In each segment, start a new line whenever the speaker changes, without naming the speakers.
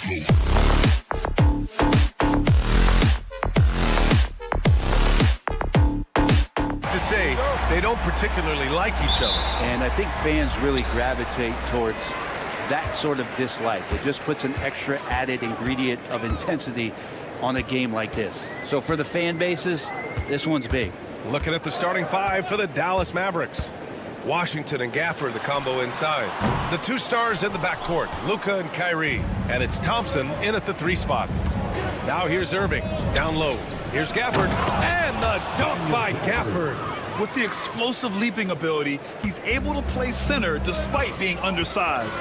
To say they don't particularly like each other.
And I think fans really gravitate towards that sort of dislike. It just puts an extra added ingredient of intensity on a game like this. So for the fan bases, this one's big.
Looking at the starting five for the Dallas Mavericks. Washington and Gafford, the combo inside. The two stars in the backcourt, Luka and Kyrie. And it's Thompson in at the 3 spot. Now here's Irving, down low. Here's Gafford, and the dunk by Gafford.
With the explosive leaping ability, he's able to play center despite being undersized.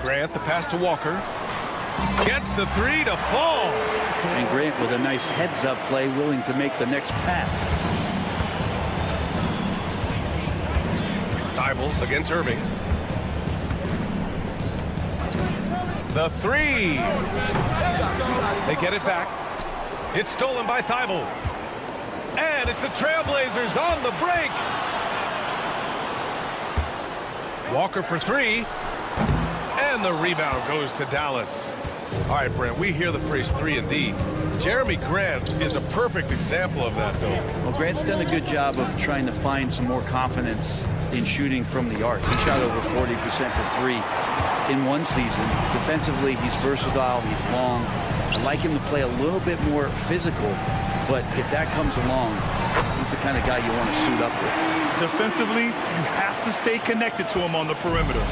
Grant, the pass to Walker. Gets the 3 to fall.
And Grant with a nice heads-up play, willing to make the next pass.
Thibault against Irving. The 3. They get it back. It's stolen by Thibault. And it's the Trailblazers on the break. Walker for 3. And the rebound goes to Dallas. All right, Brent, we hear the phrase 3 and D. Jeremy Grant is a perfect example of that, though.
Well, Grant's done a good job of trying to find some more confidence in shooting from the arc. He shot over 40% from 3 in one season. Defensively, he's versatile, he's long. I like him to play a little bit more physical, but if that comes along, he's the kind of guy you want to suit up with.
Defensively, you have to stay connected to him on the perimeter.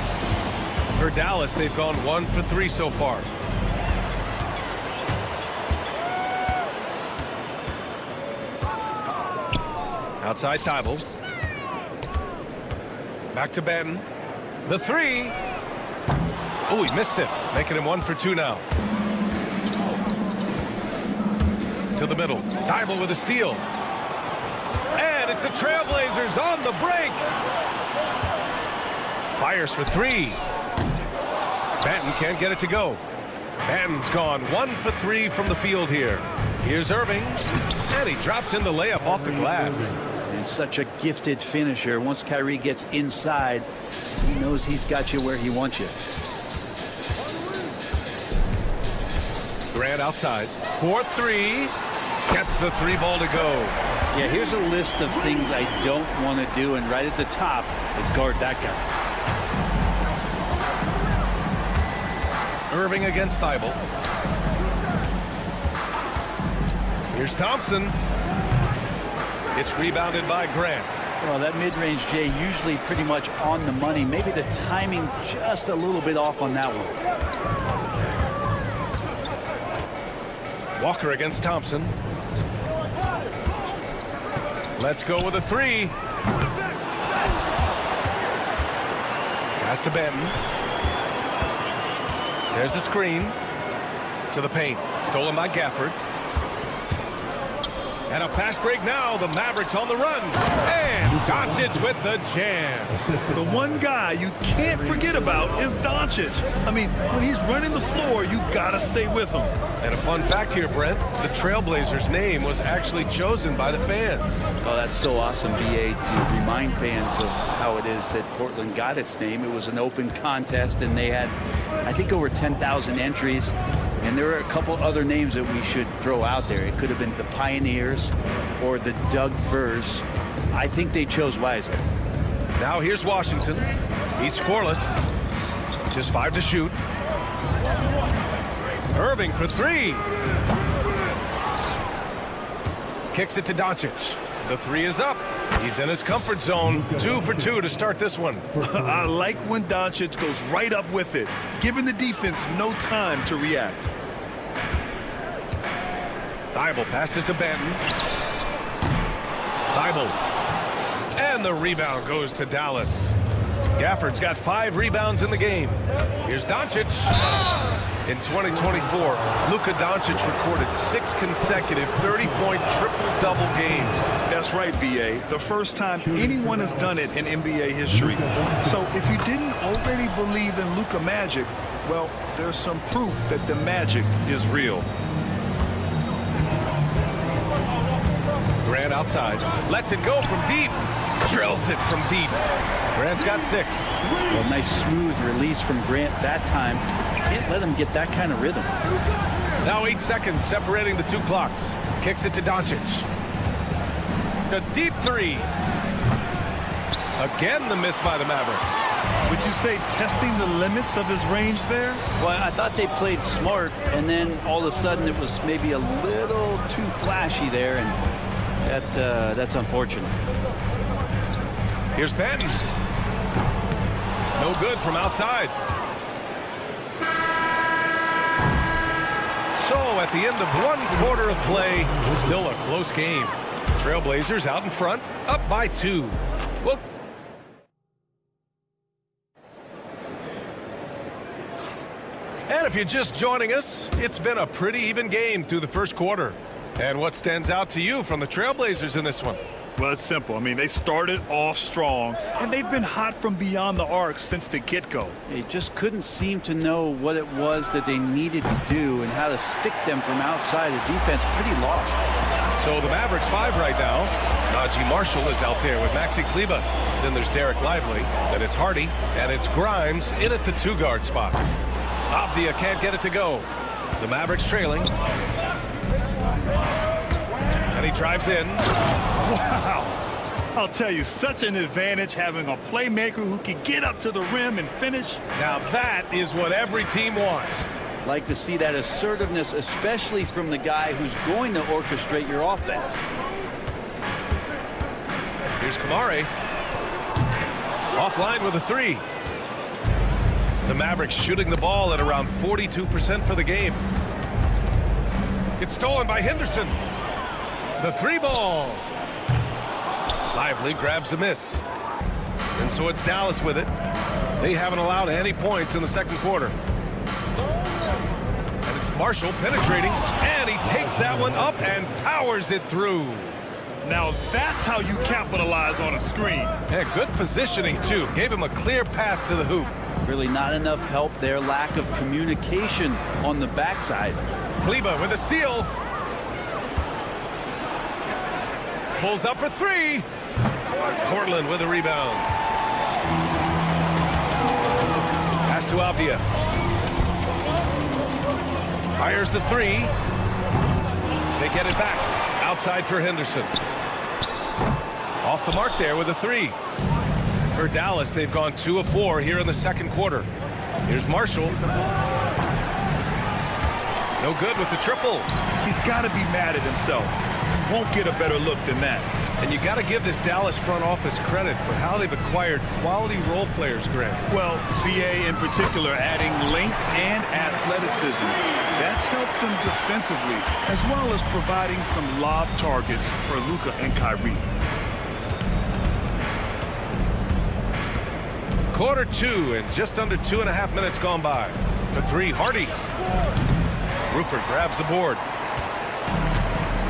For Dallas, they've gone 1 for 3 so far. Outside Thibault. Back to Ben. The 3. Oh, he missed it. Making him 1 for 2 now. To the middle. Thibault with a steal. And it's the Trailblazers on the break. Fires for 3. Banton can't get it to go. Banton's gone 1 for 3 from the field here. Here's Irving. And he drops in the layup off the glass.
And such a gifted finisher. Once Kyrie gets inside, he knows he's got you where he wants you.
Grant outside. 4-3. Gets the 3 ball to go.
Yeah, here's a list of things I don't want to do, and right at the top is guard that guy.
Irving against Thibault. Here's Thompson. It's rebounded by Grant.
Well, that mid-range, Jay, usually pretty much on the money. Maybe the timing just a little bit off on that one.
Walker against Thompson. Let's go with a 3. Pass to Benton. There's a screen. To the paint. Stolen by Gafford. And a fast break now. The Mavericks on the run. And Doncic with the jam.
The one guy you can't forget about is Doncic. I mean, when he's running the floor, you gotta stay with him.
And a fun fact here, Brent. The Trailblazers' name was actually chosen by the fans.
Oh, that's so awesome, BA, to remind fans of how it is that Portland got its name. It was an open contest, and they had, I think, over 10,000 entries. And there are a couple other names that we should throw out there. It could have been the Pioneers or the Doug Furs. I think they chose wisely.
Now here's Washington. He's scoreless. Just 5 to shoot. Irving for 3. Kicks it to Doncic. The 3 is up. He's in his comfort zone. 2 for 2 to start this one.
I like when Doncic goes right up with it, giving the defense no time to react.
Thibault passes to Banton. Thibault. And the rebound goes to Dallas. Gafford's got 5 rebounds in the game. Here's Doncic. In 2024, Luka Doncic recorded 6 consecutive 30-point triple-double games.
That's right, B.A. The first time anyone has done it in NBA history. So if you didn't already believe in Luka magic, well, there's some proof that the magic is real.
Grant outside. Lets it go from deep. Drills it from deep. Grant's got 6.
Well, nice smooth release from Grant that time. Can't let him get that kind of rhythm.
Now 8 seconds separating the 2 clocks. Kicks it to Doncic. A deep 3. Again, the miss by the Mavericks.
Would you say testing the limits of his range there?
Well, I thought they played smart, and then all of a sudden it was maybe a little too flashy there, and that's unfortunate.
Here's Benton. No good from outside. So at the end of 1 quarter of play, still a close game. Trailblazers out in front, up by 2. Whoop. And if you're just joining us, it's been a pretty even game through the first quarter. And what stands out to you from the Trailblazers in this one?
Well, it's simple. I mean, they started off strong, and they've been hot from beyond the arc since the get-go.
They just couldn't seem to know what it was that they needed to do and how to stick them from outside. The defense pretty lost.
So the Mavericks 5 right now. Najee Marshall is out there with Maxi Kleber. Then there's Derek Lively. Then it's Hardy. And it's Grimes in at the 2-guard spot. Avdia can't get it to go. The Mavericks trailing. And he drives in.
Wow. I'll tell you, such an advantage having a playmaker who can get up to the rim and finish.
Now that is what every team wants.
Like to see that assertiveness, especially from the guy who's going to orchestrate your offense.
Here's Kamari. Offline with a 3. The Mavericks shooting the ball at around 42% for the game. It's stolen by Henderson. The 3-ball. Lively grabs a miss. And so it's Dallas with it. They haven't allowed any points in the second quarter. And it's Marshall penetrating. And he takes that one up and powers it through.
Now that's how you capitalize on a screen.
Yeah, good positioning, too. Gave him a clear path to the hoop.
Really not enough help there. Lack of communication on the backside.
Kleber with a steal. Pulls up for 3. Portland with a rebound. Pass to Avdia. Fires the 3. They get it back. Outside for Henderson. Off the mark there with a 3. For Dallas, they've gone 2 of 4 here in the second quarter. Here's Marshall. No good with the triple.
He's got to be mad at himself. Won't get a better look than that.
And you got to give this Dallas front office credit for how they've acquired quality role players, Grant.
Well, BA in particular adding length and athleticism. That's helped them defensively, as well as providing some lob targets for Luka and Kyrie.
Quarter 2 and just under 2.5 minutes gone by. For 3, Hardy. Rupert grabs the board.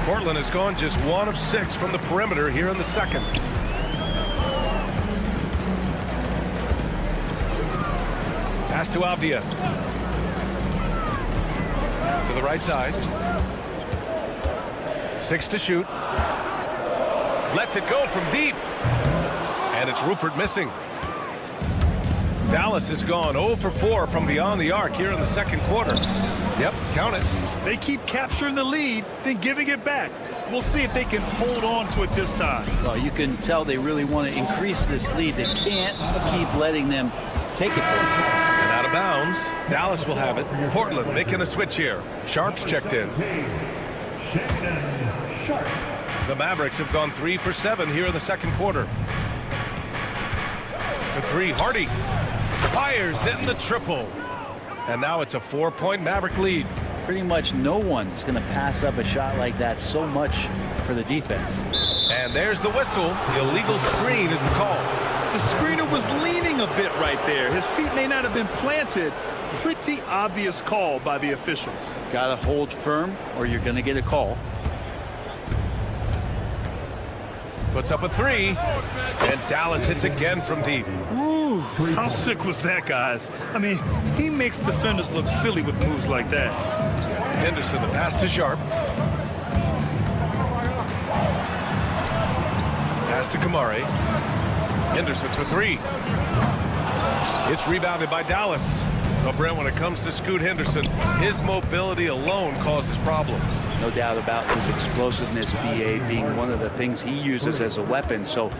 Portland has gone just 1 of 6 from the perimeter here in the second. Pass to Avdia. To the right side. 6 to shoot. Lets it go from deep. And it's Rupert missing. Dallas has gone 0 for 4 from beyond the arc here in the second quarter. Yep, count it.
They keep capturing the lead, then giving it back. We'll see if they can hold on to it this time.
Well, you can tell they really want to increase this lead. They can't keep letting them take it from them.
And out of bounds. Dallas will have it. Portland making a switch here. Sharp's checked in. The Mavericks have gone 3 for 7 here in the second quarter. The 3, Hardy. Fires in the triple. And now it's a 4-point Maverick lead.
Pretty much no one's going to pass up a shot like that so much for the defense.
And there's the whistle. Illegal screen is the call.
The screener was leaning a bit right there. His feet may not have been planted. Pretty obvious call by the officials.
Got to hold firm or you're going to get a call.
Puts up a 3. And Dallas hits again from deep.
Ooh, how sick was that, guys? I mean, he makes defenders look silly with moves like that.
Henderson, the pass to Sharp. Pass to Kamari. Henderson for three. It's rebounded by Dallas. Well, Brent, when it comes to Scoot Henderson, his mobility alone causes problems.
No doubt about his explosiveness, BA, being one of the things he uses as a weapon. So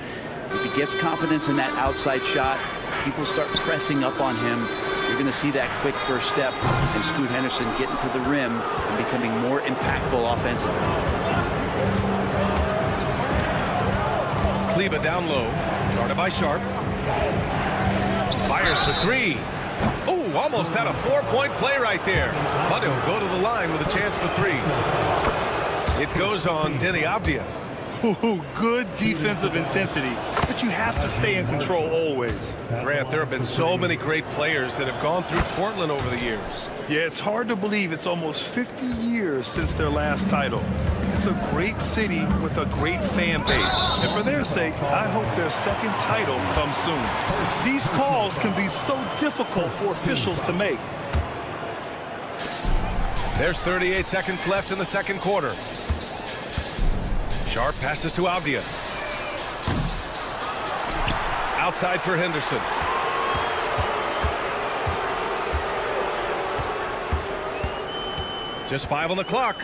if he gets confidence in that outside shot, people start pressing up on him. You're going to see that quick first step and Scoot Henderson getting to the rim and becoming more impactful offensively.
Kleba down low, guarded by Sharp. Fires for three. Oh, almost had a 4-point play right there. But he'll go to the line with a chance for three. It goes on Denny Avdia.
Ooh, good defensive intensity, but you have to stay in control always.
Grant, there have been so many great players that have gone through Portland over the years.
Yeah, it's hard to believe it's almost 50 years since their last title. It's a great city with a great fan base. And for their sake, I hope their second title comes soon. These calls can be so difficult for officials to make.
There's 38 seconds left in the second quarter. Sharp passes to Avdia. Outside for Henderson. Just 5 on the clock.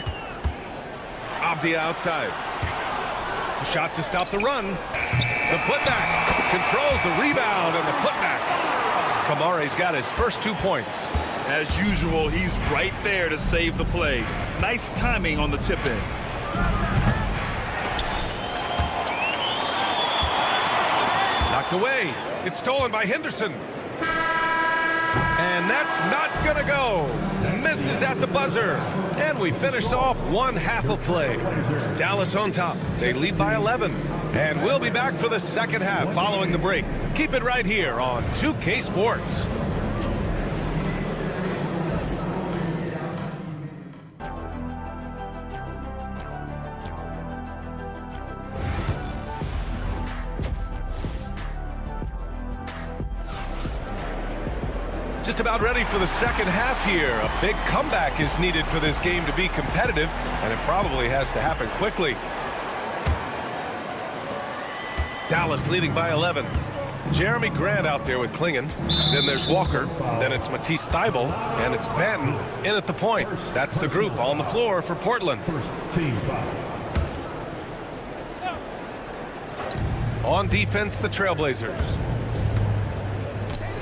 Avdia outside. Shot to stop the run. The putback. Controls the rebound and the putback. Kamare's got his first 2 points.
As usual, he's right there to save the play. Nice timing on the tip-in.
Knocked away. It's stolen by Henderson. And that's not gonna go. Misses at the buzzer. And we finished off one half of play. Dallas on top. They lead by 11. And we'll be back for the second half following the break. Keep it right here on 2K Sports. Just about ready for the second half here. A big comeback is needed for this game to be competitive, and it probably has to happen quickly. Dallas leading by 11. Jeremy Grant out there with Klingon. Then there's Walker. Then it's Matisse Thybulle. And it's Benton in at the point. That's the group on the floor for Portland. On defense, the Trailblazers.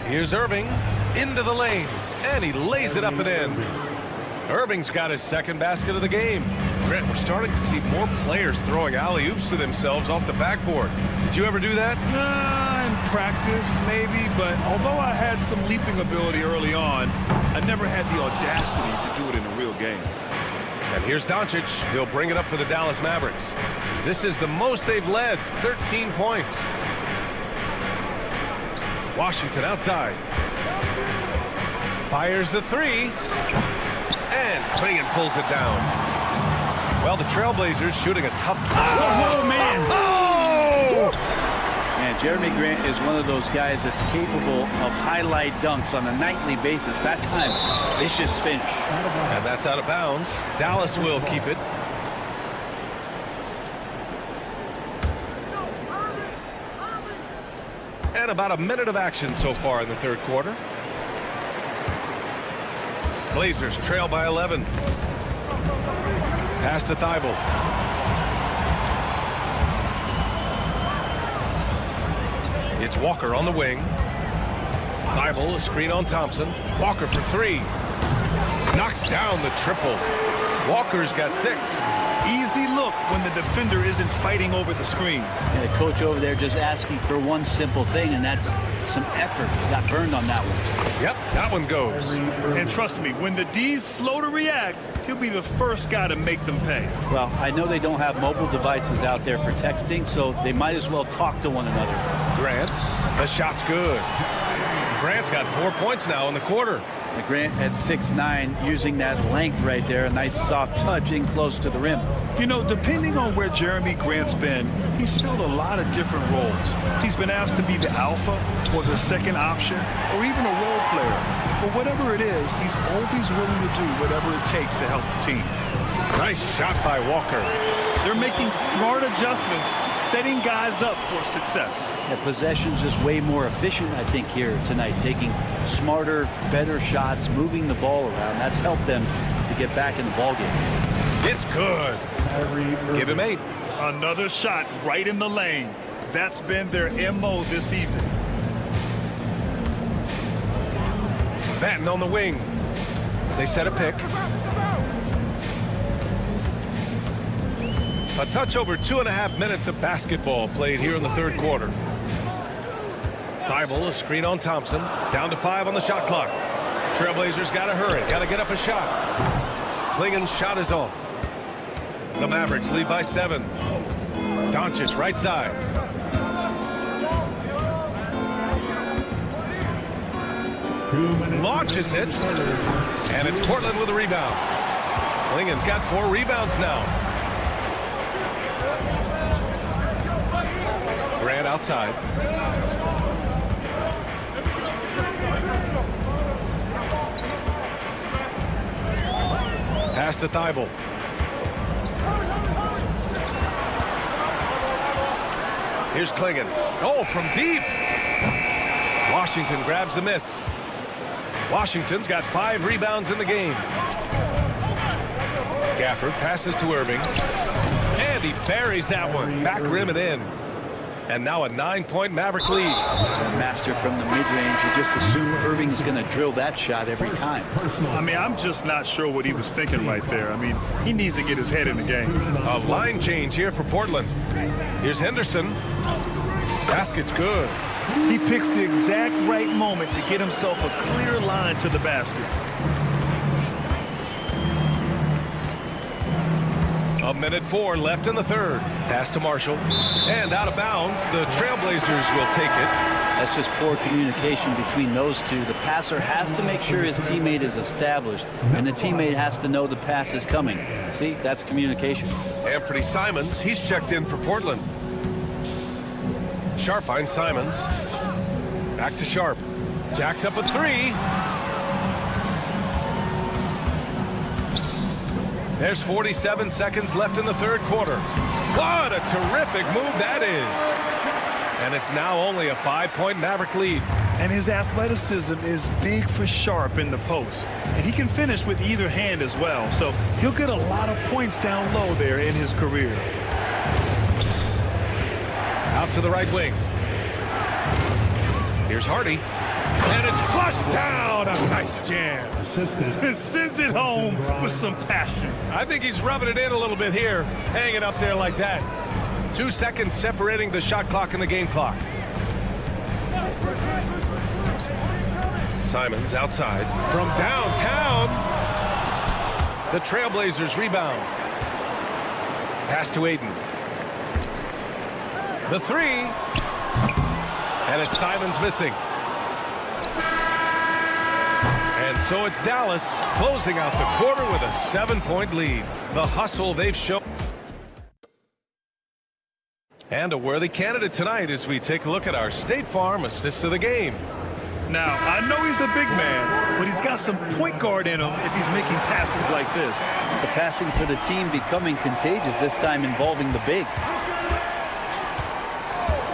Here's Irving. Into the lane, and he lays it up and in. Irving's got his second basket of the game. Brent, we're starting to see more players throwing alley-oops to themselves off the backboard. Did you ever do that?
In practice, maybe, but although I had some leaping ability early on, I never had the audacity to do it in a real game.
And here's Doncic. He'll bring it up for the Dallas Mavericks. This is the most they've led, 13 points. Washington outside. Fires the three. And Klingon pulls it down. Well, the Trailblazers shooting a tough...
Oh, man!
Oh!
And Jeremy Grant is one of those guys that's capable of highlight dunks on a nightly basis. That time, vicious finish.
And that's out of bounds. Dallas will keep it. And about a minute of action so far in the third quarter. Blazers trail by 11. Pass to Thybulle. It's Walker on the wing. Thybulle, a screen on Thompson. Walker for three. Knocks down the triple. Walker's got 6.
Easy look when the defender isn't fighting over the screen.
And the coach over there just asking for one simple thing, and that's some effort. Got burned on that one.
Yep, that one goes.
And trust me, when the D's slow to react, he'll be the first guy to make them pay.
Well, I know they don't have mobile devices out there for texting, so they might as well talk to one another.
Grant, the shot's good. Grant's got 4 points now in the quarter.
And Grant at 6'9", using that length right there. A nice soft touch in close to the rim.
You know, depending on where Jeremy Grant's been, he's filled a lot of different roles. He's been asked to be the alpha or the second option or even a role player. But whatever it is, he's always willing to do whatever it takes to help the team.
Nice shot by Walker.
They're making smart adjustments, setting guys up for success.
The possession's just way more efficient, I think, here tonight. Taking smarter, better shots, moving the ball around. That's helped them to get back in the ball game.
It's good. Give him 8.
Another shot right in the lane. That's been their MO this evening.
Batten on the wing. They set a pick. A touch over 2.5 minutes of basketball played here in the third quarter. Thibault, a screen on Thompson. Down to 5 on the shot clock. Trailblazers got to hurry. Got to get up a shot. Klingen's shot is off. The Mavericks lead by 7. Doncic right side. Launches it. And it's Portland with a rebound. Klingen's got 4 rebounds now. Grant outside. Pass to Thibault. Here's Klingen. Oh, from deep. Washington grabs the miss. Washington's got 5 rebounds in the game. Gafford passes to Irving. And he buries that one. Back rim and in. And now a 9-point Maverick lead.
Master from the mid-range. You just assume Irving's going to drill that shot every time.
I mean, I'm just not sure what he was thinking right there. I mean, he needs to get his head in the game.
A line change here for Portland. Here's Henderson. Basket's good.
He picks the exact right moment to get himself a clear line to the basket.
A minute 4 left in the third. Pass to Marshall. And out of bounds. The Trailblazers will take it.
That's just poor communication between those two. The passer has to make sure his teammate is established, and the teammate has to know the pass is coming. See, that's communication.
Anthony Simons, he's checked in for Portland. Sharp finds Simons. Back to Sharp. Jacks up a 3. There's 47 seconds left in the third quarter. What a terrific move that is. And it's now only a 5-point Maverick lead.
And his athleticism is big for Sharp in the post. And he can finish with either hand as well. So he'll get a lot of points down low there in his career.
Out to the right wing. Here's Hardy. And it's flushed down. A nice jam.
Sends it home with some passion.
I think he's rubbing it in a little bit here. Hanging up there like that. 2 seconds separating the shot clock and the game clock. Simons outside. From downtown. The Trailblazers rebound. Pass to Aiden. The 3. And it's Simons missing. And so it's Dallas closing out the quarter with a 7-point lead. The hustle they've shown. And a worthy candidate tonight as we take a look at our State Farm assists of the game.
Now, I know he's a big man, but he's got some point guard in him if he's making passes like this.
The passing for the team becoming contagious, this time involving the big.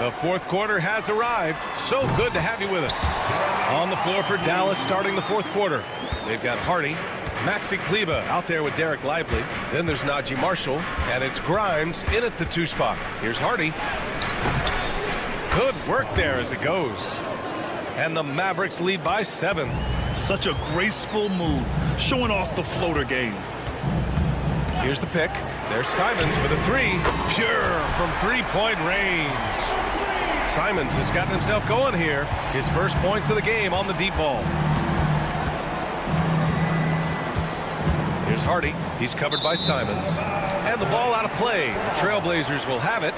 The fourth quarter has arrived. So good to have you with us. On the floor for Dallas starting the fourth quarter. They've got Hardy, Maxi Kleba out there with Derek Lively. Then there's Najee Marshall, and it's Grimes in at the 2 spot. Here's Hardy. Good work there as it goes. And the Mavericks lead by 7.
Such a graceful move, showing off the floater game.
Here's the pick. There's Simons with a 3. Pure from 3-point range. Simons has gotten himself going here. His first points of the game on the deep ball. Here's Hardy. He's covered by Simons. And the ball out of play. The Trailblazers will have it.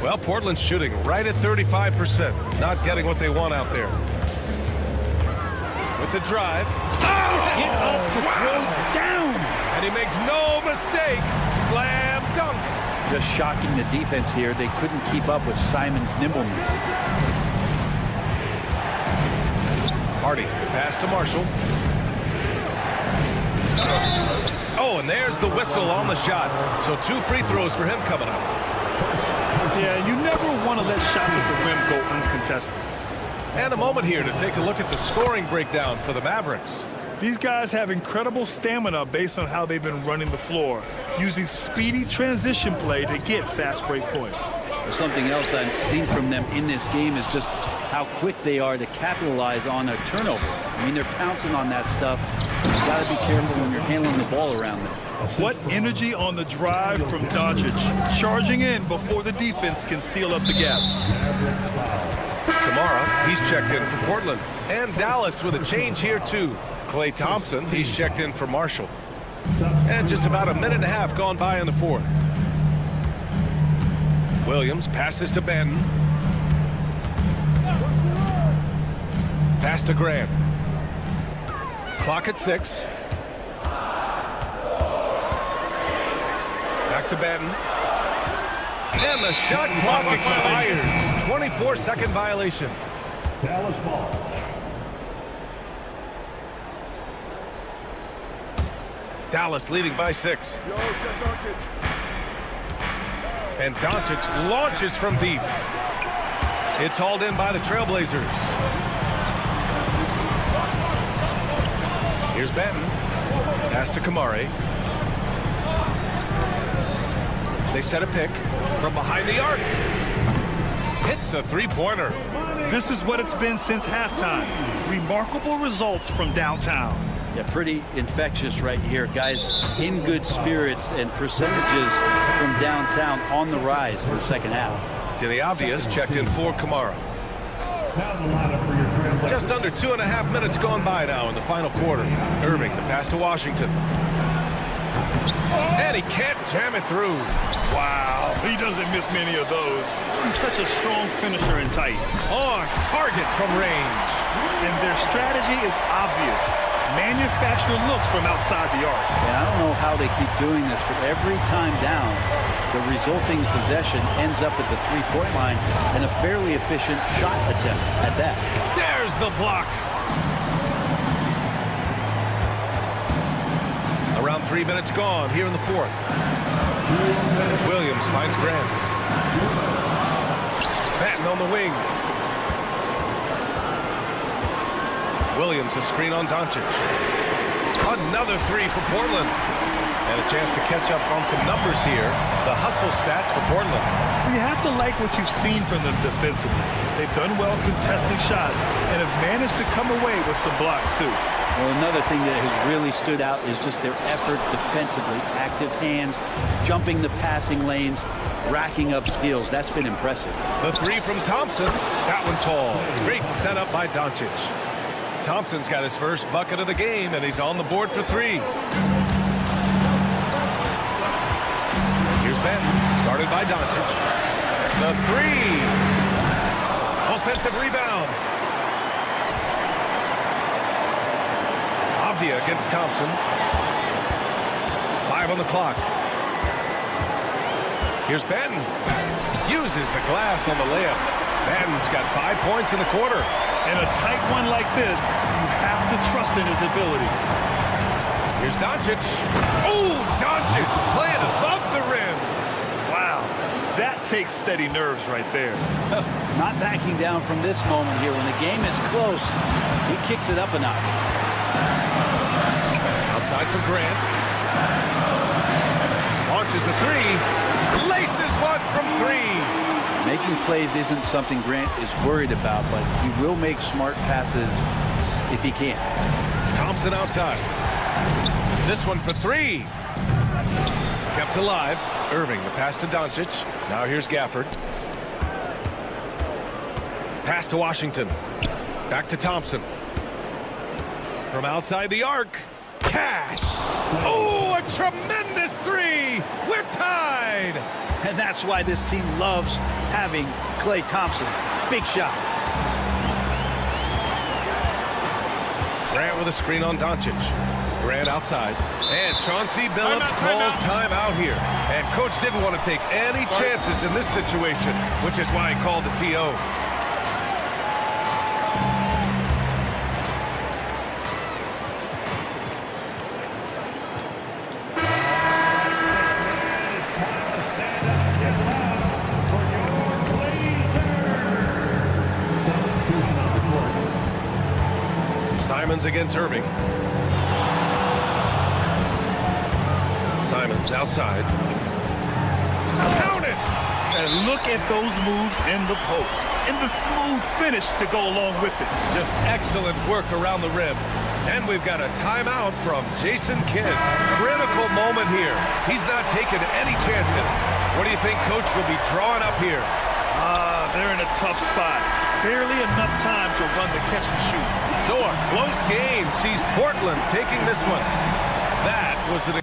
Well, Portland's shooting right at 35%. Not getting what they want out there. With the drive. Oh!
Get up to throw down.
And he makes no mistake. Slam dunk.
Just shocking the defense here. They couldn't keep up with Simon's nimbleness.
Hardy, pass to Marshall. Oh, and there's the whistle on the shot. So 2 free throws for him coming up.
Yeah, you never want to let shots at the rim go uncontested.
And a moment here to take a look at the scoring breakdown for the Mavericks.
These guys have incredible stamina based on how they've been running the floor, using speedy transition play to get fast break points.
Something else I've seen from them in this game is just how quick they are to capitalize on a turnover. I mean, they're pouncing on that stuff. You got to be careful when you're handling the ball around them.
What energy on the drive from Doncic, charging in before the defense can seal up the gaps.
Kamara, he's checked in for Portland. And Dallas with a change here too. Klay Thompson, he's checked in for Marshall. And just about a minute and a half gone by in the fourth. Williams passes to Benton. Pass to Grant. Clock at 6. Back to Benton. And the shot clock expires. 24-second violation.
Dallas ball.
Dallas leading by 6. And Doncic launches from deep. It's hauled in by the Trailblazers. Here's Benton. Pass to Kamari. They set a pick from behind the arc. Hits a three-pointer.
This is what it's been since halftime. Remarkable results from downtown.
Yeah, pretty infectious right here. Guys in good spirits and percentages from downtown on the rise in the second half.
To the obvious, checked in for Kamara. Just under 2.5 minutes gone by now in the final quarter. Irving, the pass to Washington. And he can't jam it through.
Wow, he doesn't miss many of those. He's such a strong finisher and tight.
On target from range.
And their strategy is obvious. Manufacture looks from outside the arc.
And I don't know how they keep doing this, but every time down, the resulting possession ends up at the three-point line and a fairly efficient shot attempt at that.
There's the block. Around 3 minutes gone here in the fourth. Williams finds Grant. Batten on the wing. Williams a screen on Doncic. Another 3 for Portland. And a chance to catch up on some numbers here. The hustle stats for Portland.
You have to like what you've seen from them defensively. They've done well contesting shots and have managed to come away with some blocks too.
Well, another thing that has really stood out is just their effort defensively. Active hands, jumping the passing lanes, racking up steals. That's been impressive.
The 3 from Thompson. That one falls. Great setup by Doncic. Thompson's got his first bucket of the game, and he's on the board for 3. Here's Benton, guarded by Doncic. The 3. Offensive rebound. Avdia against Thompson. 5 on the clock. Here's Benton. Uses the glass on the layup. Benton's got 5 points in the quarter.
In a tight one like this, you have to trust in his ability.
Here's Doncic. Oh, Doncic playing above the rim.
Wow, that takes steady nerves right there.
Not backing down from this moment here. When the game is close, he kicks it up a notch.
Outside for Grant. Launches a 3. Laces one from 3.
Making plays isn't something Grant is worried about, but he will make smart passes if he can.
Thompson outside. This one for 3. Kept alive. Irving, the pass to Doncic. Now here's Gafford. Pass to Washington. Back to Thompson. From outside the arc. Cash. Oh, a tremendous 3. We're tied.
And that's why this team loves having Klay Thompson. Big shot.
Grant with a screen on Doncic. Grant outside. And Chauncey Billups calls timeout here. And coach didn't want to take any chances in this situation, which is why he called the TO. Simons against Irving. Simons outside. Count it!
And look at those moves in the post. And the smooth finish to go along with it.
Just excellent work around the rim. And we've got a timeout from Jason Kidd. Critical moment here. He's not taking any chances. What do you think Coach will be drawing up here?
They're in a tough spot. Barely enough time to run the catch and shoot.
So a close game sees Portland taking this one. That was an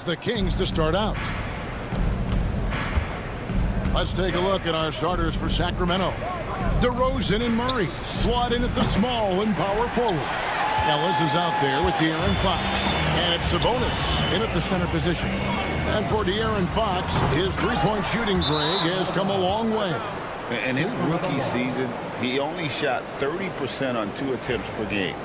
It's the Kings to start out. Let's take a look at our starters for Sacramento. DeRozan and Murray slot in at the small and power forward. Ellis is out there with De'Aaron Fox. And it's Sabonis in at the center position. And for De'Aaron Fox, his three-point shooting, Greg, has come a long way.
In his rookie season, he only shot 30% on 2 attempts per game.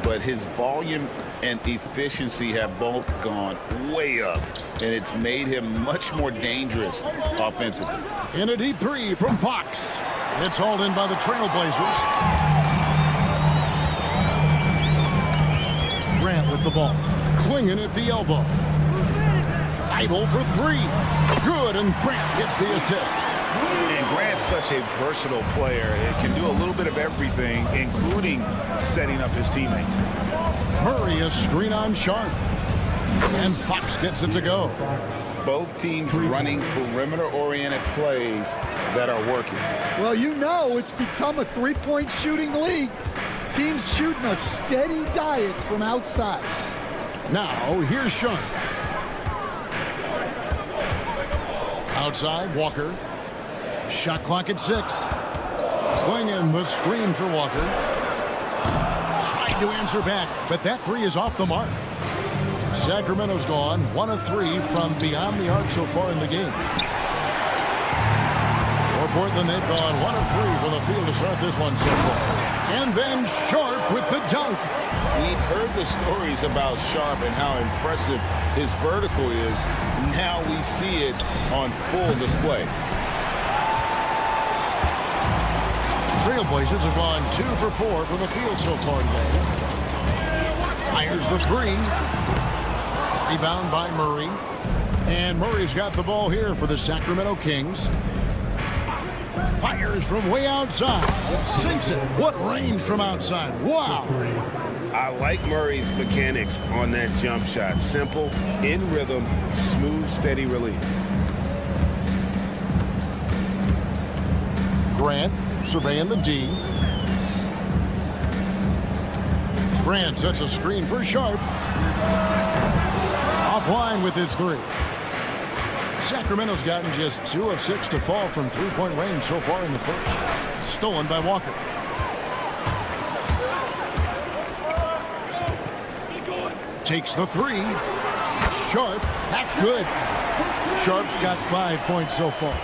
But his volume and efficiency have both gone way up. And it's made him much more dangerous offensively.
In a deep three from Fox. It's hauled in by the Trailblazers. Grant with the ball. Clinging at the elbow. Idle for 3. Good, and Grant gets the assist.
And Grant's such a versatile player. It can do a little bit of everything, including setting up his teammates.
Murray is screen on Sharp. And Fox gets it to go.
Both teams running perimeter-oriented plays that are working.
Well, you know it's become a three-point shooting league. Teams shooting a steady diet from outside.
Now, here's Sharp. Outside, Walker. Shot clock at 6. Clinging the screen for Walker. Tried to answer back, but that 3 is off the mark. Sacramento's gone 1 of 3 from beyond the arc so far in the game. For Portland, they've gone 1 of 3 from the field to start this one so far. And then Sharp with the dunk.
We've heard the stories about Sharp and how impressive his vertical is. Now we see it on full display.
Trailblazers have gone 2 for 4 from the field so far today. Fires the 3. Rebound by Murray. And Murray's got the ball here for the Sacramento Kings. Fires from way outside. Sinks it. What range from outside. Wow.
I like Murray's mechanics on that jump shot. Simple, in rhythm, smooth, steady release.
Grant surveying the D. Grant sets a screen for Sharp. Offline with his 3. Sacramento's gotten just 2 of 6 to fall from three-point range so far in the first. Stolen by Walker. Takes the 3. Sharp. That's good. Sharp's got 5 points so far.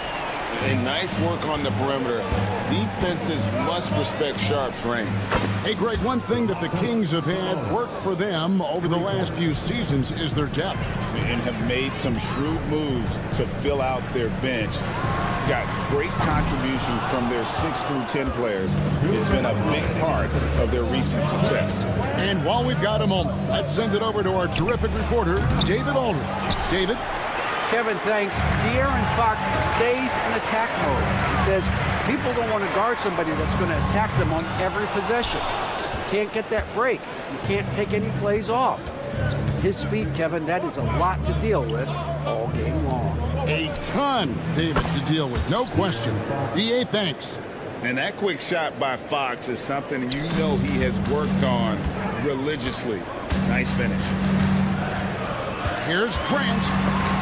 And nice work on the perimeter. Defenses must respect Sharp's range.
Hey, Greg, one thing that the Kings have had work for them over the last few seasons is their depth.
And have made some shrewd moves to fill out their bench. Got great contributions from their 6 through 10 players. It's been a big part of their recent success.
And while we've got a moment, let's send it over to our terrific reporter, David Aldridge. David?
Kevin, thanks. De'Aaron Fox stays in attack mode. He says people don't want to guard somebody that's going to attack them on every possession. You can't get that break. You can't take any plays off. His speed, Kevin, that is a lot to deal with all game long.
A ton, David, to deal with, no question. EA, thanks.
And that quick shot by Fox is something you know he has worked on religiously. Nice finish.
Here's Grant.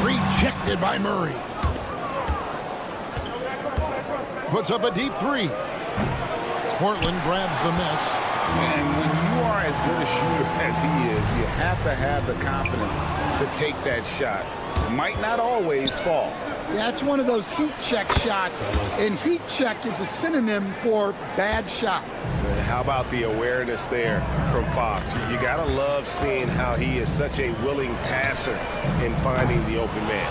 Rejected by Murray. Puts up a deep 3. Portland grabs the miss.
And when you are as good a shooter as he is, you have to have the confidence to take that shot. It might not always fall.
Yeah, it's one of those heat check shots, and heat check is a synonym for bad shot.
How about the awareness there from Fox? You got to love seeing how he is such a willing passer in finding the open man.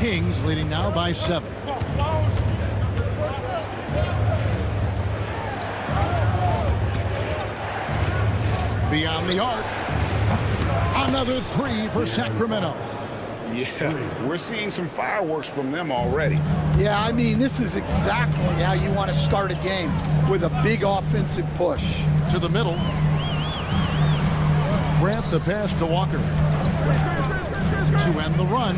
Kings leading now by 7. Beyond the arc. Another 3 for Sacramento.
Yeah, we're seeing some fireworks from them already.
Yeah, I mean, this is exactly how you want to start a game, with a big offensive push.
To the middle. Grant the pass to Walker. To end the run.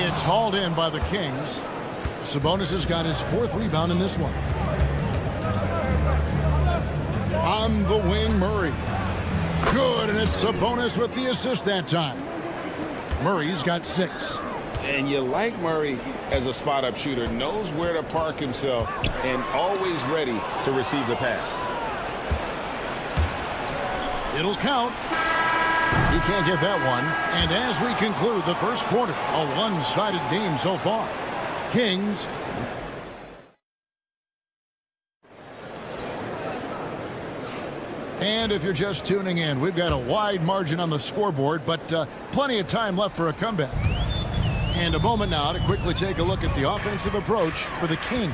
It's hauled in by the Kings. Sabonis has got his 4th rebound in this one. On the wing, Murray. Good, and it's Sabonis with the assist that time. Murray's got 6.
And you like Murray as a spot-up shooter, knows where to park himself, and always ready to receive the pass.
It'll count. He can't get that one. And as we conclude the first quarter, a one-sided game so far. Kings. And if you're just tuning in, we've got a wide margin on the scoreboard, but plenty of time left for a comeback. And a moment now to quickly take a look at the offensive approach for the Kings.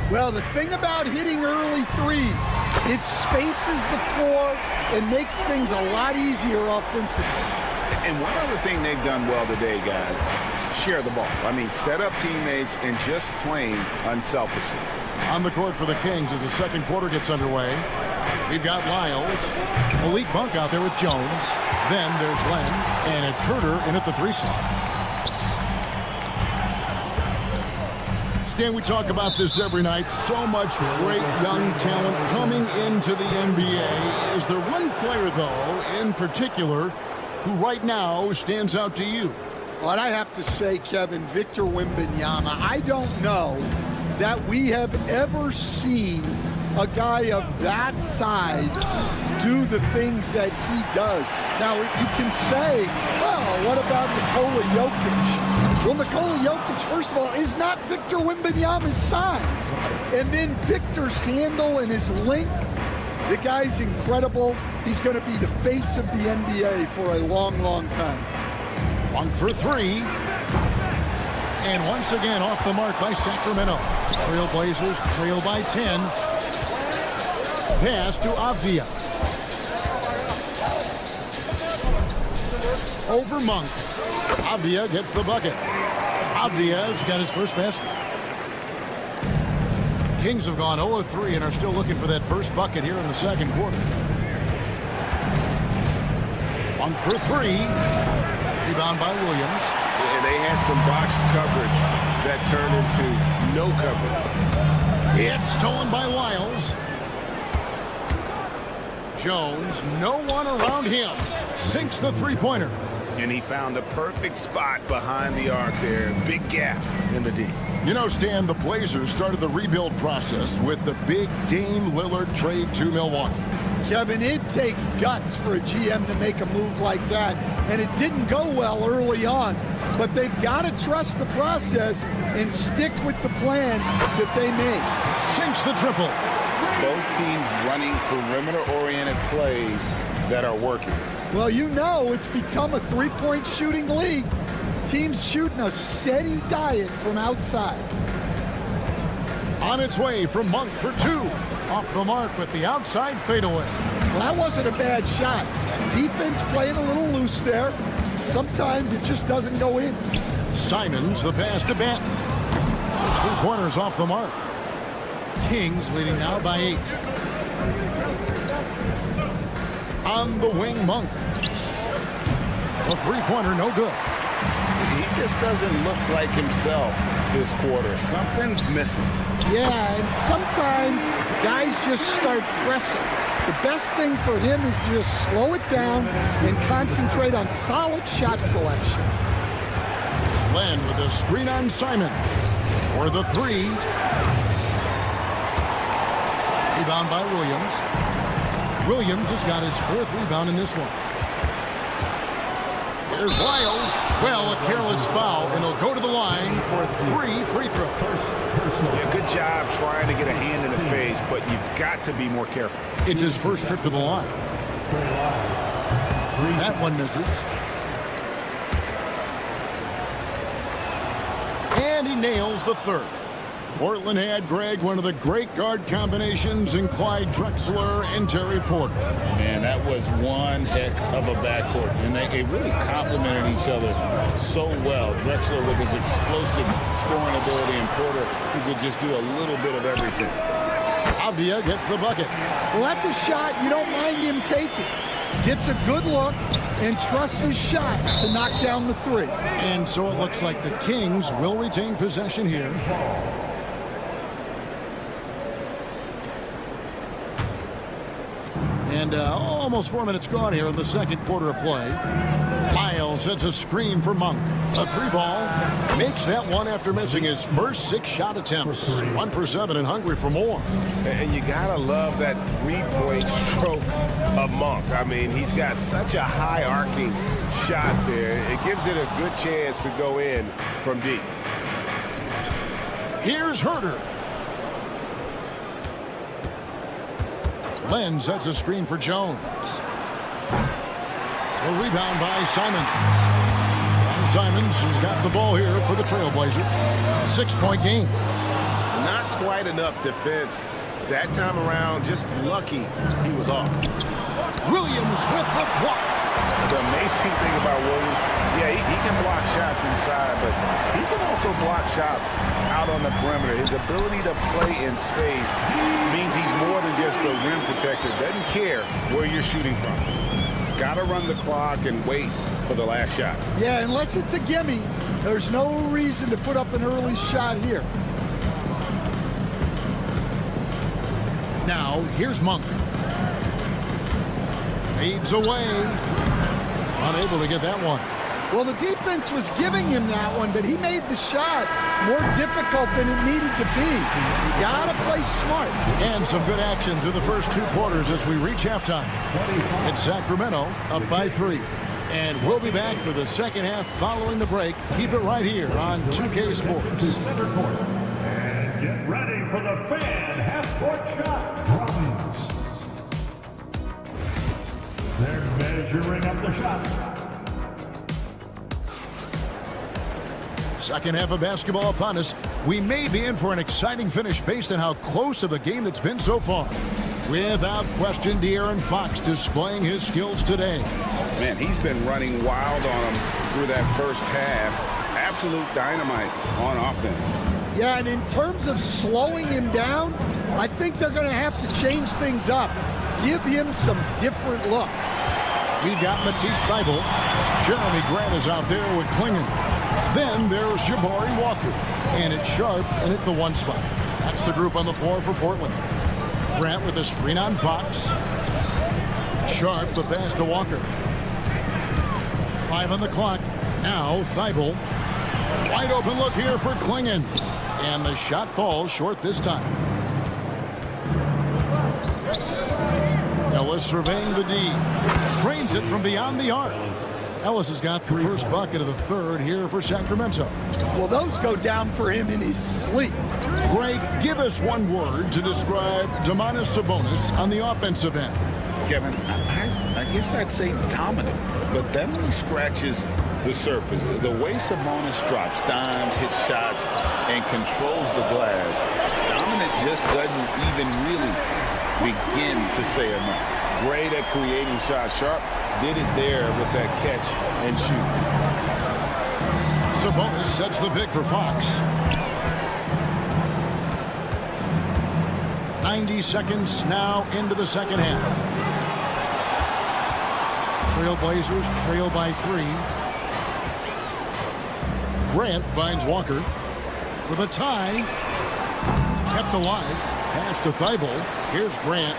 Well, the thing about hitting early threes, it spaces the floor and makes things a lot easier offensively.
And one other thing they've done well today, guys, share the ball. I mean, set up teammates and just playing unselfishly.
On the court for the Kings as the second quarter gets underway. We've got Lyles, Malik Monk out there with Jones. Then there's Len, and it's Herter in at the 3 slot. Stan, we talk about this every night. So much great young talent coming into the NBA. Is there one player, though, in particular, who right now stands out to you?
Well, I have to say, Kevin, Victor Wembanyama. I don't know that we have ever seen a guy of that size do the things that he does. Now, you can say, well, what about Nikola Jokic? Well, Nikola Jokic, first of all, is not Victor Wembanyama's size. And then Victor's handle and his length, the guy's incredible. He's going to be the face of the NBA for a long, long time.
Monk for 3. And once again, off the mark by Sacramento. Trailblazers trail by 10. Pass to Avdia. Over Monk. Avdia gets the bucket. Avdia's got his first basket. Kings have gone 0 of 3 and are still looking for that first bucket here in the second quarter. Monk for 3. Rebound by Williams.
And they had some botched coverage that turned into no coverage.
It's stolen by Lyles. Jones, no one around him. Sinks the three-pointer.
And he found the perfect spot behind the arc there. Big gap in the D.
You know, Stan, the Blazers started the rebuild process with the big Dame Lillard trade to Milwaukee.
Kevin, it takes guts for a GM to make a move like that, and it didn't go well early on. But they've got to trust the process and stick with the plan that they made.
Sinks the triple.
Both teams running perimeter-oriented plays that are working.
Well, you know it's become a three-point shooting league. Teams shooting a steady diet from outside.
On its way from Monk for 2. Off the mark with the outside fadeaway.
Well, that wasn't a bad shot. Defense playing a little loose there. Sometimes it just doesn't go in.
Simons the pass to Benton. Those 3 pointers off the mark. Kings leading now by 8. On the wing, Monk. A 3-pointer, no good.
He just doesn't look like himself this quarter. Something's missing.
Yeah, and sometimes guys just start pressing. The best thing for him is to just slow it down and concentrate on solid shot selection.
Len with a screen on Simon for the 3. Rebound by Williams. Williams has got his 4th rebound in this one. Here's Lyles. Well, a careless foul, and he'll go to the line for 3 free throws.
Yeah, good job trying to get a hand in the face, but you've got to be more careful.
It's his first trip to the line. That one misses. And he nails the 3rd. Portland had, Greg, one of the great guard combinations in Clyde Drexler and Terry Porter.
Man, that was one heck of a backcourt, and they really complemented each other so well. Drexler with his explosive scoring ability, and Porter who could just do a little bit of everything.
Avdia gets the bucket.
Well, that's a shot you don't mind him taking. Gets a good look and trusts his shot to knock down the 3.
And so it looks like the Kings will retain possession here. And And almost 4 minutes gone here in the second quarter of play. Lyles sets a screen for Monk. A 3-ball. Makes that one after missing his first 6 shot attempts. 1 for 7 and hungry for more.
And you gotta love that 3-point stroke of Monk. I mean, he's got such a high arcing shot there. It gives it a good chance to go in from deep.
Here's Herter. Len sets a screen for Jones. A rebound by Simons. And Simons has got the ball here for the Trailblazers. 6-point game.
Not quite enough defense that time around. Just lucky he was off.
Williams with the block.
The amazing thing about Williams, yeah, he can block shots inside, but he can also block shots out on the perimeter. His ability to play in space means he's more than just a rim protector. Doesn't care where you're shooting from. Got to run the clock and wait for the last shot.
Yeah, unless it's a gimme, there's no reason to put up an early shot here.
Now, here's Monk. Fades away. Unable to get that one.
Well, the defense was giving him that one, but he made the shot more difficult than it needed to be. You got to play smart.
And some good action through the first 2 quarters as we reach halftime. It's Sacramento up by 3. And we'll be back for the second half following the break. Keep it right here on 2K Sports.
Center court. And get ready for the fan half-court shot drums. They're measuring up the shot.
Second half of basketball upon us. We may be in for an exciting finish based on how close of a game that's been so far. Without question, De'Aaron Fox displaying his skills today.
Man, he's been running wild on him through that first half. Absolute dynamite on offense.
Yeah, and in terms of slowing him down, I think they're going to have to change things up. Give him some different looks.
We've got Matisse Thybulle. Jeremy Grant is out there with Klingon. Then there's Jabari Walker. And it's Sharp and at the 1 spot. That's the group on the floor for Portland. Grant with a screen on Fox. Sharp the pass to Walker. 5 on the clock. Now Thybulle. Wide open look here for Klingon. And the shot falls short this time. Ellis surveying the D. Trains it from beyond the arc. Ellis has got the first bucket of the third here for Sacramento.
Well, those go down for him in his sleep.
Greg, give us one word to describe Domantas Sabonis on the offensive end.
Kevin, I guess I'd say dominant, but that only scratches the surface. The way Sabonis drops dimes, hits shots, and controls the glass, dominant just doesn't even really begin to say enough. Great at creating shots. Sharp did it there with that catch and shoot.
Sabonis sets the pick for Fox. 90 seconds now into the second half. Trailblazers trail by 3. Grant finds Walker for the tie. Kept alive. Pass to Thybulle. Here's Grant.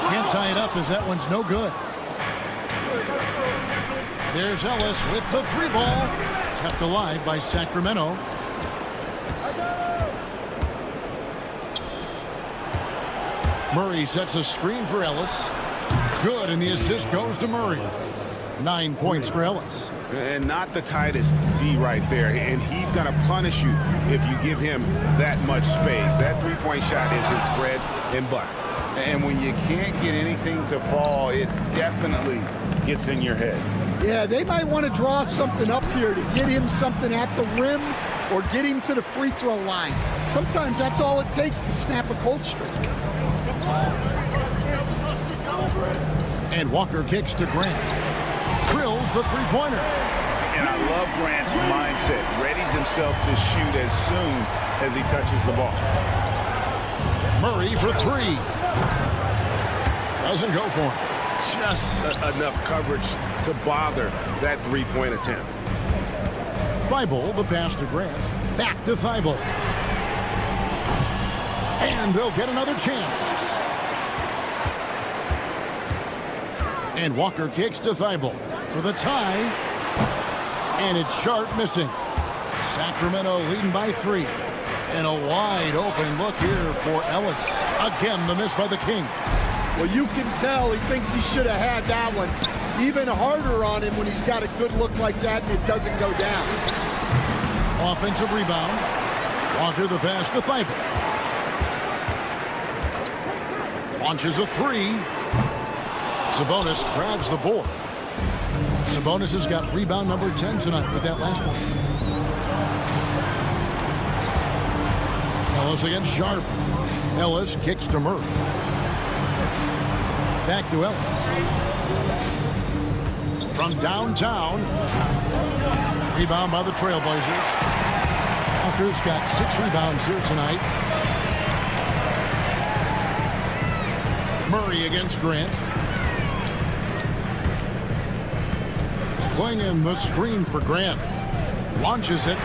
Can't tie it up as that one's no good. There's Ellis with the 3-ball. Kept alive by Sacramento. Murray sets a screen for Ellis. Good, and the assist goes to Murray. 9 points for Ellis.
And not the tightest D right there. And he's going to punish you if you give him that much space. That 3-point shot is his bread and butter.
And when you can't get anything to fall, it definitely gets in your head.
Yeah, they might want to draw something up here to get him something at the rim or get him to the free throw line. Sometimes that's all it takes to snap a cold streak.
And Walker kicks to Grant. Drills the 3-pointer.
And I love Grant's mindset. Readies himself to shoot as soon as he touches the ball.
Murray for 3. Doesn't go for him.
Just enough coverage to bother that 3-point attempt.
Thybulle, the pass to Grant. Back to Thybulle. And they'll get another chance. And Walker kicks to Thibault for the tie. And it's Sharp missing. Sacramento leading by 3. And a wide open look here for Ellis. Again, the miss by the Kings.
Well, you can tell he thinks he should have had that one. Even harder on him when he's got a good look like that and it doesn't go down.
Offensive rebound. Walker the pass to Thibault. Launches a 3. Sabonis grabs the board. Sabonis has got rebound number 10 tonight with that last one. Ellis against Sharp. Ellis kicks to Murray. Back to Ellis. From downtown. Rebound by the Trailblazers. Walker's got 6 rebounds here tonight. Murray against Grant. Flinging the screen for Grant. Launches it.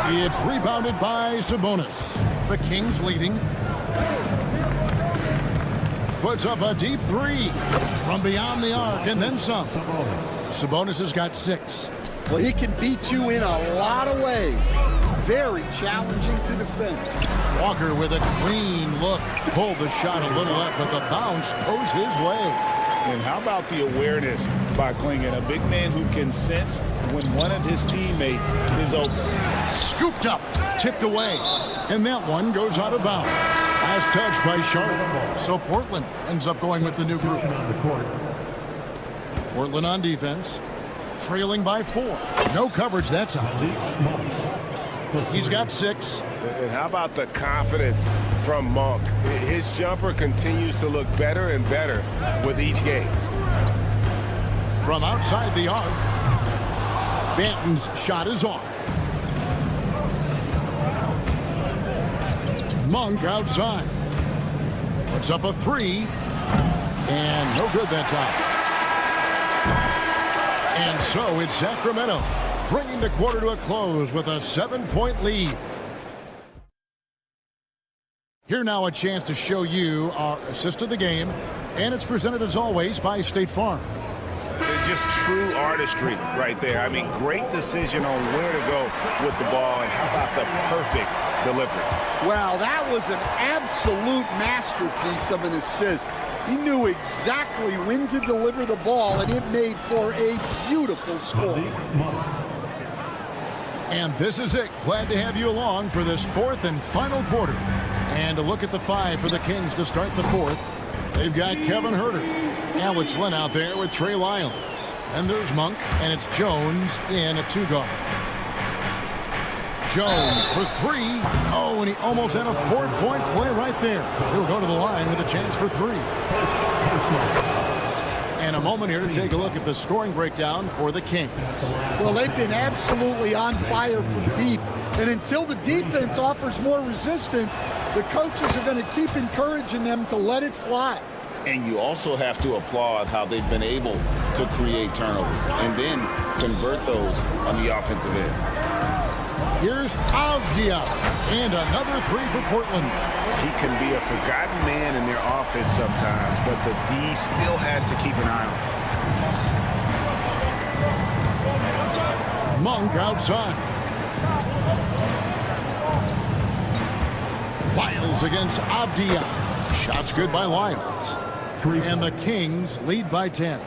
It's rebounded by Sabonis. The Kings leading. Puts up a deep 3 from beyond the arc and then some. Sabonis has got 6.
Well, he can beat you in a lot of ways. Very challenging to defend.
Walker with a clean look. Pulled the shot a little up, but the bounce goes his way.
And how about the awareness by Klingon, a big man who can sense when one of his teammates is open.
Scooped up, tipped away, and that one goes out of bounds. Last touch by Sharp. So Portland ends up going with the new group. Portland on defense, trailing by 4. No coverage that time. He's got 6.
And how about the confidence from Monk? His jumper continues to look better and better with each game.
From outside the arc, Banton's shot is off. Monk outside. Puts up a 3. And no good that time. And so it's Sacramento bringing the quarter to a close with a 7-point lead. Here now a chance to show you our assist of the game. And it's presented as always by State Farm.
Just true artistry right there. I mean, great decision on where to go with the ball, and how about the perfect delivery.
Wow, that was an absolute masterpiece of an assist. He knew exactly when to deliver the ball, and it made for a beautiful score.
And this is it. Glad to have you along for this 4th and final quarter. And a look at the 5 for the Kings to start the 4th. They've got Kevin Huerter, Alex Len out there with Trey Lyles. And there's Monk, and it's Jones in a 2-guard. Jones for 3. Oh, and he almost had a 4-point play right there. He'll go to the line with a chance for 3. And a moment here to take a look at the scoring breakdown for the Kings.
Well, they've been absolutely on fire from deep. And until the defense offers more resistance, the coaches are going to keep encouraging them to let it fly.
And you also have to applaud how they've been able to create turnovers and then convert those on the offensive end.
Here's Avdia, and another 3 for Portland.
He can be a forgotten man in their offense sometimes, but the D still has to keep an eye on him.
Monk outside. Lyles against Avdia. Shots good by Lyles. And the Kings lead by 10.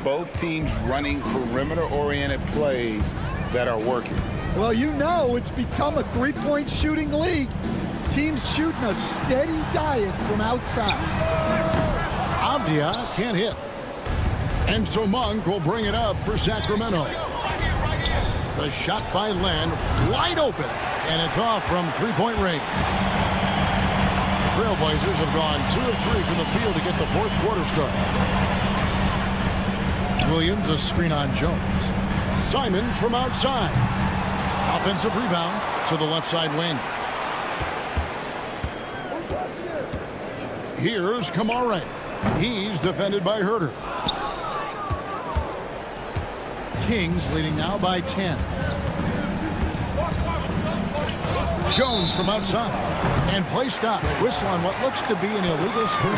Both teams running perimeter-oriented plays that are working.
Well, you know it's become a 3-point shooting league. Teams shooting a steady diet from outside.
Avdia can't hit. And so Monk will bring it up for Sacramento. The shot by Len, wide open. And it's off from 3-point range. The Trailblazers have gone 2 of 3 from the field to get the 4th quarter start. Williams, a screen on Jones. Simons from outside. Offensive rebound to the left side wing. Here's Kamara. He's defended by Huerter. Kings leading now by 10. Jones from outside. And play stops. Whistle on what looks to be an illegal screen.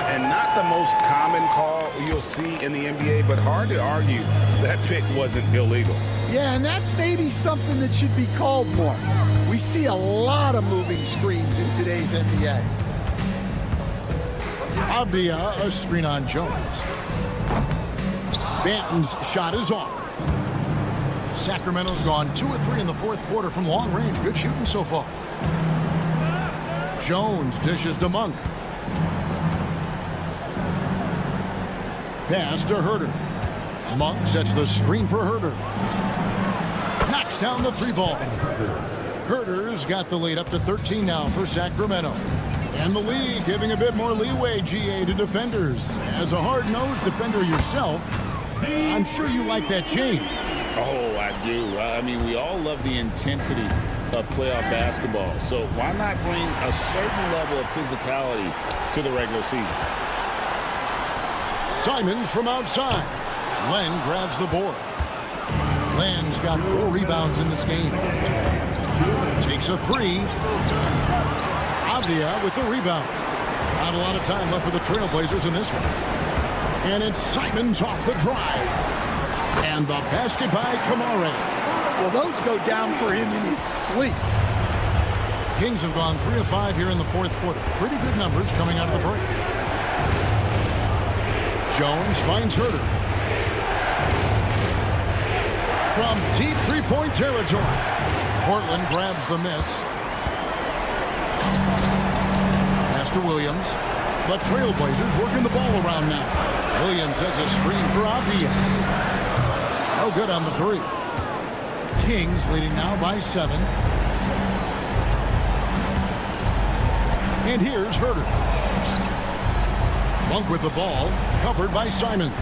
And not the most common call you'll see in the NBA, but hard to argue that pick wasn't illegal.
Yeah, and that's maybe something that should be called more. We see a lot of moving screens in today's NBA.
Avdia, a screen on Jones. Banton's shot is off. Sacramento's gone 2 of 3 in the fourth quarter from long range. Good shooting so far. Jones dishes to Monk. Pass to Herter. Monk sets the screen for Herter. Knocks down the 3-ball. Herter's got the lead up to 13 now for Sacramento. And the league giving a bit more leeway, GA, to defenders. As a hard-nosed defender yourself, I'm sure you like that change.
Oh, I do. I mean, we all love the intensity of playoff basketball. So why not bring a certain level of physicality to the regular season?
Simons from outside. Len grabs the board. Len's got 4 rebounds in this game. Takes a 3. Avdia with the rebound. Not a lot of time left for the Trailblazers in this one. And it's Simons off the drive. And the basket by Kamare.
Well, those go down for him in his sleep.
Kings have gone 3 of 5 here in the fourth quarter. Pretty good numbers coming out of the break. Jones finds Herter. From deep three-point territory. Portland grabs the miss. Pass to Williams. The Trailblazers working the ball around now. Williams has a screen for Avdia. No good on the 3. Kings leading now by 7. And here's Herter. Monk with the ball, covered by Simons.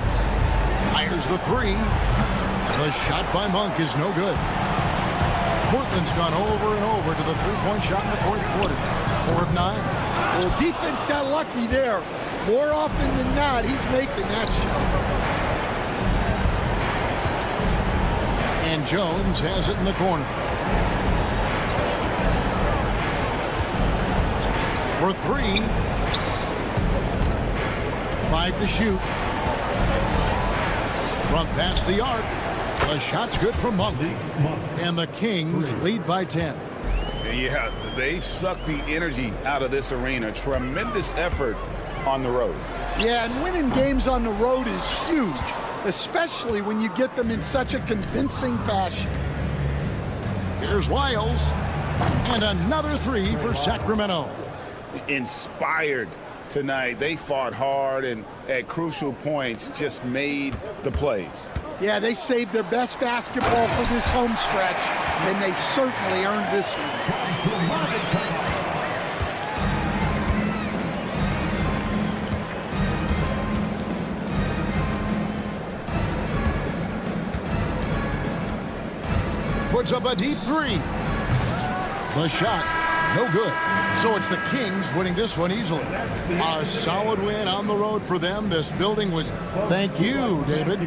Fires the 3. The shot by Monk is no good. Portland's gone over and over to the three-point shot in the fourth quarter. 4 of 9.
Well, defense got lucky there. More often than not, he's making that shot.
And Jones has it in the corner. For 3. 5 to shoot. From past the arc. The shot's good from Monk. And the Kings lead by 10.
Yeah, they've sucked the energy out of this arena. Tremendous effort on the road.
Yeah, and winning games on the road is huge, especially when you get them in such a convincing fashion.
Here's Lyles. And another 3 for Sacramento.
Inspired tonight. They fought hard and at crucial points just made the plays.
Yeah, they saved their best basketball for this home stretch, and they certainly earned this one.
Puts up a deep 3. The shot, no good. So it's the Kings winning this one easily. A solid win on the road for them. This building was... Thank you, David.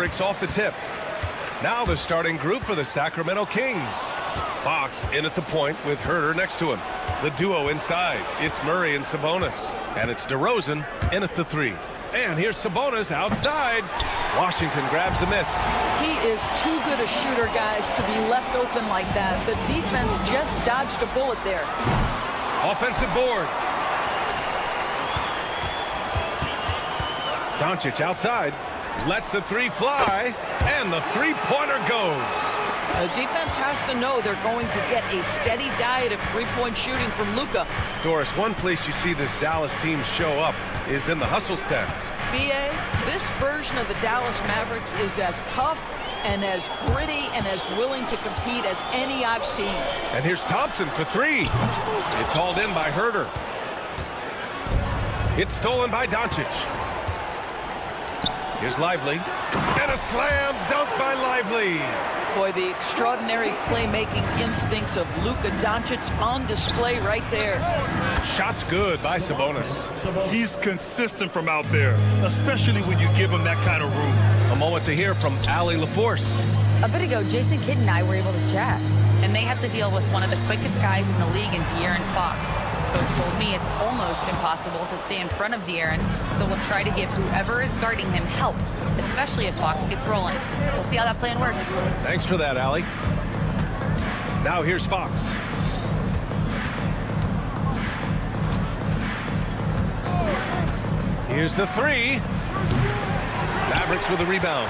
Mavericks off the tip. Now the starting group for the Sacramento Kings. Fox in at the point with Herter next to him. The duo inside. It's Murray and Sabonis. And it's DeRozan in at the 3. And here's Sabonis outside. Washington grabs the miss.
He is too good a shooter, guys, to be left open like that. The defense just dodged a bullet there.
Offensive board. Doncic outside. Lets the 3 fly. And the three-pointer goes.
The defense has to know they're going to get a steady diet of three-point shooting from Luka.
Doris, one place you see this Dallas team show up is in the hustle stats.
BA, this version of the Dallas Mavericks is as tough and as gritty and as willing to compete as any I've seen.
And here's Thompson for 3. It's hauled in by Herter. It's stolen by Doncic. Here's Lively. And a slam dunk by Lively.
Boy, the extraordinary playmaking instincts of Luka Doncic on display right there.
Shot's good by Sabonis.
He's consistent from out there, especially when you give him that kind of room.
A moment to hear from Allie LaForce.
A bit ago, Jason Kidd and I were able to chat, and they have to deal with one of the quickest guys in the league in De'Aaron Fox. Coach told me it's almost impossible to stay in front of De'Aaron, so we'll try to give whoever is guarding him help, especially if Fox gets rolling. We'll see how that plan works.
Thanks for that, Allie. Now here's Fox. Here's the 3. Mavericks with a rebound.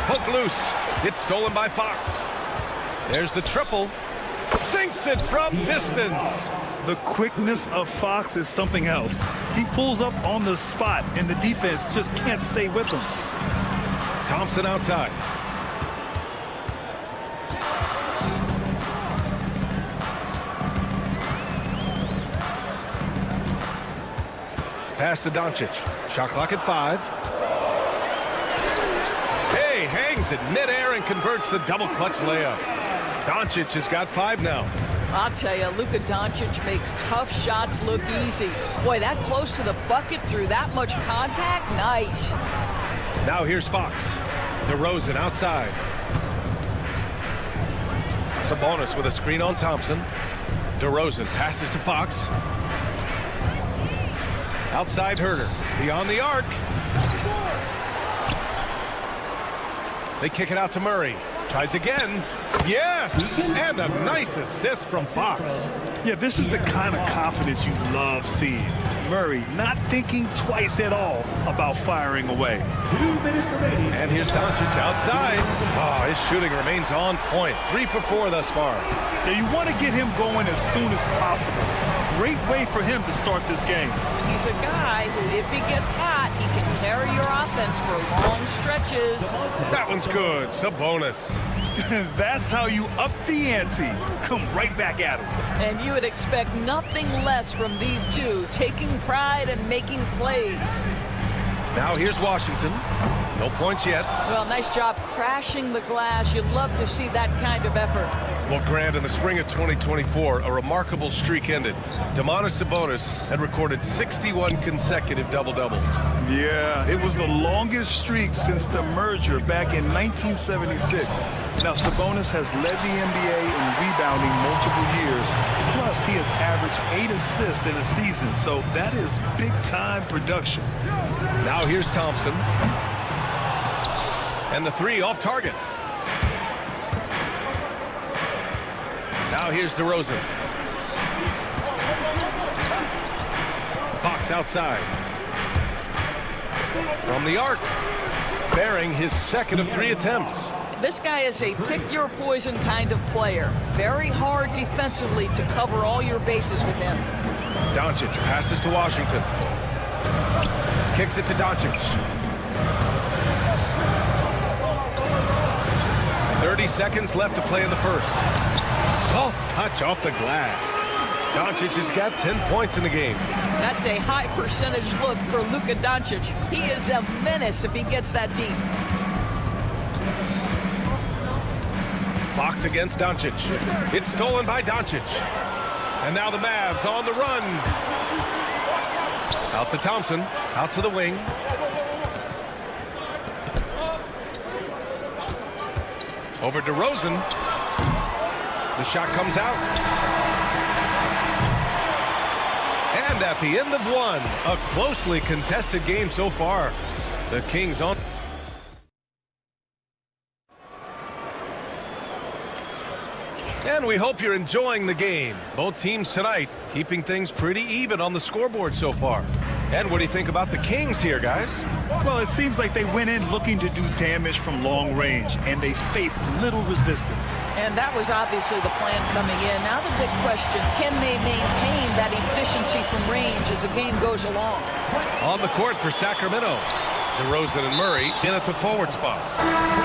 Hook loose. It's stolen by Fox. There's the triple. Sinks it from distance.
The quickness of Fox is something else. He pulls up on the spot, and the defense just can't stay with him.
Thompson outside. Pass to Doncic. Shot clock at 5. Hey, hangs it midair and converts the double clutch layup. Doncic has got 5 now.
I'll tell you, Luka Doncic makes tough shots look easy. Boy, that close to the bucket through that much contact, nice.
Now here's Fox. DeRozan outside. Sabonis with a screen on Thompson. DeRozan passes to Fox. Outside Herter. Beyond the arc. They kick it out to Murray. Tries again. Yes! And a nice assist from Fox.
Yeah, this is the kind of confidence you love seeing. Murray not thinking twice at all about firing away.
2 minutes remaining.
And here's Doncic outside. Oh, his shooting remains on point. 3 for 4 thus far.
Yeah, you want to get him going as soon as possible. Great way for him to start this game.
He's a guy who, if he gets hot, he can carry your offense for long stretches.
That one's good. Sabonis.
That's how you up the ante. Come right back at him.
And you would expect nothing less from these two, taking pride and making plays.
Now here's Washington. No points yet.
Well, nice job crashing the glass. You'd love to see that kind of effort.
Well, Grant, in the spring of 2024, a remarkable streak ended. Domantas Sabonis had recorded 61 consecutive double-doubles.
Yeah, it was the longest streak since the merger back in 1976. Now, Sabonis has led the NBA in rebounding multiple years. Plus, he has averaged 8 assists in a season, so that is big-time production.
Now here's Thompson. And the 3 off target. Now here's DeRozan. Fox outside. From the arc. Bearing his second of 3 attempts.
This guy is a pick-your-poison kind of player. Very hard defensively to cover all your bases with him.
Doncic passes to Washington. Kicks it to Doncic. 30 seconds left to play in the first. Soft touch off the glass. Doncic has got 10 points in the game.
That's a high percentage look for Luka Doncic. He is a menace if he gets that deep.
Fox against Doncic. It's stolen by Doncic. And now the Mavs on the run. Out to Thompson. Out to the wing. Over DeRozan. The shot comes out. And at the end of one, a closely contested game so far. The Kings on. And we hope you're enjoying the game. Both teams tonight keeping things pretty even on the scoreboard so far. And what do you think about the Kings here, guys?
Well, it seems like they went in looking to do damage from long range, and they faced little resistance.
And that was obviously the plan coming in. Now the big question, can they maintain that efficiency from range as the game goes along?
On the court for Sacramento. DeRozan and Murray in at the forward spots.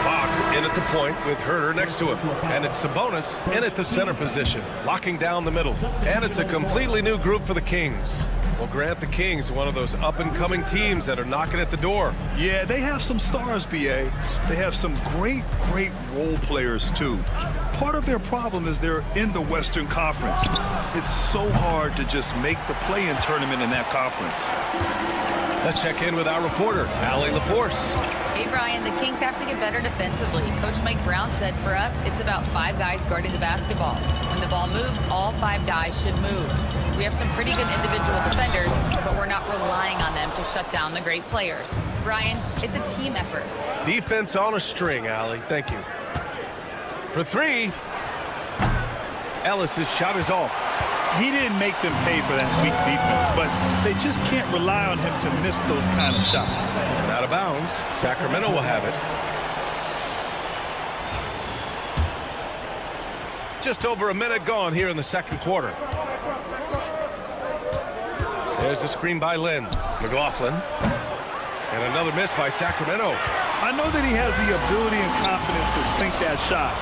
Fox in at the point with Herter next to him. And it's Sabonis in at the center position, locking down the middle. And it's a completely new group for the Kings. Well, Grant, the Kings are one of those up-and-coming teams that are knocking at the door.
Yeah, they have some stars, B.A. They have some great role players, too. Part of their problem is they're in the Western Conference. It's so hard to just make the play-in tournament in that conference.
Let's check in with our reporter, Allie LaForce.
Hey, Brian, the Kings have to get better defensively. Coach Mike Brown said for us, it's about 5 guys guarding the basketball. When the ball moves, all 5 guys should move. We have some pretty good individual defenders, but we're not relying on them to shut down the great players. Brian, it's a team effort.
Defense on a string, Allie. Thank you. For 3, Ellis's shot is off.
He didn't make them pay for that weak defense, but they just can't rely on him to miss those kind of shots.
And out of bounds, Sacramento will have it. Just over a minute gone here in the second quarter. There's a screen by Lynn. McLaughlin. And another miss by Sacramento.
I know that he has the ability and confidence to sink that shot,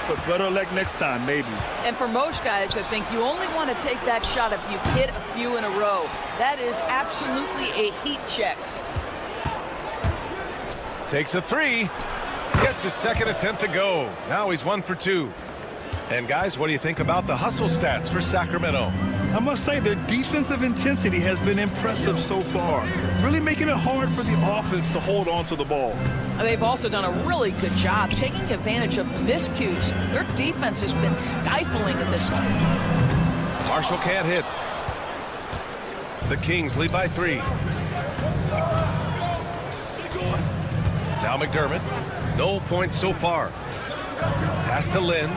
but better luck next time, maybe.
And for most guys, I think you only want to take that shot if you've hit a few in a row. That is absolutely a heat check.
Takes a 3. Gets his second attempt to go. Now he's 1 for 2. And guys, what do you think about the hustle stats for Sacramento?
I must say their defensive intensity has been impressive so far, really making it hard for the offense to hold on to the ball.
They've also done a really good job taking advantage of miscues. Their defense has been stifling in this one.
Marshall can't hit. The Kings lead by 3. Now McDermott. No points so far. Pass to Lynn.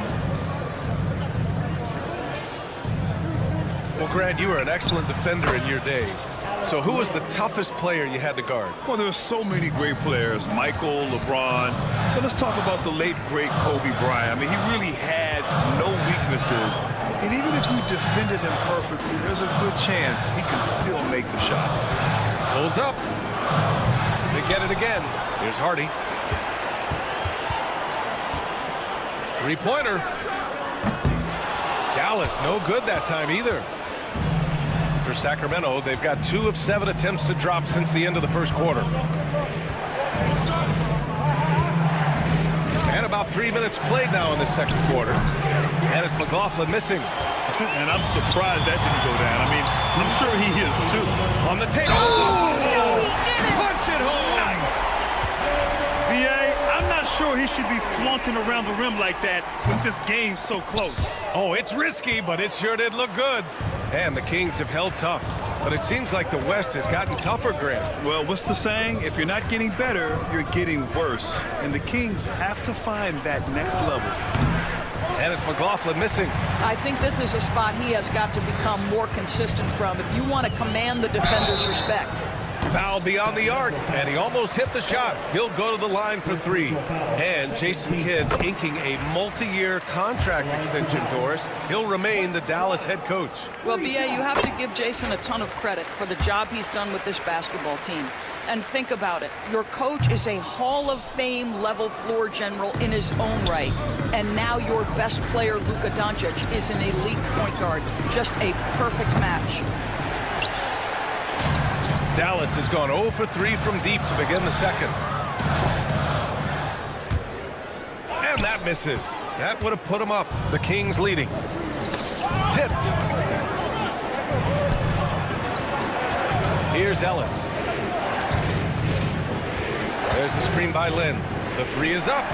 Well, Grant, you were an excellent defender in your day. So who was the toughest player you had to guard?
Well, there's so many great players. Michael, LeBron. But let's talk about the late, great Kobe Bryant. I mean, he really had no weaknesses. And even if you defended him perfectly, there's a good chance he can still make the shot.
Pulls up. They get it again. Here's Hardy. 3-pointer. Dallas, no good that time either. For Sacramento, they've got 2 of 7 attempts to drop since the end of the first quarter. And about 3 minutes played now in the second quarter. And it's McLaughlin missing.
And I'm surprised that didn't go down. I mean, I'm sure he is too.
On the table. Oh, no, he did it. Punch it home.
Nice. B.A., I'm not sure he should be flaunting around the rim like that with this game so close.
Oh, it's risky, but it sure did look good. And the Kings have held tough. But it seems like the West has gotten tougher, Grant.
Well, what's the saying? If you're not getting better, you're getting worse. And the Kings have to find that next level.
And it's McLaughlin missing.
I think this is a spot he has got to become more consistent from if you want to command the defender's respect.
Foul beyond the arc, and he almost hit the shot. He'll go to the line for 3. And Jason Kidd inking a multi-year contract extension, Doris. He'll remain the Dallas head coach.
Well, B.A., you have to give Jason a ton of credit for the job he's done with this basketball team. And think about it. Your coach is a Hall of Fame level floor general in his own right. And now your best player, Luka Doncic, is an elite point guard. Just a perfect match.
Dallas has gone 0 for 3 from deep to begin the second. And that misses. That would have put him up. The Kings leading. Tipped. Here's Ellis. There's a screen by Lynn. The 3 is up.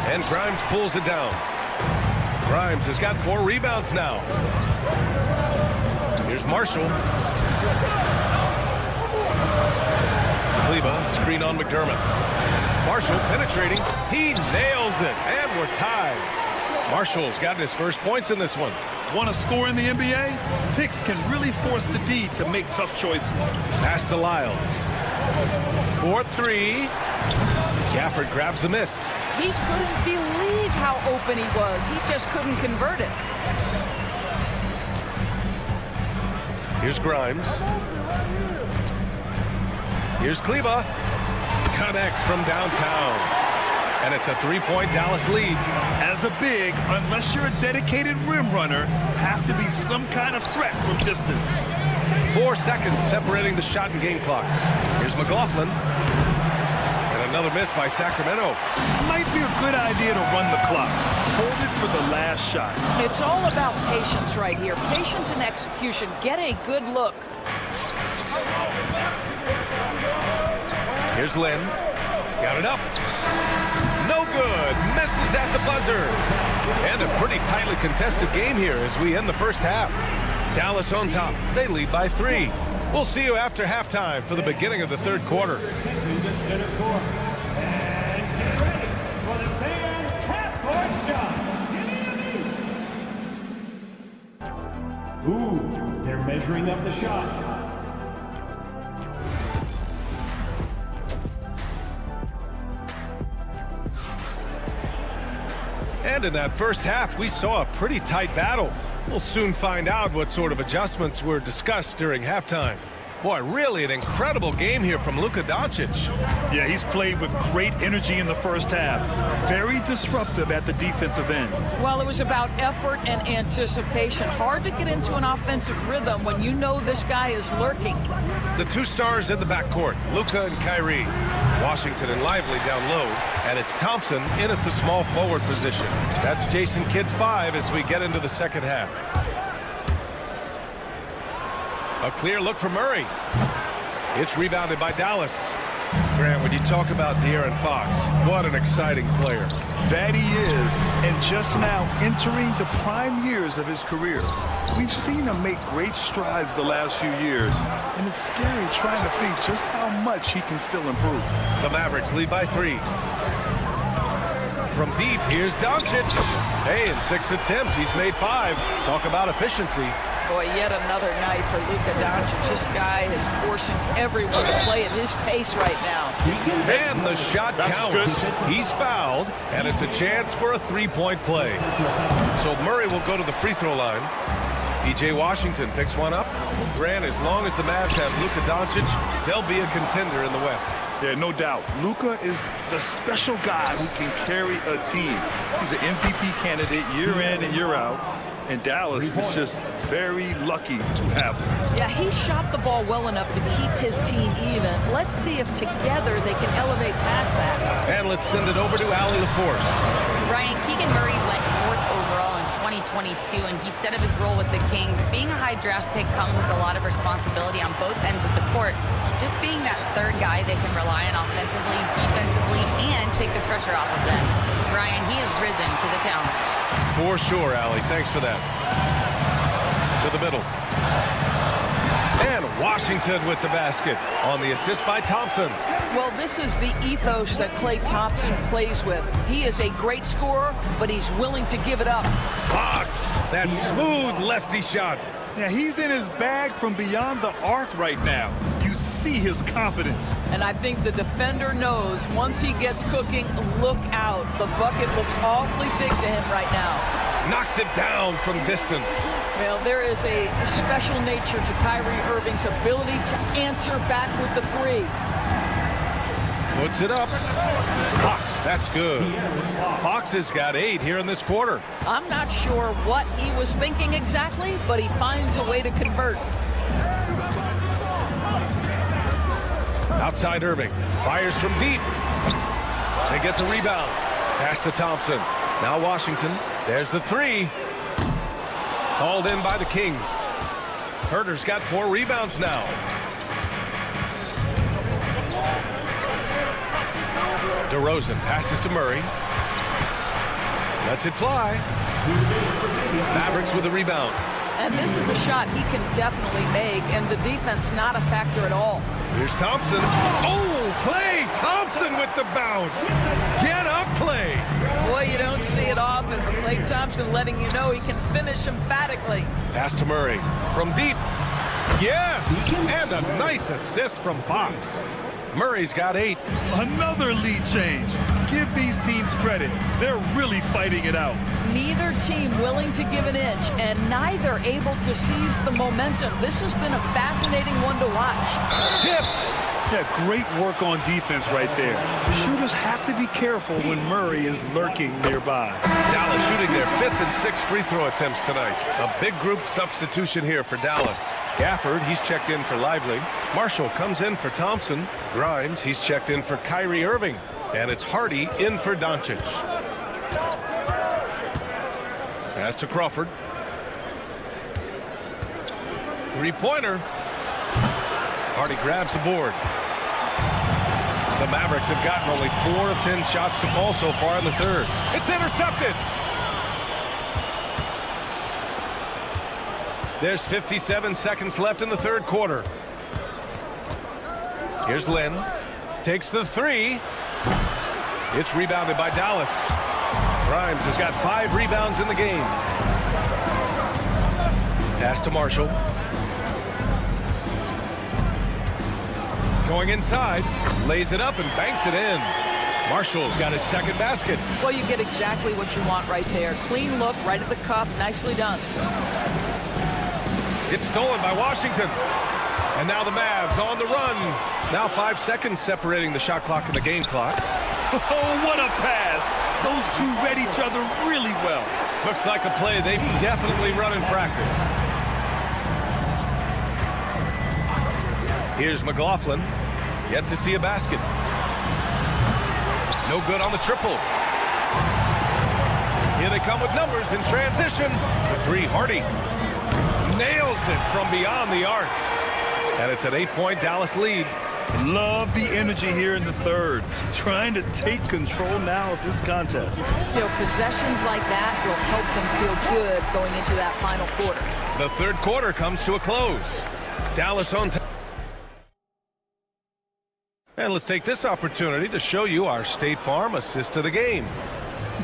And Grimes pulls it down. Grimes has got 4 rebounds now. Here's Marshall. Kleba, screen on McDermott. It's Marshall penetrating. He nails it, and we're tied. Marshall's gotten his first points in this one.
Want to score in the NBA? Picks can really force the D to make tough choices.
Pass to Lyles. 4-3. Gafford grabs the miss.
He couldn't believe how open he was. He just couldn't convert it.
Here's Grimes. Here's Kleba. Connects from downtown. And it's a 3-point Dallas lead.
As a big, unless you're a dedicated rim runner, have to be some kind of threat from distance.
4 seconds separating the shot and game clocks. Here's McLaughlin. And another miss by Sacramento.
Might be a good idea to run the clock. Hold it for the last shot.
It's all about patience right here. Patience and execution. Get a good look.
Here's Lynn. Got it up. No good. Misses at the buzzer. And a pretty tightly contested game here as we end the first half. Dallas on top. They lead by 3. We'll see you after halftime for the beginning of the third quarter.
Ooh, they're measuring up the shot.
And in that first half, we saw a pretty tight battle. We'll soon find out what sort of adjustments were discussed during halftime. Boy, really an incredible game here from Luka Doncic.
Yeah, he's played with great energy in the first half. Very disruptive at the defensive end.
Well, it was about effort and anticipation. Hard to get into an offensive rhythm when you know this guy is lurking.
The 2 stars in the backcourt, Luka and Kyrie. Washington and Lively down low, and it's Thompson in at the small forward position. That's Jason Kidd's 5 as we get into the second half. A clear look for Murray. It's rebounded by Dallas. Grant, when you talk about De'Aaron Fox, what an exciting player.
That he is, and just now entering the prime years of his career. We've seen him make great strides the last few years, and it's scary trying to think just how much he can still improve.
The Mavericks lead by 3. From deep, here's Doncic. Hey, in 6 attempts, he's made 5. Talk about efficiency.
Boy, yet another night for Luka Doncic. This guy is forcing everyone to play at his pace right now.
And the shot counts. He's fouled, and it's a chance for a 3-point play. So Murray will go to the free throw line. P.J. Washington picks one up. Grant, as long as the Mavs have Luka Doncic, they'll be a contender in the West.
Yeah, no doubt. Luka is the special guy who can carry a team. He's an MVP candidate year in and year out. And Dallas is just very lucky to have him.
Yeah, he shot the ball well enough to keep his team even. Let's see if together they can elevate past that.
And let's send it over to Allie LaForce.
Ryan, Keegan Murray went 4th overall in 2022, and he said of his role with the Kings, being a high draft pick comes with a lot of responsibility on both ends of the court. Just being that third guy they can rely on offensively, defensively, and take the pressure off of them. Ryan, he has risen to the challenge.
For sure, Allie. Thanks for that. To the middle. And Washington with the basket on the assist by Thompson.
Well, this is the ethos that Klay Thompson plays with. He is a great scorer, but he's willing to give it up.
Fox, that smooth lefty shot.
Yeah, he's in his bag from beyond the arc right now. You see his confidence.
And I think the defender knows once he gets cooking, look out. The bucket looks awfully big to him right now.
Knocks it down from distance.
Well, there is a special nature to Kyrie Irving's ability to answer back with the 3.
Puts it up. Fox, that's good. Fox has got 8 here in this quarter.
I'm not sure what he was thinking exactly, but he finds a way to convert.
Outside Irving. Fires from deep. They get the rebound. Pass to Thompson. Now Washington. There's the 3. Called in by the Kings. Herter's got 4 rebounds now. DeRozan passes to Murray. Lets it fly. Mavericks with the rebound.
And this is a shot he can definitely make, and the defense not a factor at all.
Here's Thompson. Oh, Klay Thompson with the bounce. Get up, Klay.
Boy, you don't see it often. Klay Thompson letting you know he can finish emphatically.
Pass to Murray. From deep. Yes! And a nice assist from Fox. Murray's got 8.
Another lead change. Give these teams credit. They're really fighting it out.
Neither team willing to give an inch, and neither able to seize the momentum. This has been a fascinating one to watch.
Tipped.
Yeah, great work on defense right there. Shooters have to be careful when Murray is lurking nearby.
Dallas shooting their 5th and 6th free throw attempts tonight. A big group substitution here for Dallas. Gafford, he's checked in for Lively. Marshall comes in for Thompson. Grimes, he's checked in for Kyrie Irving. And it's Hardy in for Doncic. Pass to Crawford. Three-pointer. Hardy grabs the board. The Mavericks have gotten only 4 of 10 shots to fall so far in the third. It's intercepted. There's 57 seconds left in the third quarter. Here's Lynn. Takes the 3. It's rebounded by Dallas. Grimes has got 5 rebounds in the game. Pass to Marshall. Going inside, lays it up and banks it in. Marshall's got his second basket.
Well, you get exactly what you want right there. Clean look, right at the cup, nicely done.
It's stolen by Washington. And now the Mavs on the run. Now 5 seconds separating the shot clock and the game clock.
Oh, what a pass. Those two read each other really well.
Looks like a play they've definitely run in practice. Here's McLaughlin. Yet to see a basket. No good on the triple. Here they come with numbers in transition. The 3, Hardy. Nails it from beyond the arc. And it's an 8-point Dallas lead.
Love the energy here in the third. Trying to take control now of this contest.
You know, possessions like that will help them feel good going into that final quarter.
The third quarter comes to a close. Dallas on top. And let's take this opportunity to show you our State Farm assist to the game.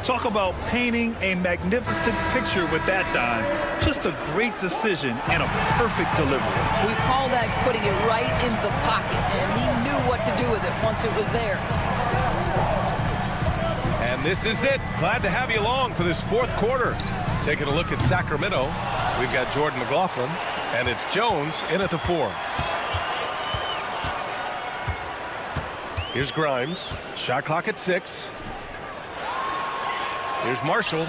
Talk about painting a magnificent picture with that dime. Just a great decision and a perfect delivery.
We call that putting it right in the pocket, and he knew what to do with it once it was there.
And this is it. Glad to have you along for this fourth quarter. Taking a look at Sacramento, we've got Jordan McLaughlin, and it's Jones in at the 4. Here's Grimes. Shot clock at 6. Here's Marshall.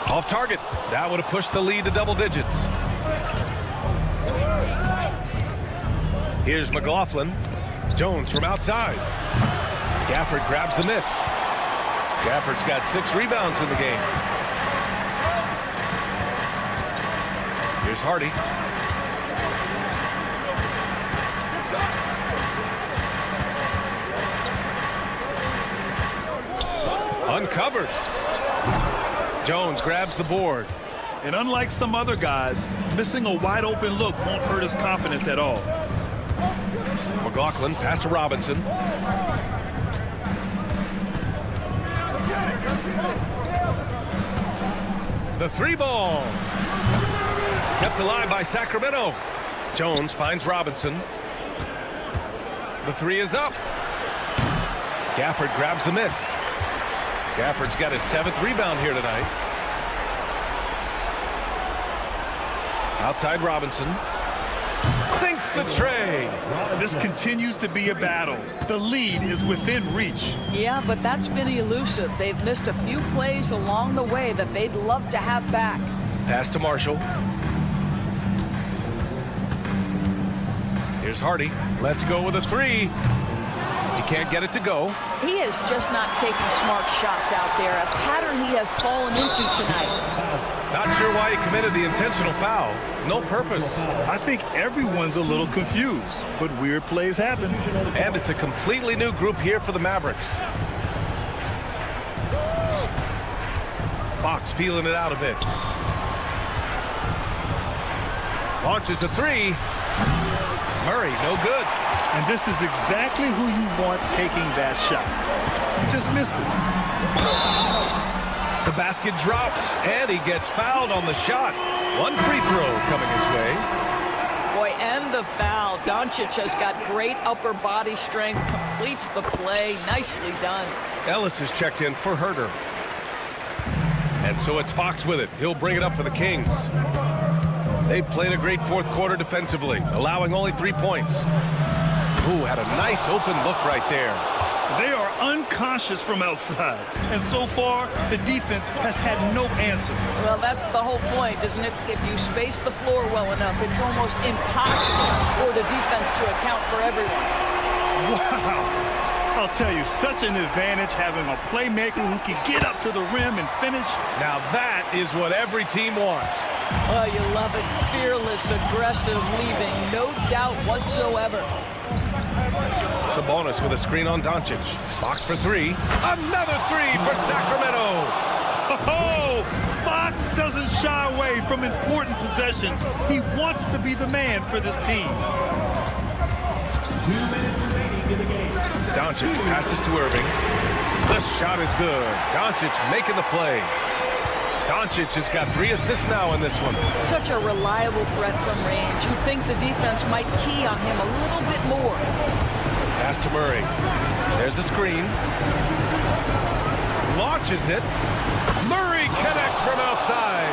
Off target. That would have pushed the lead to double digits. Here's McLaughlin. Jones from outside. Gafford grabs the miss. Gafford's got 6 rebounds in the game. Here's Hardy. Uncovered. Jones grabs the board.
And unlike some other guys, missing a wide open look won't hurt his confidence at all.
McLaughlin pass to Robinson. The 3 ball. Kept alive by Sacramento. Jones finds Robinson. The 3 is up. Gafford grabs the miss. Gafford's got his 7th rebound here tonight. Outside Robinson. Sinks the tray.
This continues to be a battle. The lead is within reach.
Yeah, but that's been elusive. They've missed a few plays along the way that they'd love to have back.
Pass to Marshall. Here's Hardy. Let's go with a 3. He can't get it to go.
He is just not taking smart shots out there, a pattern he has fallen into tonight.
Not sure why he committed the intentional foul. No purpose.
I think everyone's a little confused, but weird plays happen.
And it's a completely new group here for the Mavericks. Fox feeling it out a bit. Launches a three. Murray, no good.
And this is exactly who you want taking that shot. You just missed it.
The basket drops, and he gets fouled on the shot. One free throw coming his way.
Boy, and the foul. Doncic has got great upper body strength, completes the play. Nicely done.
Ellis is checked in for Herter. And so it's Fox with it. He'll bring it up for the Kings. They've played a great fourth quarter defensively, allowing only 3 points. Ooh, had a nice open look right there.
They are unconscious from outside. And so far, the defense has had no answer.
Well, that's the whole point, isn't it? If you space the floor well enough, it's almost impossible for the defense to account for everyone.
Wow. I'll tell you, such an advantage having a playmaker who can get up to the rim and finish.
Now that is what every team wants.
Oh, you love it. Fearless, aggressive, leaving. No doubt whatsoever.
Sabonis with a screen on Doncic. Fox for three. Another three for Sacramento.
Oh, Fox doesn't shy away from important possessions. He wants to be the man for this team.
2 minutes remaining in the game.
Doncic passes to Irving. The shot is good. Doncic making the play. Doncic has got 3 assists now in this one.
Such a reliable threat from range. You think the defense might key on him a little bit more.
Pass to Murray. There's a screen. Launches it. Murray connects from outside.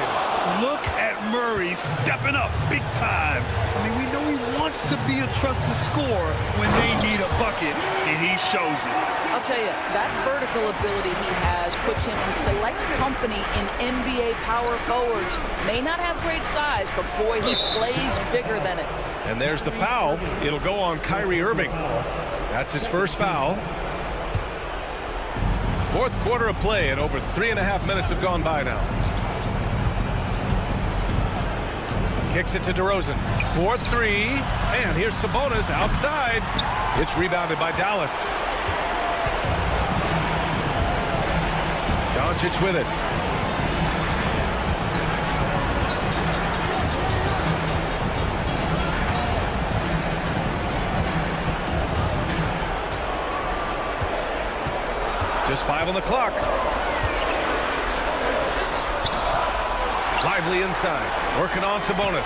Look at Murray stepping up big time. I mean, we know he wants to be a trusted scorer when they need a bucket, and he shows it.
I'll tell you, that vertical ability he has puts him in select company in NBA power forwards. May not have great size, but boy, he plays bigger than it.
And there's the foul. It'll go on Kyrie Irving. That's his first foul. Fourth quarter of play, and over 3.5 minutes have gone by now. Kicks it to DeRozan. 4-3. And here's Sabonis outside. It's rebounded by Dallas. Doncic with it. Just 5 on the clock. Lively inside. Working on Sabonis.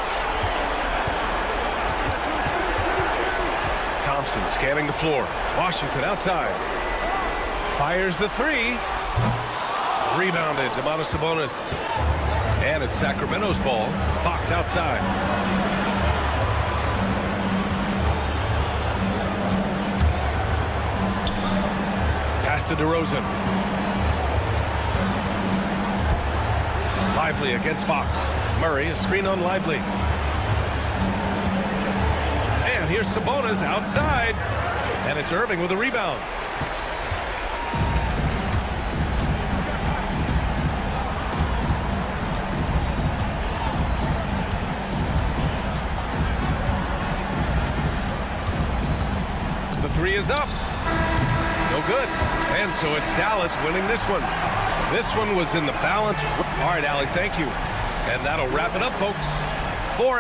Thompson scanning the floor. Washington outside. Fires the three. Rebounded. Domantas Sabonis. And it's Sacramento's ball. Fox outside. Pass to DeRozan. Lively against Fox. Murray, a screen on Lively. And here's Sabonis outside. And it's Irving with a rebound. The three is up. No good. And so it's Dallas winning this one. This one was in the balance. All right, Allie, thank you. And that'll wrap it up, folks. For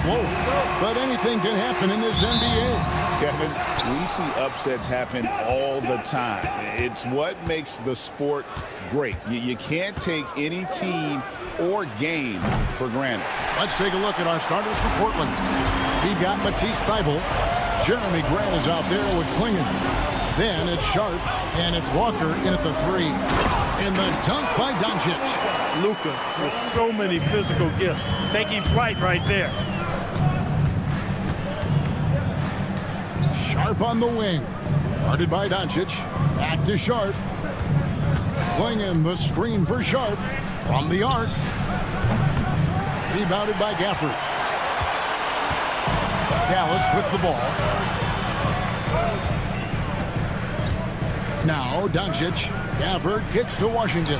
Whoa. But anything can happen in this NBA.
Kevin, we see upsets happen all the time. It's what makes the sport great. You can't take any team or game for granted.
Let's take a look at our starters for Portland. We got Matisse Thybulle. Jeremy Grant is out there with Klingon. Then it's Sharp, and it's Walker in at the 3. And the dunk by Doncic.
Luka with so many physical gifts, taking flight right there.
Sharp on the wing. Guarded by Doncic. Back to Sharp. Klingon, the screen for Sharp. From the arc. Rebounded by Gafford. Dallas with the ball. Now Doncic. Gafford kicks to Washington.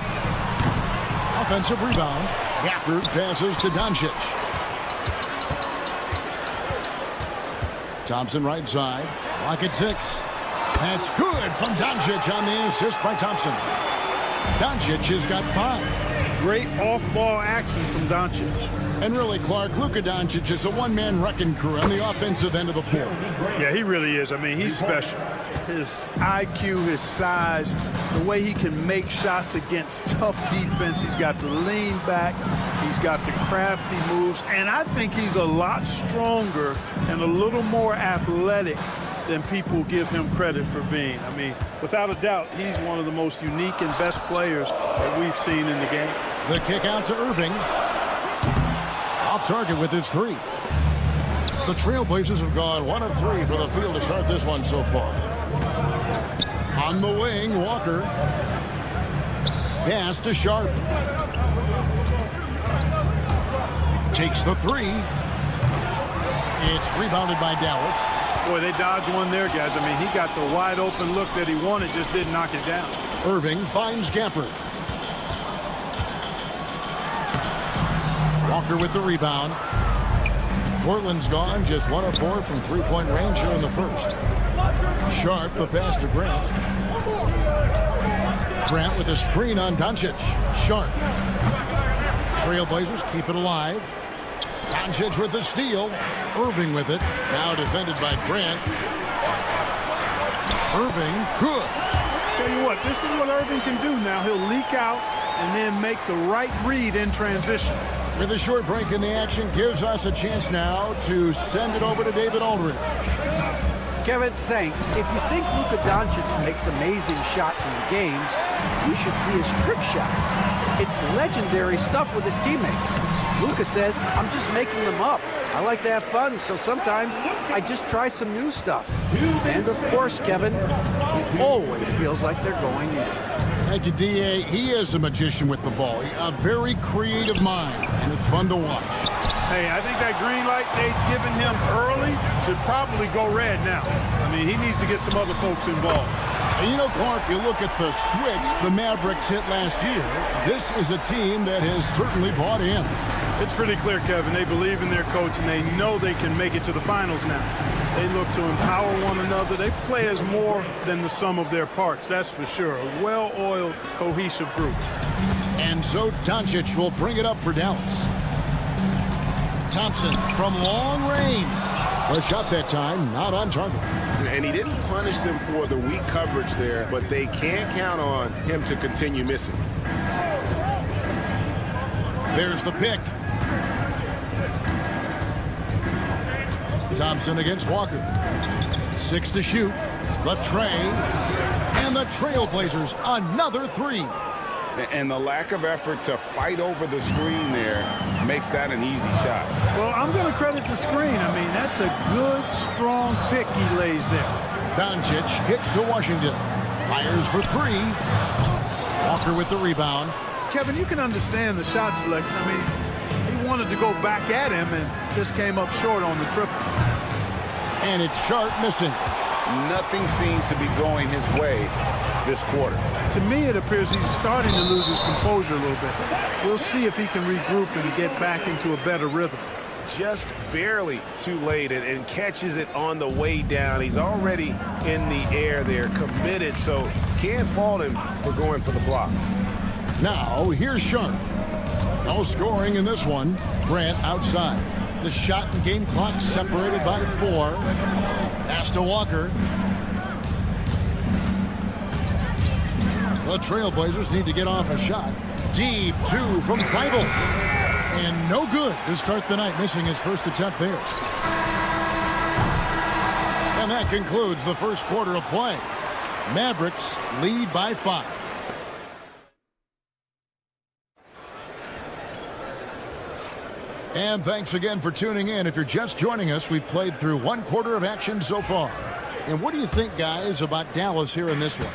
Offensive rebound. Gafford passes to Doncic. Thompson right side. Clock at 6. That's good from Doncic on the assist by Thompson. Doncic has got 5.
Great off-ball action from Doncic.
And really, Clark, Luka Doncic is a one-man wrecking crew on the offensive end of the floor.
Yeah, he really is. I mean, he's special. His IQ, his size, the way he can make shots against tough defense. He's got the lean back. He's got the crafty moves. And I think he's a lot stronger and a little more athletic than people give him credit for being. I mean, without a doubt, he's one of the most unique and best players that we've seen in the game.
The kick out to Irving. Off target with his 3. The Trailblazers have gone 1 of 3 for the field to start this one so far. On the wing, Walker. Pass to Sharp. Takes the 3. It's rebounded by Dallas.
Boy, they dodged one there, guys. I mean, he got the wide open look that he wanted, just didn't knock it down.
Irving finds Gafford. Walker with the rebound. Portland's gone just 1 of 4 from three-point range here in the first. Sharp, the pass to Grant. Grant with a screen on Doncic. Sharp. Trailblazers keep it alive. Doncic with the steal. Irving with it. Now defended by Grant. Irving, good.
Tell you what, this is what Irving can do now. He'll leak out and then make the right read in transition.
With a short break in the action, gives us a chance now to send it over to David Aldridge.
Kevin, thanks. If you think Luka Doncic makes amazing shots in the games, you should see his trick shots. It's legendary stuff with his teammates. Luka says, I'm just making them up. I like to have fun, so sometimes I just try some new stuff. And of course, Kevin, it always feels like they're going in.
Thank you, D.A. He is a magician with the ball. A very creative mind, and it's fun to watch.
Hey, I think that green light they've given him early should probably go red now. I mean, he needs to get some other folks involved.
And you know, Clark, you look at the switch the Mavericks hit last year. This is a team that has certainly bought in.
It's pretty clear, Kevin. They believe in their coach, and they know they can make it to the finals now. They look to empower one another. They play as more than the sum of their parts, that's for sure. A well-oiled, cohesive group.
And so Doncic will bring it up for Dallas. Thompson from long range. A shot that time, not on target.
And he didn't punish them for the weak coverage there, but they can't count on him to continue missing.
There's the pick. Thompson against Walker. 6 to shoot. The tray. And the Trailblazers, another 3.
And the lack of effort to fight over the screen there makes that an easy shot.
Well, I'm going to credit the screen. I mean, that's a good, strong pick he lays there.
Doncic kicks to Washington. Fires for 3. Walker with the rebound.
Kevin, you can understand the shot selection. I mean, he wanted to go back at him and just came up short on the triple.
And it's Sharp missing.
Nothing seems to be going his way this quarter.
To me, it appears he's starting to lose his composure a little bit. We'll see if he can regroup and get back into a better rhythm.
Just barely too late and catches it on the way down. He's already in the air there, committed, so can't fault him for going for the block.
Now, here's Sharp. No scoring in this one. Grant outside. The shot and game clock separated by 4. Pass to Walker. The Trailblazers need to get off a shot. Deep 2 from Feibel. And no good to start the night, missing his first attempt there. And that concludes the first quarter of play. Mavericks lead by 5. And thanks again for tuning in. If you're just joining us, we've played through 1 quarter of action so far. And what do you think, guys, about Dallas here in this one?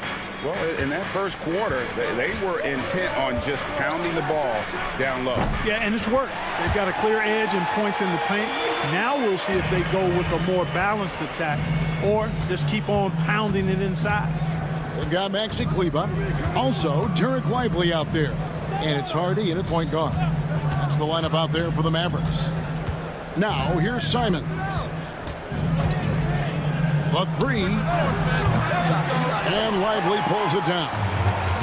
Well, in that first quarter, they were intent on just pounding the ball down low.
Yeah, and it's worked. They've got a clear edge and points in the paint. Now we'll see if they go with a more balanced attack or just keep on pounding it inside.
They've got Maxi Kleba. Also, Derek Lively out there. And it's Hardy in at point guard. That's the lineup out there for the Mavericks. Now, here's Simons. The 3. And Lively pulls it down.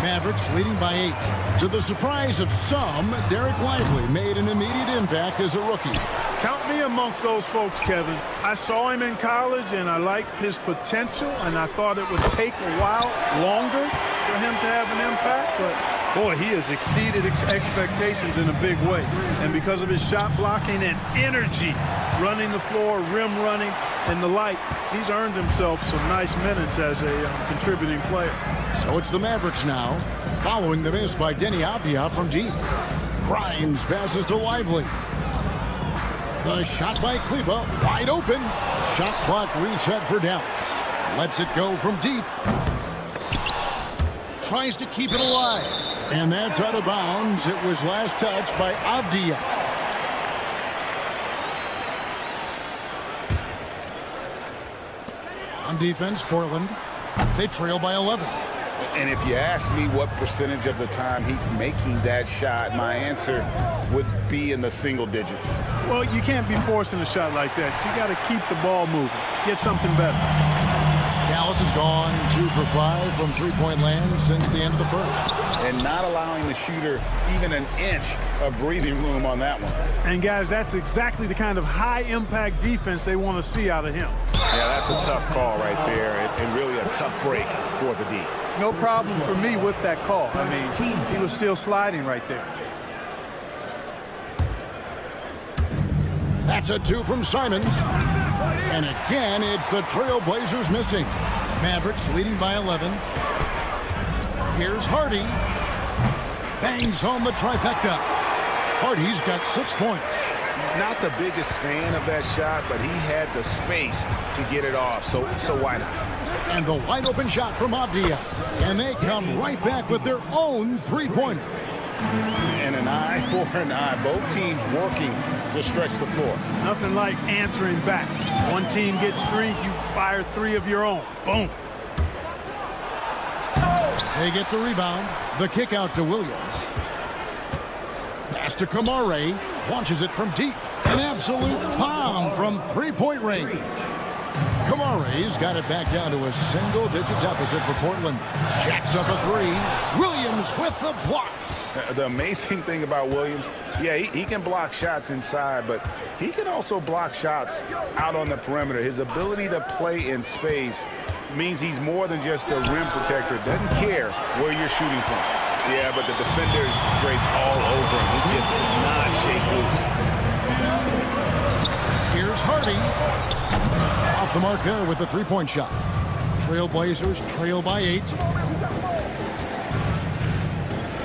Mavericks leading by 8. To the surprise of some, Derek Lively made an immediate impact as a rookie.
Count me amongst those folks, Kevin. I saw him in college, and I liked his potential, and I thought it would take a while longer for him to have an impact, but boy, he has exceeded expectations in a big way. And because of his shot blocking and energy, running the floor, rim running, and the like, he's earned himself some nice minutes as a contributing player.
So it's the Mavericks now, following the miss by Denny Avdia from deep. Grimes passes to Lively. The shot by Kleba, wide open. Shot clock reset for Dallas. Lets it go from deep. Tries to keep it alive. And that's out of bounds. It was last touched by Avdia. On defense, Portland. They trail by 11.
And if you ask me what percentage of the time he's making that shot, my answer would be in the single digits.
Well, you can't be forcing a shot like that. You got to keep the ball moving. Get something better.
Dallas has gone 2 for 5 from three-point land since the end of the first.
And not allowing the shooter even an inch of breathing room on that one.
And, guys, that's exactly the kind of high-impact defense they want to see out of him.
Yeah, that's a tough call right there, and really a tough break for the D.
No problem for me with that call. I mean, he was still sliding right there.
That's a 2 from Simons. And again, it's the Trailblazers missing. Mavericks leading by 11. Here's Hardy. Bangs home the trifecta. Hardy's got 6 points.
Not the biggest fan of that shot, but he had the space to get it off, so why not?
And the wide open shot from Avdia. And they come right back with their own three-pointer.
And an eye for an eye. Both teams working to stretch the floor.
Nothing like answering back. One team gets 3, you fire 3 of your own. Boom.
They get the rebound. The kick out to Williams. Pass to Kamare. Launches it from deep. An absolute bomb from three-point range. Kamare's got it back down to a single-digit deficit for Portland. Jacks up a 3. Williams with the block.
The amazing thing about Williams, yeah, he can block shots inside, but he can also block shots out on the perimeter. His ability to play in space means he's more than just a rim protector. Doesn't care where you're shooting from. Yeah, but the defenders draped all over him. He just could not shake loose.
Here's Hardy. Off the mark there with the three-point shot. Trailblazers trail by 8.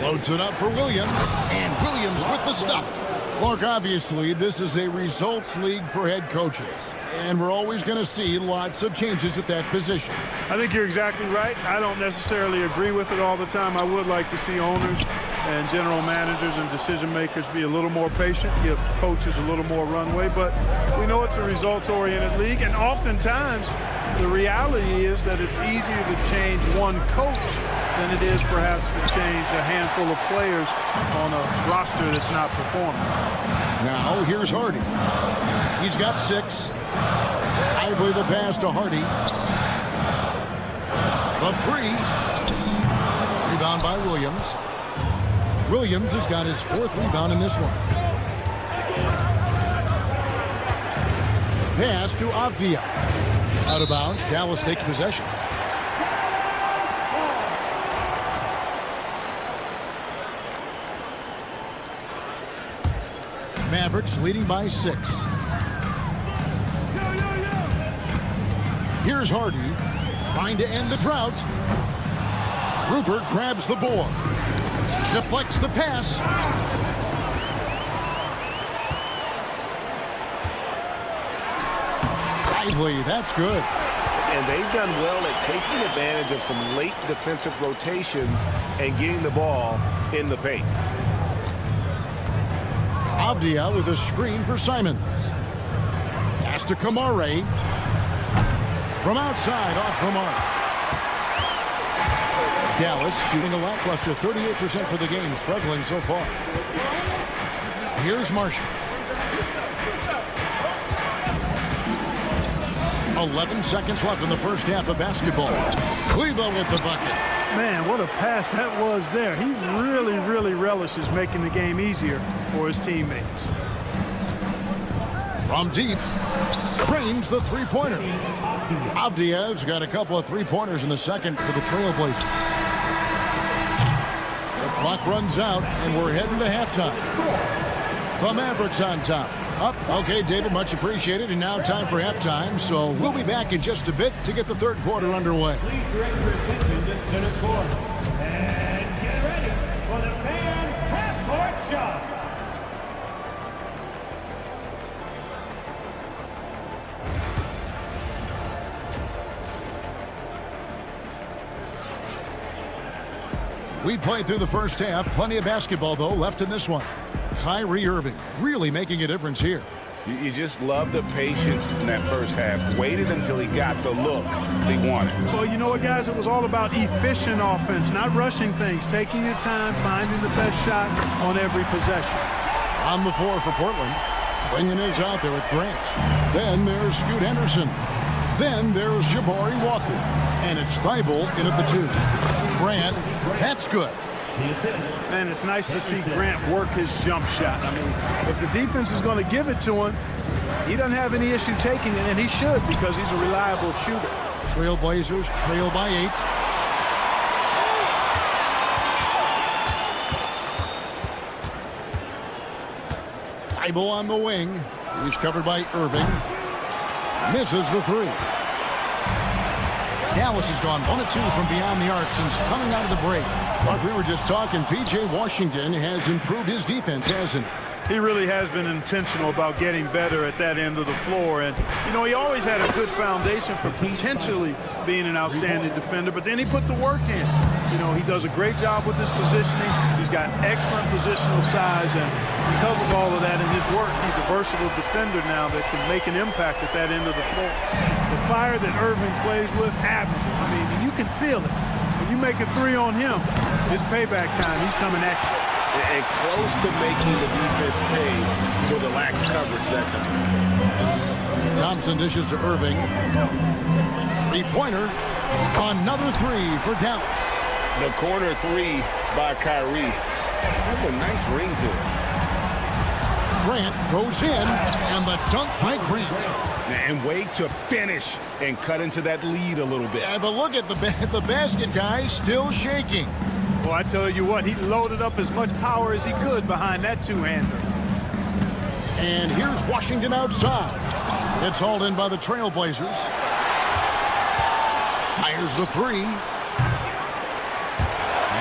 Floats it up for Williams. And Williams with the stuff. Clark, obviously, this is a results league for head coaches. And we're always going to see lots of changes at that position.
I think you're exactly right. I don't necessarily agree with it all the time. I would like to see owners and general managers and decision makers be a little more patient, give coaches a little more runway. But we know it's a results-oriented league, and oftentimes the reality is that it's easier to change one coach than it is perhaps to change a handful of players on a roster that's not performing.
Now here's Hardy. He's got 6. Lively the pass to Hardy. The 3. Rebound by Williams. Williams has got his 4th rebound in this one. pass to Avdia. Out of bounds, Dallas takes possession. Mavericks leading by 6. Here's Harden trying to end the drought. Rupert grabs the board. Deflects the pass. Lively, that's good.
And they've done well at taking advantage of some late defensive rotations and getting the ball in the paint.
Avdia with a screen for Simons. Pass to Kamare. From outside, off the mark. Dallas shooting a lackluster 38% for the game, struggling so far. Here's Marshall. 11 seconds left in the first half of basketball. Kleba with the bucket.
Man, what a pass that was there. He really, really relishes making the game easier for his teammates.
From deep, trains the three-pointer. Avdia's got a couple of three-pointers in the second for the Trailblazers. The clock runs out, and we're heading to halftime. The Mavericks on top. Up. Okay, David, much appreciated. And now time for halftime. So we'll be back in just a bit to get the third quarter underway.
Please direct your attention to center court. And get ready for the fan half-court shot.
We played through the first half. Plenty of basketball, though, left in this one. Kyrie Irving really making a difference here.
You just love the patience in that first half. Waited until he got the look he wanted.
Well, you know what, guys? It was all about efficient offense, not rushing things, taking your time, finding the best shot on every possession.
On the floor for Portland. Klingen is out there with Grant. Then there's Scoot Henderson. Then there's Jabari Walker. And it's Thibault in at the 2. Grant, that's good.
Man, it's nice to see Grant work his jump shot. I mean, if the defense is going to give it to him, he doesn't have any issue taking it, and he should because he's a reliable shooter.
Trailblazers trail by 8. Thibault on the wing. He's covered by Irving. Misses the 3. Dallas has gone 1 of 2 from beyond the arc since coming out of the break. Mark, we were just talking, P.J. Washington has improved his defense, hasn't he?
He really has been intentional about getting better at that end of the floor. And, you know, he always had a good foundation for potentially being an outstanding defender, but then he put the work in. You know, he does a great job with his positioning. He's got excellent positional size, and because of all of that in his work, he's a versatile defender now that can make an impact at that end of the floor. The fire that Irving plays with, admirable. I mean, you can feel it. When you make a 3 on him, it's payback time. He's coming at you.
And close to making the defense pay for the lax coverage that time.
Thompson dishes to Irving. Three-pointer. Another 3 for Dallas.
The corner 3 by Kyrie. That's a nice ring to it.
Grant goes in, and the dunk by Grant.
And wait to finish and cut into that lead a little bit.
Yeah, but look at the basket guy still shaking.
Well, I tell you what, he loaded up as much power as he could behind that two-hander.
And here's Washington outside. It's hauled in by the Trailblazers. Fires the 3.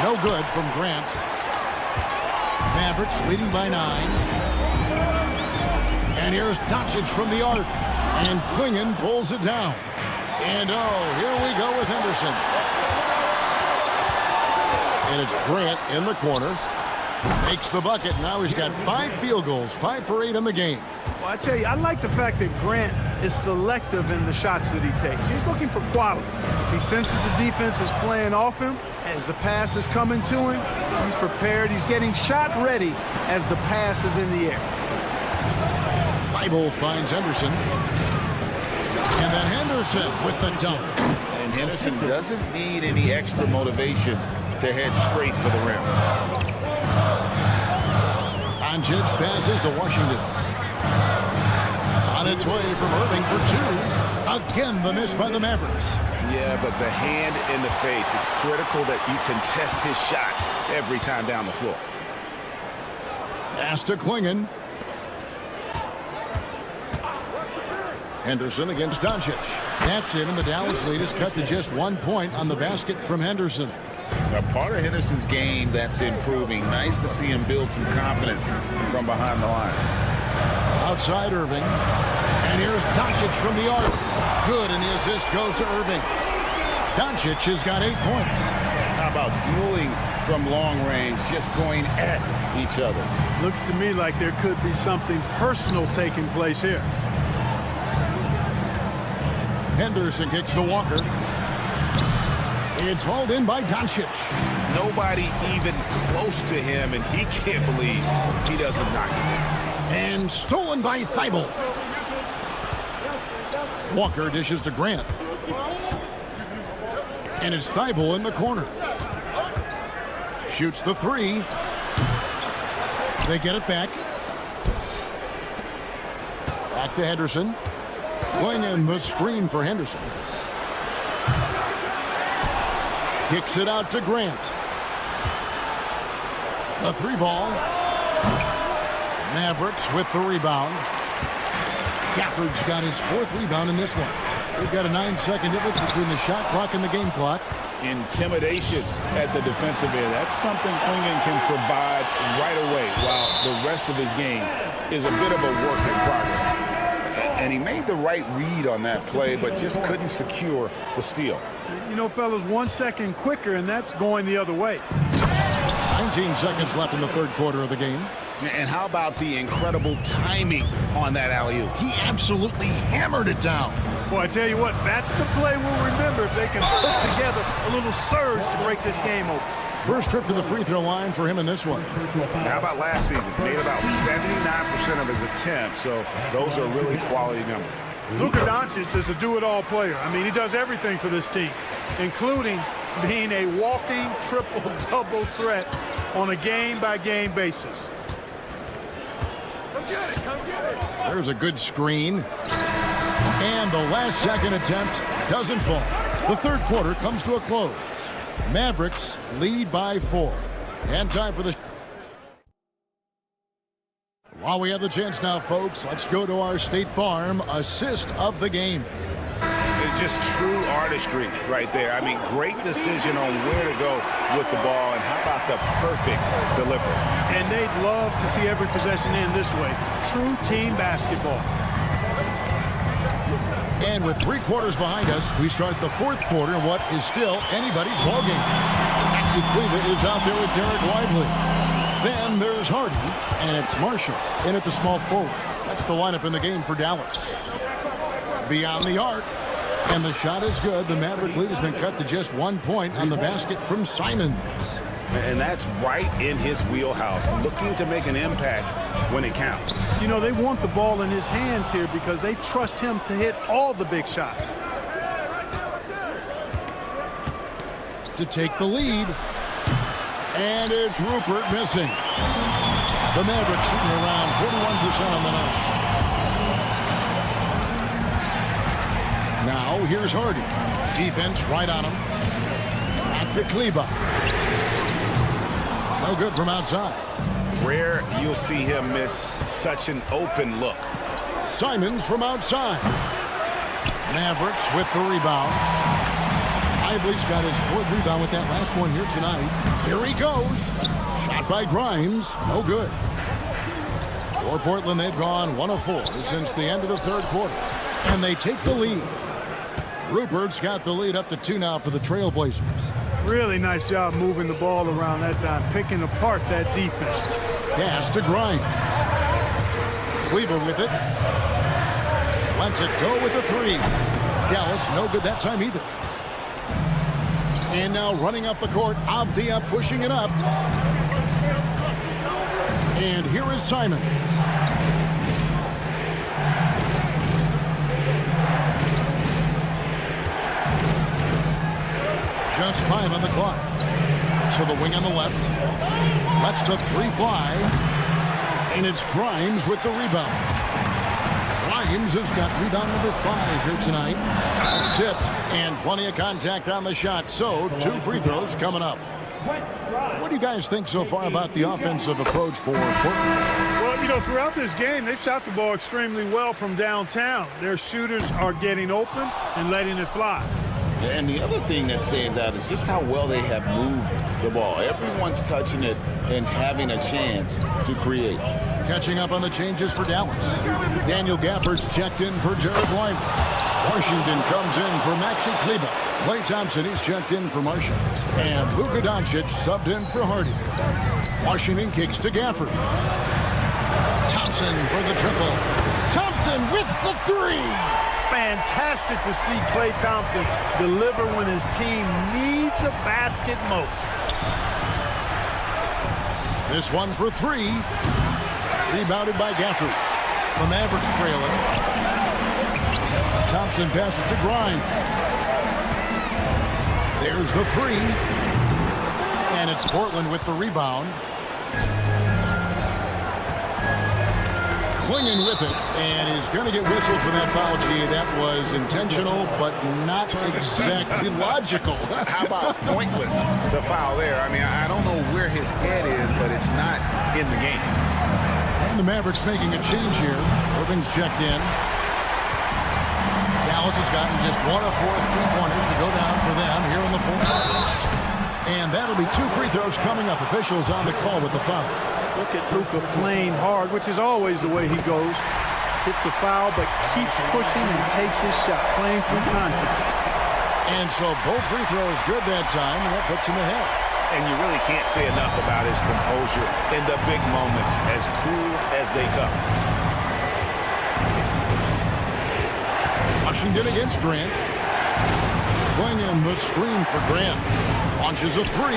No good from Grant. Mavericks leading by 9. And here's Doncic from the arc. And Klingen pulls it down. And here we go with Henderson. And it's Grant in the corner. Makes the bucket. Now he's got 5 field goals, 5 for 8 in the game.
Well, I tell you, I like the fact that Grant is selective in the shots that he takes. He's looking for quality. If he senses the defense is playing off him, as the pass is coming to him, he's prepared. He's getting shot ready as the pass is in the air.
Thibault finds Henderson. And then Henderson with the dunk.
And Henderson doesn't need any extra motivation to head straight for the rim.
Doncic passes to Washington. On On its way from Irving for two. Again, the miss by the Mavericks.
Yeah, but the hand in the face, it's critical that you contest his shots every time down the floor.
Pass to Klingon. Henderson against Doncic. That's it, and the Dallas lead is cut to just 1 point on the basket from Henderson.
Now, part of Henderson's game that's improving. Nice to see him build some confidence from behind the line.
Outside Irving. And here's Doncic from the arc. Good, and the assist goes to Irving. Doncic has got 8 points.
How about dueling from long range, just going at each other?
Looks to me like there could be something personal taking place here.
Henderson kicks to Walker. It's hauled in by Doncic.
Nobody even close to him, and he can't believe he doesn't knock it down.
And stolen by Thibault. Walker dishes to Grant. And it's Thibault in the corner. Shoots the three. They get it back. Back to Henderson. Klingon the screen for Henderson. Kicks it out to Grant. A three ball. Mavericks with the rebound. Gafford's got his 4th rebound in this one. We've got a 9-second difference between the shot clock and the game clock.
Intimidation at the defensive end. That's something Klingon can provide right away, while the rest of his game is a bit of a work in progress. And he made the right read on that play, but just couldn't secure the steal.
You know, fellas, 1 second quicker, and that's going the other way.
19 seconds left in the third quarter of the game.
And how about the incredible timing on that alley-oop?
He absolutely hammered it down.
Boy, I tell you what, that's the play we'll remember if they can put together a little surge to break this game open.
First trip to the free throw line for him in this one.
How about last season? Made about 79% of his attempts, so those are really quality numbers.
Luka Doncic is a do-it-all player. I mean, he does everything for this team, including being a walking triple-double threat on a game-by-game basis.
There's a good screen. And the last second attempt doesn't fall. The third quarter comes to a close. Mavericks lead by 4. And time for the... While we have the chance now, folks, let's go to our State Farm assist of the game.
It's just true artistry right there. I mean, great decision on where to go with the ball, and how about the perfect delivery.
And they'd love to see every possession end this way. True team basketball.
And with 3 quarters behind us, we start the fourth quarter in what is still anybody's ballgame. Maxi Kleba is out there with Derek Lively. Then there's Hardy, and it's Marshall in at the small forward. That's the lineup in the game for Dallas. Beyond the arc, and the shot is good. The Maverick lead has been cut to just 1 point on the basket from Simons.
And that's right in his wheelhouse, looking to make an impact when it counts.
You know, they want the ball in his hands here because they trust him to hit all the big shots.
To take the lead. And it's Rupert missing. The Mavericks shooting around 41% on the night. Now here's Hardy. Defense right on him. Back to Kleba. No good from outside.
Rare you'll see him miss such an open look.
Simons from outside. Mavericks with the rebound. Lively's got his 4th rebound with that last one here tonight. Here he goes. Shot by Grimes. No good. For Portland, they've gone 1 of 4 since the end of the third quarter. And they take the lead. Rupert's got the lead up to 2 now for the Trailblazers.
Really nice job moving the ball around that time, picking apart that defense.
Pass to Grimes. Kleba with it. Lets it go with the 3. Dallas, no good that time either. And now running up the court, Avdia pushing it up. And here is Simons. Just 5 on the clock. So the wing on the left. Lets the 3 fly. And it's Grimes with the rebound. James has got rebound number 5 here tonight. That's tipped, and plenty of contact on the shot. So 2 free throws coming up. What do you guys think so far about the offensive approach for Portland?
Well, you know, throughout this game, they've shot the ball extremely well from downtown. Their shooters are getting open and letting it fly.
And the other thing that stands out is just how well they have moved the ball. Everyone's touching it and having a chance to create.
Catching up on the changes for Dallas. Daniel Gafford's checked in for Jared Lively. Washington comes in for Maxi Kleber. Klay Thompson, he's checked in for Marshall. And Luka Doncic subbed in for Hardy. Washington kicks to Gafford. Thompson for the triple. Thompson with the 3.
Fantastic to see Klay Thompson deliver when his team needs a basket most.
This one for 3. Rebounded by Gafford. The Mavericks trailing. Thompson passes to Grimes. There's the 3. And it's Portland with the rebound. Clinging with it, and he's going to get whistled for that foul, G. That was intentional, but not exactly logical.
How about pointless to foul there? I mean, I don't know where his head is, but it's not in the game.
And the Mavericks making a change here. Irving's checked in. Dallas has gotten just 1 of 4 3-pointers to go down for them here in the fourth. And that'll be 2 free throws coming up. Officials on the call with the foul.
Look at Luka playing hard, which is always the way he goes. Hits a foul, but keeps pushing and takes his shot, playing through contact.
And so both free throws good that time, and that puts him ahead.
And you really can't say enough about his composure in the big moments, as cool as they come.
Washington against Grant. Swinging the screen for Grant. Launches a 3.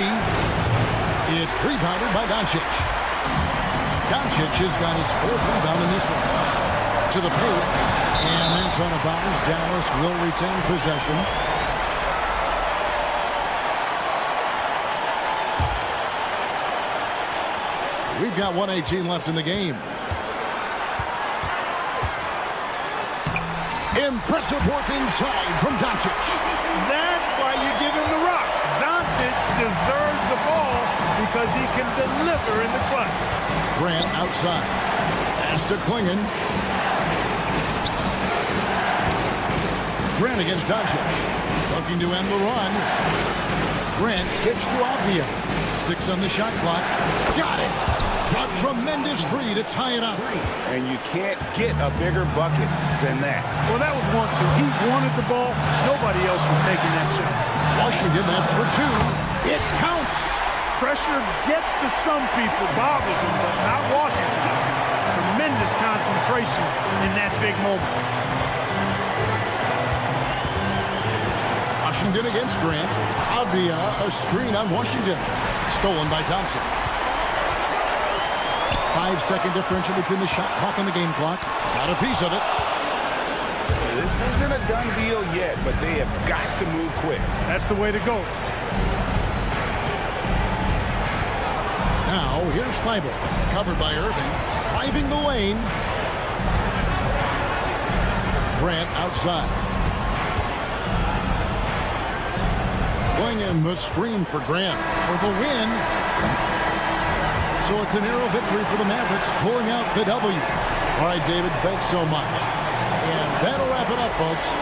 It's rebounded by Doncic. Doncic has got his 4th rebound in this one. To the paint. And that's on a bounce. Dallas will retain possession. We've got 1:18 left in the game. Impressive work inside from Doncic.
That's why you give him the rock. Doncic deserves the ball because he can deliver in the clutch.
Grant outside. Pass to Klingon. Grant against Doncic. Looking to end the run. Grant kicks to Avdia. 6 on the shot clock. Got it! A tremendous 3 to tie it up.
And you can't get a bigger bucket than that.
Well, that was 1-2. He wanted the ball. Nobody else was taking that shot.
Washington, that's for 2. It counts.
Pressure gets to some people, bothers them, but not Washington. Tremendous concentration in that big moment.
Washington against Grant. Avdia, a screen on Washington. Stolen by Thompson. 5-second differential between the shot clock and the game clock. Got a piece of it.
This isn't a done deal yet, but they have got to move quick.
That's the way to go.
Now, here's Kleber. Covered by Irving. Driving the lane. Grant outside. Going in the screen for Grant for the win. So it's a narrow victory for the Mavericks, pulling out the W. All right, David, thanks so much. And that'll wrap it up, folks.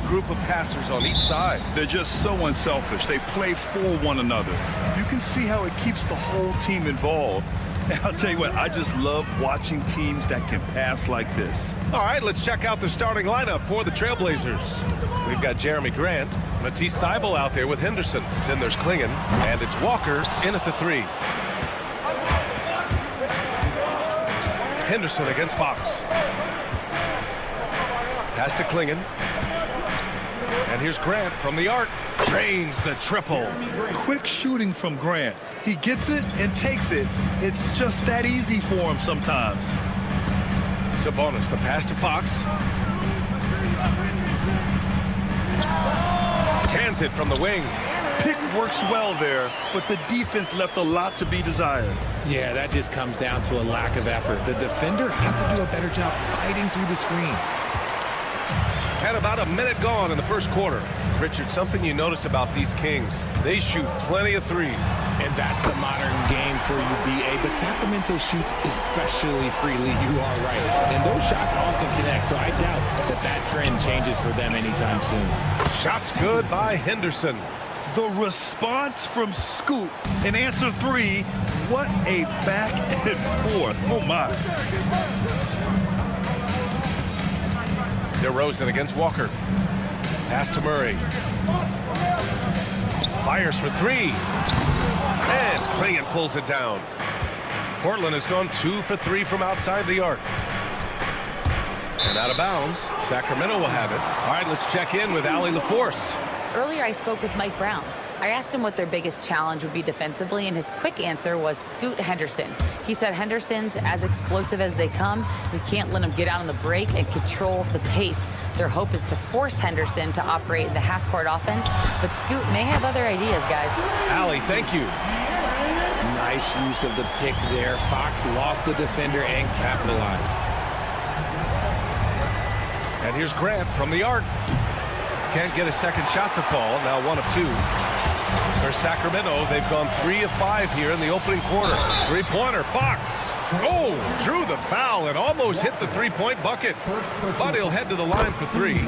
group of passers on each side.
They're just so unselfish. They play for one another. You can see how it keeps the whole team involved. And I'll tell you what, I just love watching teams that can pass like this.
All right, let's check out the starting lineup for the Trailblazers. We've got Jeremy Grant, Matisse Thybulle out there with Henderson. Then there's Klingon, and it's Walker in at the 3. Henderson against Fox. Pass to Klingon. And here's Grant from the arc. Drains the triple.
Quick shooting from Grant. He gets it and takes it. It's just that easy for him sometimes.
Sabonis, the pass to Fox. Cans it from the wing.
Pick works well there, but the defense left a lot to be desired.
Yeah, that just comes down to a lack of effort. The defender has to do a better job fighting through the screen.
And about a minute gone in the first quarter. Richard, something you notice about these Kings, they shoot plenty of threes.
And that's the modern game for you, BA. But Sacramento shoots especially freely. You are right. And those shots often connect, so I doubt that trend changes for them anytime soon.
Shots good by Henderson.
The response from Scoot in answer 3, what a back and forth. Oh, my.
DeRozan against Walker. Pass to Murray. Fires for 3. And Klingon pulls it down. Portland has gone 2 for 3 from outside the arc. And out of bounds, Sacramento will have it. All right, let's check in with Allie LaForce.
Earlier, I spoke with Mike Brown. I asked him what their biggest challenge would be defensively, and his quick answer was Scoot Henderson. He said Henderson's as explosive as they come. We can't let him get out on the break and control the pace. Their hope is to force Henderson to operate in the half-court offense, but Scoot may have other ideas, guys.
Allie, thank you.
Nice use of the pick there. Fox lost the defender and capitalized.
And here's Grant from the arc. Can't get a second shot to fall. Now 1 of 2. For Sacramento, they've gone 3 of 5 here in the opening quarter. Three-pointer, Fox. Oh, drew the foul and almost hit the three-point bucket. But he'll head to the line for 3.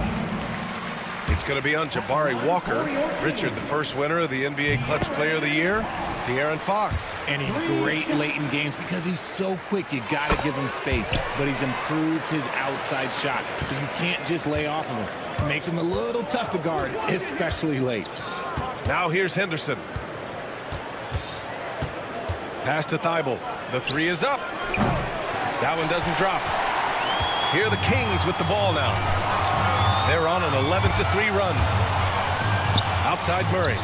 It's going to be on Jabari Walker. Richard, the first winner of the NBA Clutch Player of the Year, De'Aaron Fox.
And he's great late in games because he's so quick. You got to give him space. But he's improved his outside shot, so you can't just lay off of him. It makes him a little tough to guard, especially late.
Now here's Henderson. Pass to Thybulle. The 3 is up. That one doesn't drop. Here are the Kings with the ball now. They're on an 11-3 run. Outside Murray.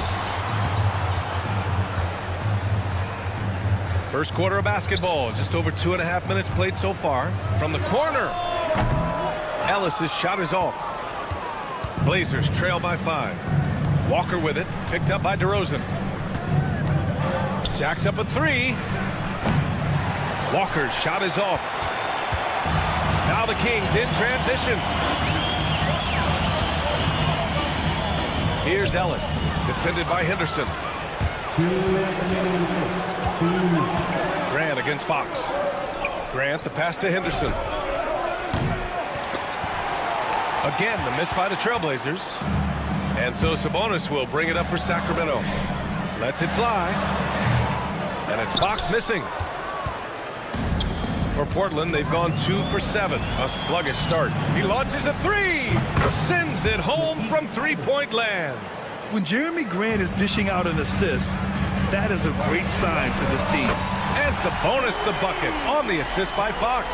First quarter of basketball. Just over 2.5 minutes played so far. From the corner. Ellis's shot is off. Blazers trail by 5. Walker with it. Picked up by DeRozan. Jacks up a 3. Walker's shot is off. Now the Kings in transition. Here's Ellis, defended by Henderson. Grant against Fox. Grant, the pass to Henderson. Again, the miss by the Trailblazers. And so Sabonis will bring it up for Sacramento. Lets it fly. And it's Fox missing. For Portland, they've gone 2 for 7. A sluggish start. He launches a 3. Sends it home from three-point land.
When Jeremy Grant is dishing out an assist, that is a great sign for this team.
And Sabonis the bucket on the assist by Fox.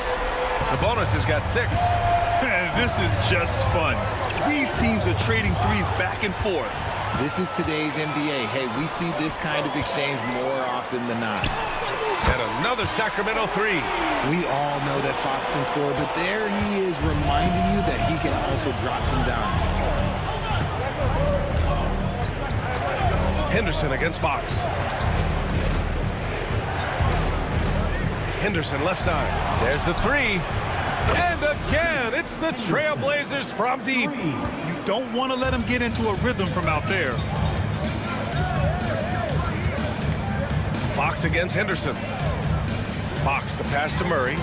Sabonis has got 6.
Man, this is just fun. These teams are trading threes back and forth.
This is today's NBA. Hey, we see this kind of exchange more often than not.
And another Sacramento 3.
We all know that Fox can score, but there he is reminding you that he can also drop some dimes.
Henderson against Fox. Henderson left side. There's the 3. And again, it's the Trailblazers from deep.
You don't want to let him get into a rhythm from out there.
Fox against Henderson. Fox, the pass to Murray.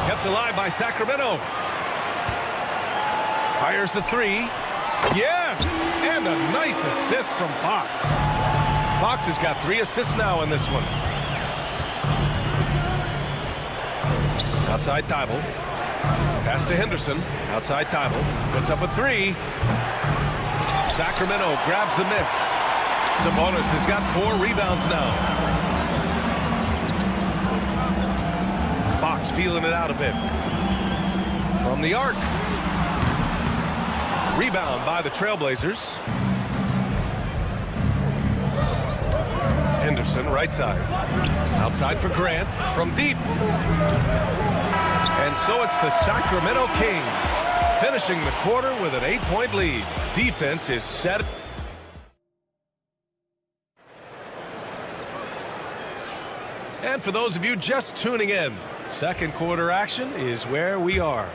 Kept alive by Sacramento. Fires the three. Yes! And a nice assist from Fox. Fox has got 3 assists now in this one. Outside Thibault. Pass to Henderson. Outside Thibault. Puts up a 3. Sacramento grabs the miss. Sabonis has got 4 rebounds now. Fox feeling it out a bit. From the arc. Rebound by the Trailblazers. Henderson right side. Outside for Grant from deep. And so it's the Sacramento Kings finishing the quarter with an 8-point lead. Defense is set. And for those of you just tuning in, second quarter action is where we are.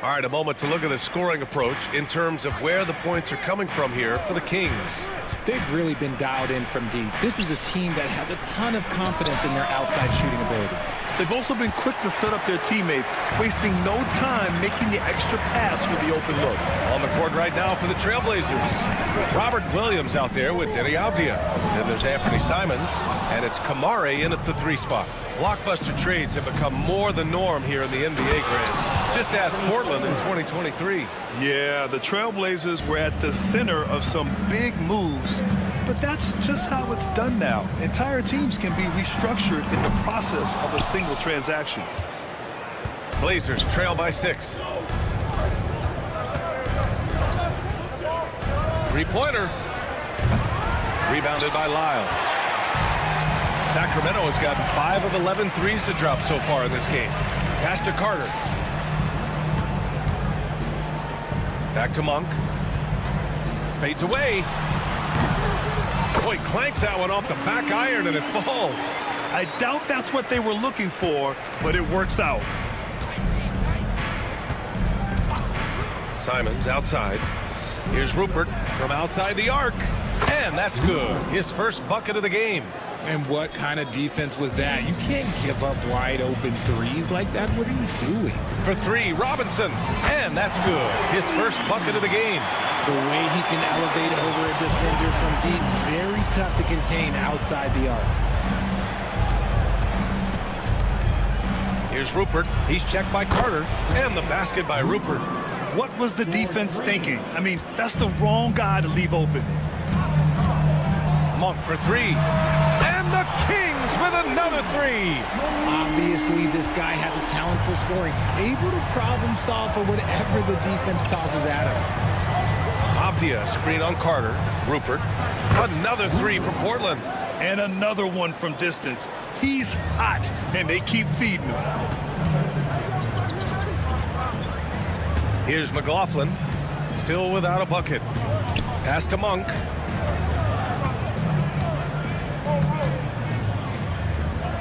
All right, a moment to look at the scoring approach in terms of where the points are coming from here for the Kings.
They've really been dialed in from deep. This is a team that has a ton of confidence in their outside shooting ability.
They've also been quick to set up their teammates, wasting no time making the extra pass with the open look.
On the court right now for the Trailblazers. Robert Williams out there with Denny Avdia. Then there's Anthony Simons, and it's Kamare in at the 3 spot. Blockbuster trades have become more the norm here in the NBA, Grant. Just ask Portland in 2023.
Yeah, the Trailblazers were at the center of some big moves, but that's just how it's done now. Entire teams can be restructured in the process of a single transaction.
Blazers trail by 6. 3-pointer. Rebounded by Lyles. Sacramento has gotten 5 of 11 threes to drop so far in this game. Pass to Carter. Back to Monk. Fades away. Boy, clanks that one off the back iron and it falls.
I doubt that's what they were looking for, but it works out.
Simons outside. Here's Rupert from outside the arc. And that's good. His first bucket of the game.
And what kind of defense was that? You can't give up wide open threes like that. What are you doing?
For 3, Robinson. And that's good. His first bucket of the game.
The way he can elevate over a defender from deep, very tough to contain outside the arc.
Here's Rupert. He's checked by Carter. And the basket by Rupert.
What was the defense thinking? I mean, that's the wrong guy to leave open.
Monk for 3. And the Kings with another 3.
Obviously, this guy has a talent for scoring. Able to problem solve for whatever the defense tosses at him.
Avdia, screen on Carter. Rupert. Another 3 for Portland.
And another one from distance. He's hot, and they keep feeding him.
Here's McLaughlin. Still without a bucket. Pass to Monk.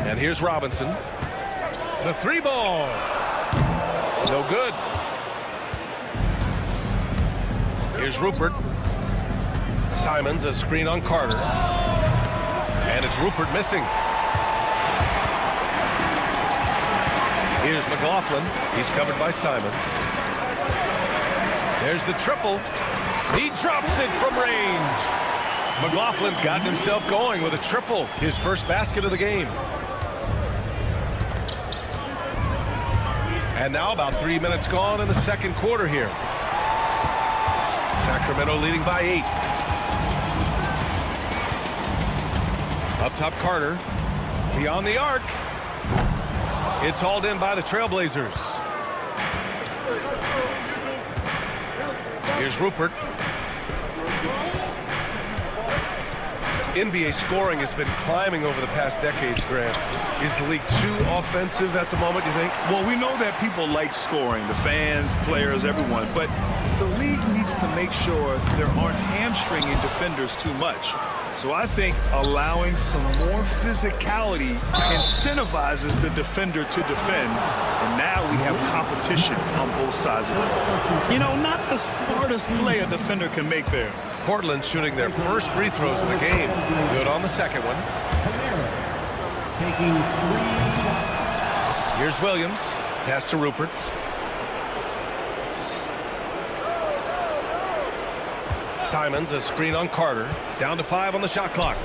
And here's Robinson. The 3-ball. No good. Here's Rupert. Simons, a screen on Carter. And it's Rupert missing. Here's McLaughlin. He's covered by Simons. There's the triple. He drops it from range. McLaughlin's gotten himself going with a triple. His first basket of the game. And now about 3 minutes gone in the second quarter here. Sacramento leading by 8. Up top Carter. Beyond the arc. It's hauled in by the Trailblazers. Here's Rupert. NBA scoring has been climbing over the past decades, Grant. Is the league too offensive at the moment, you think?
Well, we know that people like scoring, the fans, players, everyone, but the league needs to make sure there aren't hamstringing defenders too much. So I think allowing some more physicality incentivizes the defender to defend, and now we have competition on both sides of it. You know, not the smartest play a defender can make there.
Portland shooting their first free throws of the game. Good on the second one.
Taking 3.
Here's Williams. Pass to Rupert. Simons, a screen on Carter. Down to 5 on the shot clock.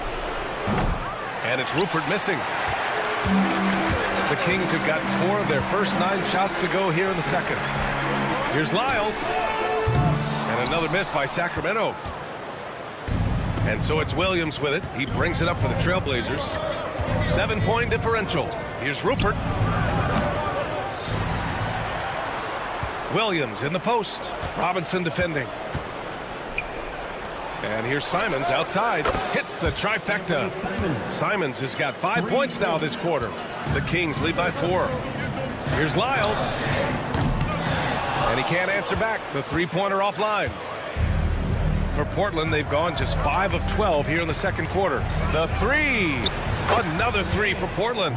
And it's Rupert missing. The Kings have gotten 4 of their first 9 shots to go here in the second. Here's Lyles. And another miss by Sacramento. And so it's Williams with it. He brings it up for the Trailblazers. 7-point differential. Here's Rupert. Williams in the post. Robinson defending. And here's Simons outside. Hits the trifecta. Simons has got 5 points now this quarter. The Kings lead by 4. Here's Lyles. And he can't answer back. The three-pointer offline. For Portland, they've gone just 5 of 12 here in the second quarter. The 3. Another 3 for Portland.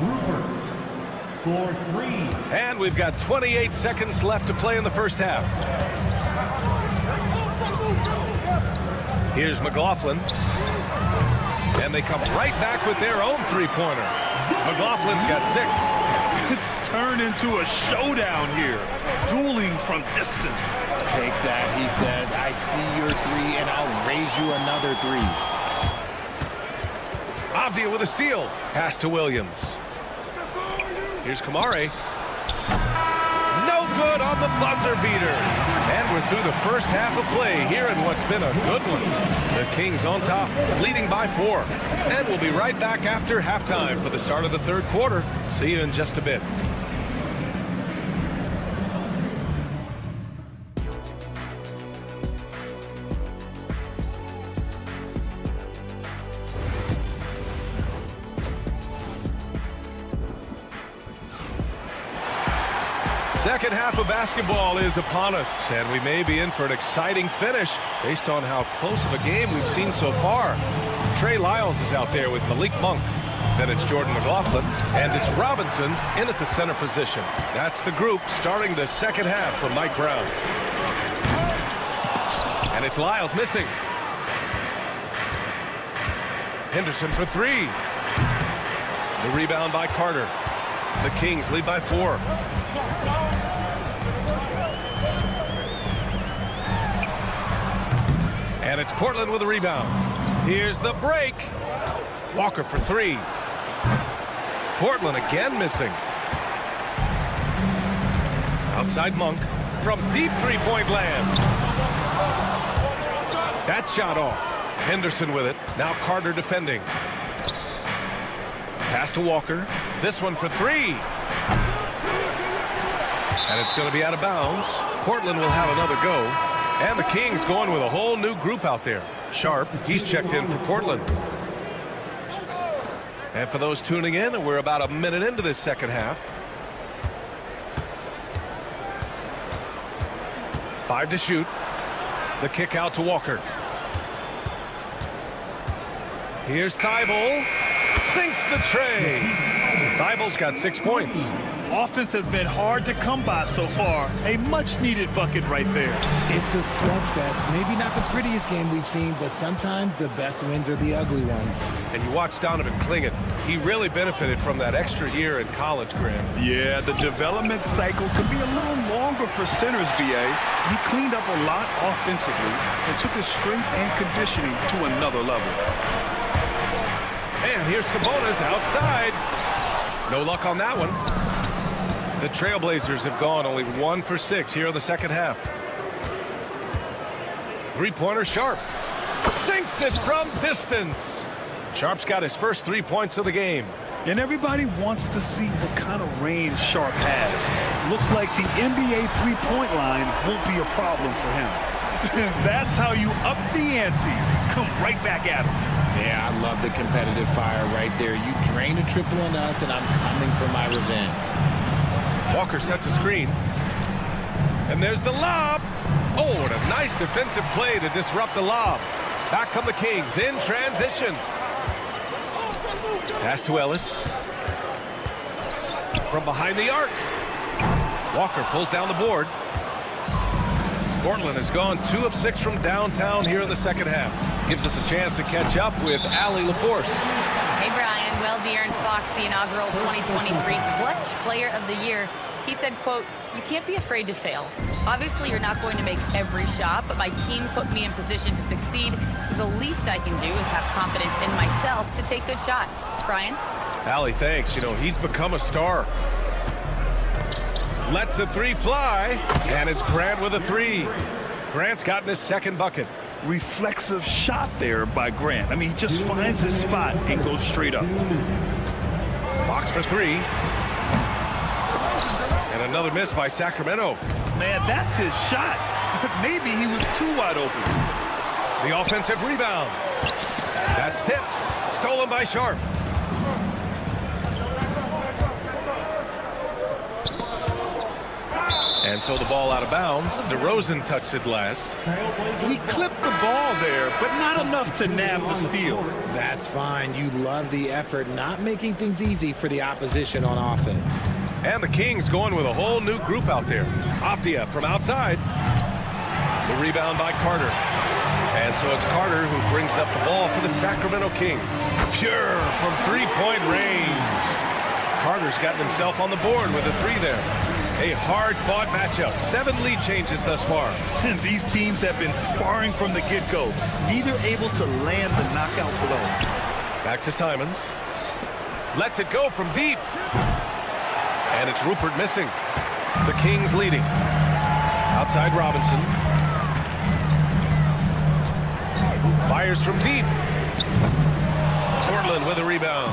For 3.
And we've got 28 seconds left to play in the first half. Here's McLaughlin. And they come right back with their own three-pointer. McLaughlin's got 6.
It's turned into a showdown here. Dueling from distance.
Take that, he says. I see your 3, and I'll raise you another 3.
Avdia with a steal. Pass to Williams. Here's Kamare. No good on the buzzer beater. And we're through the first half of play here in what's been a good one. The Kings on top, leading by 4. And we'll be right back after halftime for the start of the third quarter. See you in just a bit. Second half of basketball is upon us, and we may be in for an exciting finish based on how close of a game we've seen so far. Trey Lyles is out there with Malik Monk. Then it's Jordan McLaughlin, and it's Robinson in at the center position. That's the group starting the second half for Mike Brown. And it's Lyles missing. Henderson for 3. The rebound by Carter. The Kings lead by 4. And it's Portland with a rebound. Here's the break. Walker for 3. Portland again missing. Outside Monk from deep three-point land. That shot off. Henderson with it. Now Carter defending. Pass to Walker. This one for 3. And it's going to be out of bounds. Portland will have another go. And the Kings going with a whole new group out there. Sharp, he's checked in for Portland. And for those tuning in, we're about a minute into this second half. 5 to shoot. The kick out to Walker. Here's Thibault. Sinks the tray. Thibault's got 6 points.
Offense has been hard to come by so far. A much-needed bucket right there.
It's a slugfest. Maybe not the prettiest game we've seen, but sometimes the best wins are the ugly ones.
And you watch Donovan Clingan. He really benefited from that extra year in college, Graham.
Yeah, the development cycle could be a little longer for centers, B.A. He cleaned up a lot offensively and took his strength and conditioning to another level.
And here's Sabonis outside. No luck on that one. The Trailblazers have gone only 1 for 6 here in the second half. Three-pointer Sharp. Sinks it from distance. Sharp's got his first 3 points of the game.
And everybody wants to see what kind of range Sharp has. Looks like the NBA three-point line won't be a problem for him. That's how you up the ante. Come right back at him.
Yeah, I love the competitive fire right there. You drain a triple on us, and I'm coming for my revenge.
Walker sets a screen. And there's the lob. Oh, what a nice defensive play to disrupt the lob. Back come the Kings in transition. Pass to Ellis. From behind the arc. Walker pulls down the board. Portland has gone 2 of 6 from downtown here in the second half. Gives us a chance to catch up with Allie LaForce.
Hey, Brian. Well, De'Aaron Fox, the inaugural 2023 Clutch Player of the Year. He said, quote, "You can't be afraid to fail. Obviously, you're not going to make every shot, but my team puts me in position to succeed, so the least I can do is have confidence in myself to take good shots." Brian?
Allie, thanks. You know, he's become a star. Lets the three fly, and it's Grant with a three. Grant's gotten his second bucket.
Reflexive shot there by Grant. I mean, he just finds his spot and goes straight up.
Fox for three. And another miss by Sacramento.
Man, that's his shot. Maybe he was too wide open.
The offensive rebound. That's tipped. Stolen by Sharp. And so the ball out of bounds. DeRozan touched it last.
He clipped the ball there, but not enough to nab the steal.
That's fine. You love the effort, not making things easy for the opposition on offense.
And the Kings going with a whole new group out there. Avdia from outside. The rebound by Carter. And so it's Carter who brings up the ball for the Sacramento Kings. Pure from three-point range. Carter's gotten himself on the board with a three there. A hard-fought matchup. 7 lead changes thus far.
And these teams have been sparring from the get-go. Neither able to land the knockout blow.
Back to Simons. Lets it go from deep. And it's Rupert missing. The Kings leading. Outside Robinson. Fires from deep. Portland with a rebound.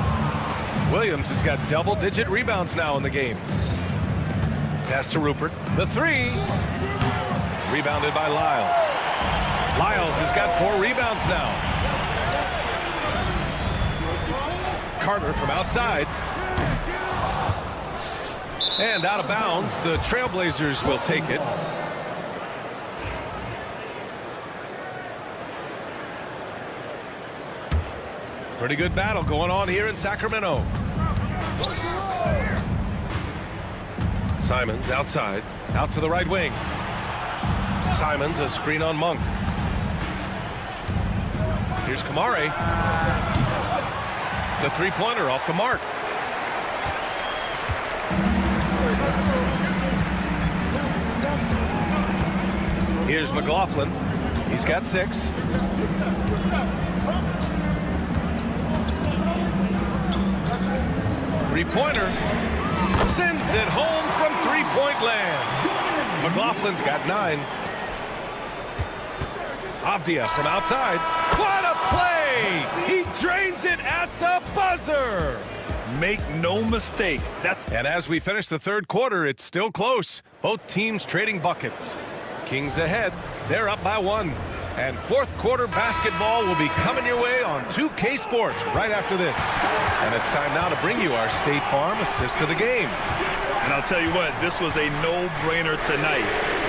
Williams has got double-digit rebounds now in the game. Pass to Rupert. The three. Rebounded by Lyles. Lyles has got 4 rebounds now. Carter from outside. And out of bounds. The Trailblazers will take it. Pretty good battle going on here in Sacramento. Simons outside, out to the right wing. Simons, a screen on Monk. Here's Kamare. The three-pointer off the mark. Here's McLaughlin. He's got 6. Three-pointer. Sends it home from three-point land. McLaughlin's got 9. Avdia from outside. What a play! He drains it at the buzzer.
Make no mistake.
And as we finish the third quarter, it's still close. Both teams trading buckets. Kings ahead. They're up by 1. And fourth quarter basketball will be coming your way on 2K Sports right after this. And it's time now to bring you our State Farm assist of the game.
And I'll tell you what, this was a no-brainer tonight.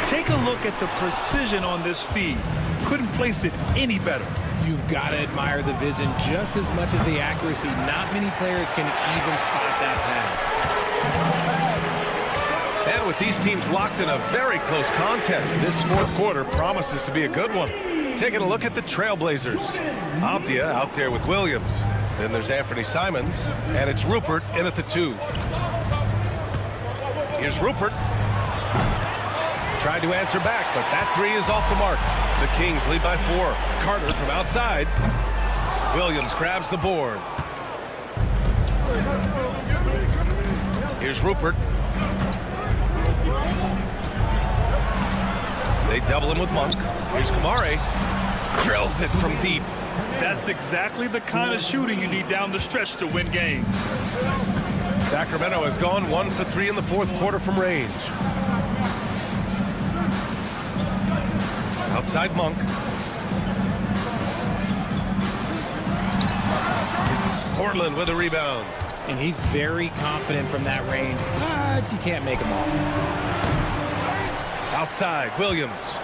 Take a look at the precision on this feed. Couldn't place it any better.
You've got to admire the vision just as much as the accuracy. Not many players can even spot that pass.
And with these teams locked in a very close contest, this fourth quarter promises to be a good one. Taking a look at the Trailblazers. Avdia out there with Williams. Then there's Anthony Simons, and it's Rupert in at the 2. Here's Rupert. Tried to answer back, but that 3 is off the mark. The Kings lead by 4. Carter from outside. Williams grabs the board. Here's Rupert. They double him with Monk. Here's Kamare. Drills it from deep.
That's exactly the kind of shooting you need down the stretch to win games.
Sacramento has gone 1 for 3 in the fourth quarter from range. Outside Monk. Portland with a rebound.
And he's very confident from that range, but you can't make them all.
Outside, Williams.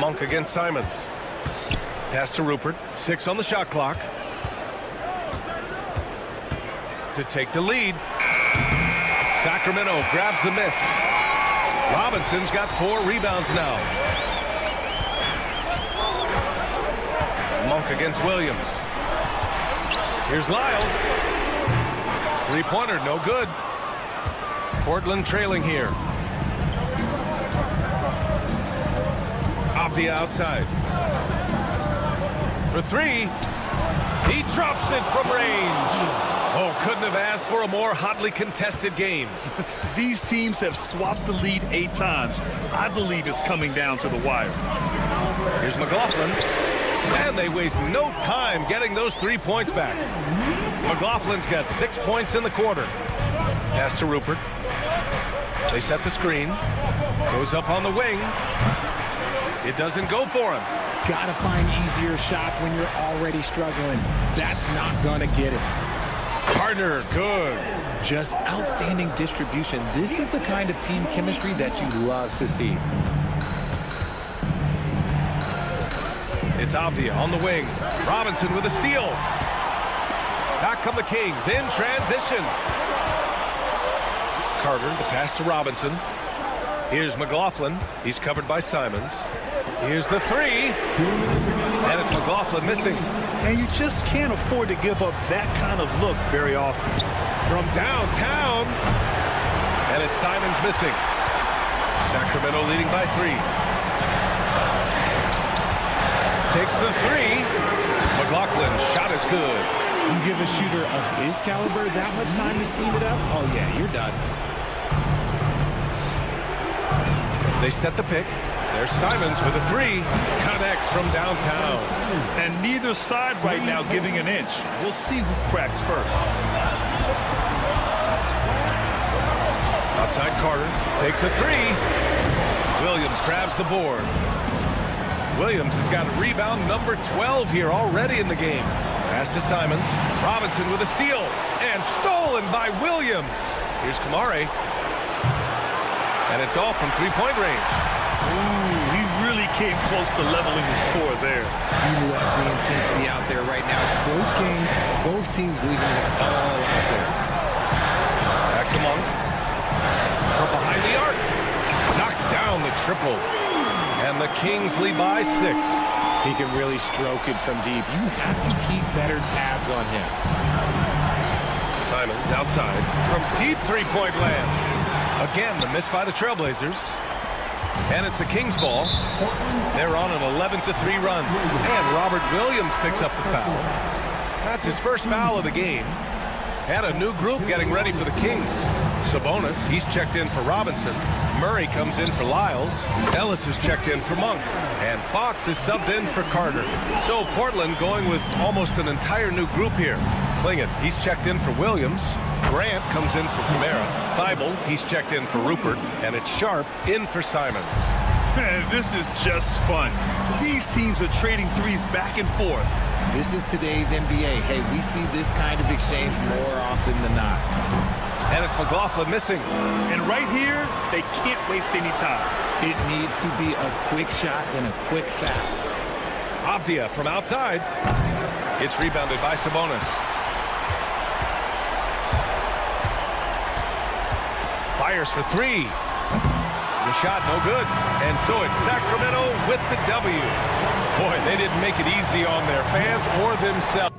Monk against Simons. Pass to Rupert. 6 on the shot clock. To take the lead. Sacramento grabs the miss. Robinson's got 4 rebounds now. Monk against Williams. Here's Lyles. Three-pointer, no good. Portland trailing here. Off the outside. For three. He drops it from range. Oh, couldn't have asked for a more hotly contested game.
These teams have swapped the lead 8 times. I believe it's coming down to the wire.
Here's McLaughlin. And they waste no time getting those 3 points back. McLaughlin's got 6 points in the quarter. Pass to Rupert. They set the screen. Goes up on the wing. It doesn't go for him.
Gotta find easier shots when you're already struggling. That's not gonna get it.
Carter, good.
Just outstanding distribution. This is the kind of team chemistry that you love to see.
It's Abdia on the wing. Robinson with a steal. Back come the Kings in transition. Carter, the pass to Robinson. Here's McLaughlin. He's covered by Simons. Here's the three. And it's McLaughlin missing.
And you just can't afford to give up that kind of look very often.
From downtown. And it's Simons missing. Sacramento leading by 3. Takes the three. McLaughlin's shot is good.
You give a shooter of his caliber that much time to seam it up, oh yeah, you're done.
They set the pick. There's Simons with a three. Connects from downtown.
And neither side right now giving an inch. We'll see who cracks first.
Outside Carter takes a three. Williams grabs the board. Williams has got rebound number 12 here already in the game. Pass to Simons. Robinson with a steal. And stolen by Williams. Here's Kamare. And it's all from three-point range.
Ooh, he really came close to leveling the score there.
You love the intensity out there right now. Close game, both teams leaving it all out there.
Back to Monk. From behind the arc. Knocks down the triple. And the Kings lead by 6.
He can really stroke it from deep. You have to keep better tabs on him.
Simons outside from deep three-point land. Again, the miss by the Trailblazers. And it's the Kings ball. They're on an 11-3 run. And Robert Williams picks up the foul. That's his first foul of the game. And a new group getting ready for the Kings. Sabonis, he's checked in for Robinson. Murray comes in for Lyles. Ellis is checked in for Monk. And Fox is subbed in for Carter. So Portland going with almost an entire new group here. Klingett, he's checked in for Williams. Grant comes in for Kamara. Thibault, he's checked in for Rupert. And it's Sharp in for Simons.
Man, this is just fun. These teams are trading threes back and forth.
This is today's NBA. Hey, we see this kind of exchange more often than not.
And it's McLaughlin missing.
And right here, they can't waste any time.
It needs to be a quick shot and a quick foul.
Avdia from outside. It's rebounded by Sabonis. Fires for three. The shot no good. And so it's Sacramento with the W. Boy, they didn't make it easy on their fans or themselves.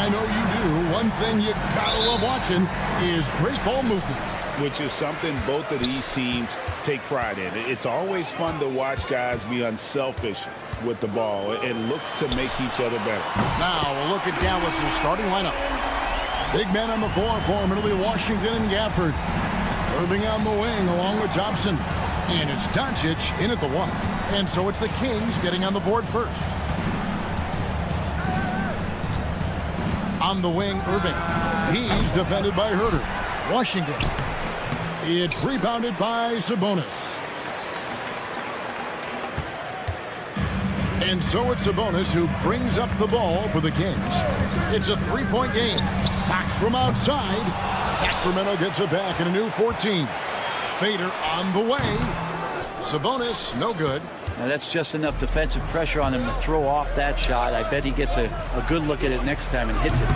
I know you do, one thing you gotta love watching is great ball movement.
Which is something both of these teams take pride in. It's always fun to watch guys be unselfish with the ball and look to make each other better.
Now a look at Dallas's starting lineup. Big man on the floor for him. It'll be Washington and Gafford. Irving on the wing along with Thompson. And it's Doncic in at the 1. And so it's the Kings getting on the board first. On the wing, Irving. He's defended by Herter. Washington. It's rebounded by Sabonis. And so it's Sabonis who brings up the ball for the Kings. It's a three-point game. Fox from outside. Sacramento gets it back in a new 14. Fader on the way. Sabonis, no good.
Now that's just enough defensive pressure on him to throw off that shot. I bet he gets a good look at it next time and hits it.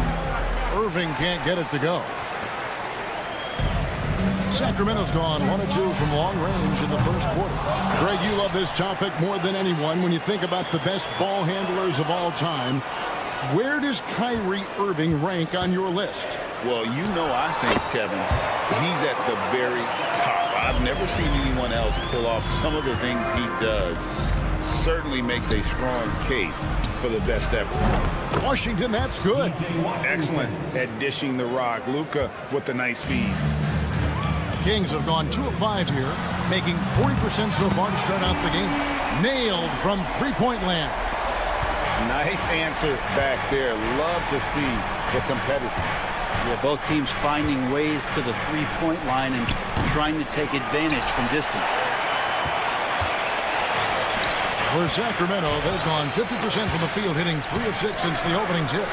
Irving can't get it to go. Sacramento's gone 1-2 from long range in the first quarter. Greg, you love this topic more than anyone. When you think about the best ball handlers of all time, where does Kyrie Irving rank on your list?
Well, you know, I think, Kevin, he's at the very top. I've never seen anyone else pull off some of the things he does. Certainly makes a strong case for the best ever.
Washington, that's good.
Excellent at dishing the rock. Luka with the nice feed.
Kings have gone 2 of 5 here, making 40% so far to start out the game. Nailed from three-point land.
Nice answer back there. Love to see the competitiveness.
Yeah, both teams finding ways to the three-point line and trying to take advantage from distance.
For Sacramento, they've gone 50% from the field, hitting 3 of 6 since the opening tip.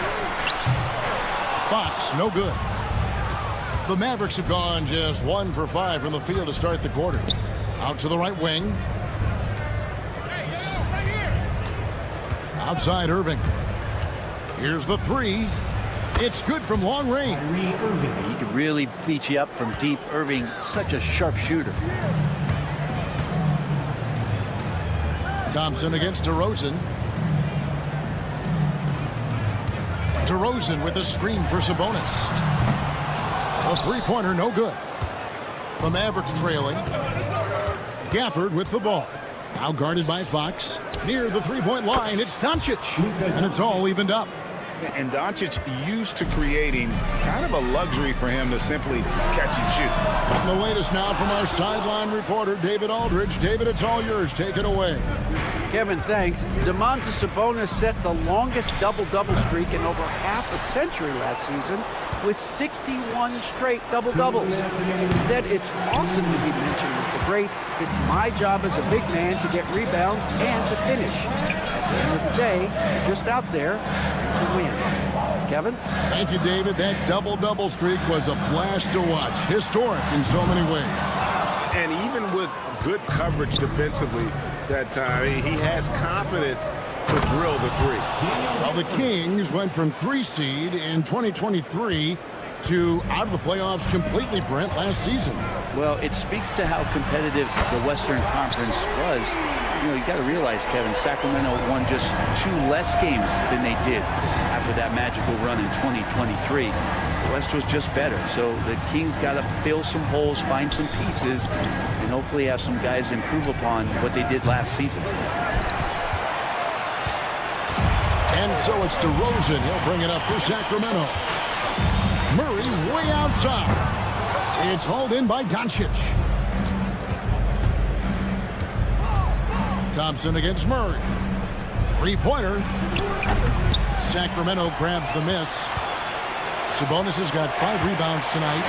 Fox, no good. The Mavericks have gone just 1 for 5 from the field to start the quarter. Out to the right wing. Outside Irving. Here's the 3. It's good from long range.
He could really beat you up from deep. Irving, such a sharp shooter.
Thompson against DeRozan. DeRozan with a screen for Sabonis. A three-pointer, no good. The Mavericks trailing. Gafford with the ball. Now guarded by Fox. Near the three-point line, it's Doncic. And it's all evened up.
And Doncic used to creating kind of a luxury for him to simply catch and shoot.
The latest now from our sideline reporter, David Aldridge. David, it's all yours. Take it away.
Kevin, thanks. Domantas Sabonis set the longest double-double streak in over half a century last season with 61 straight double-doubles. He said it's awesome to be mentioned with the greats. It's my job as a big man to get rebounds and to finish. At the end of the day, you're just out there to win. Kevin?
Thank you, David. That double-double streak was a blast to watch. Historic in so many ways.
And even with good coverage defensively that time, he has confidence to drill the 3.
Well, the Kings went from 3 seed in 2023 to out of the playoffs completely, Brent, last season.
Well, it speaks to how competitive the Western Conference was. You know, you got to realize, Kevin, Sacramento won just 2 less games than they did after that magical run in 2023. The West was just better. So the Kings got to fill some holes, find some pieces, and hopefully have some guys improve upon what they did last season.
And so it's DeRozan. He'll bring it up for Sacramento. Murray way outside. It's hauled in by Doncic. Thompson against Murray. Three-pointer. Sacramento grabs the miss. Sabonis has got 5 rebounds tonight.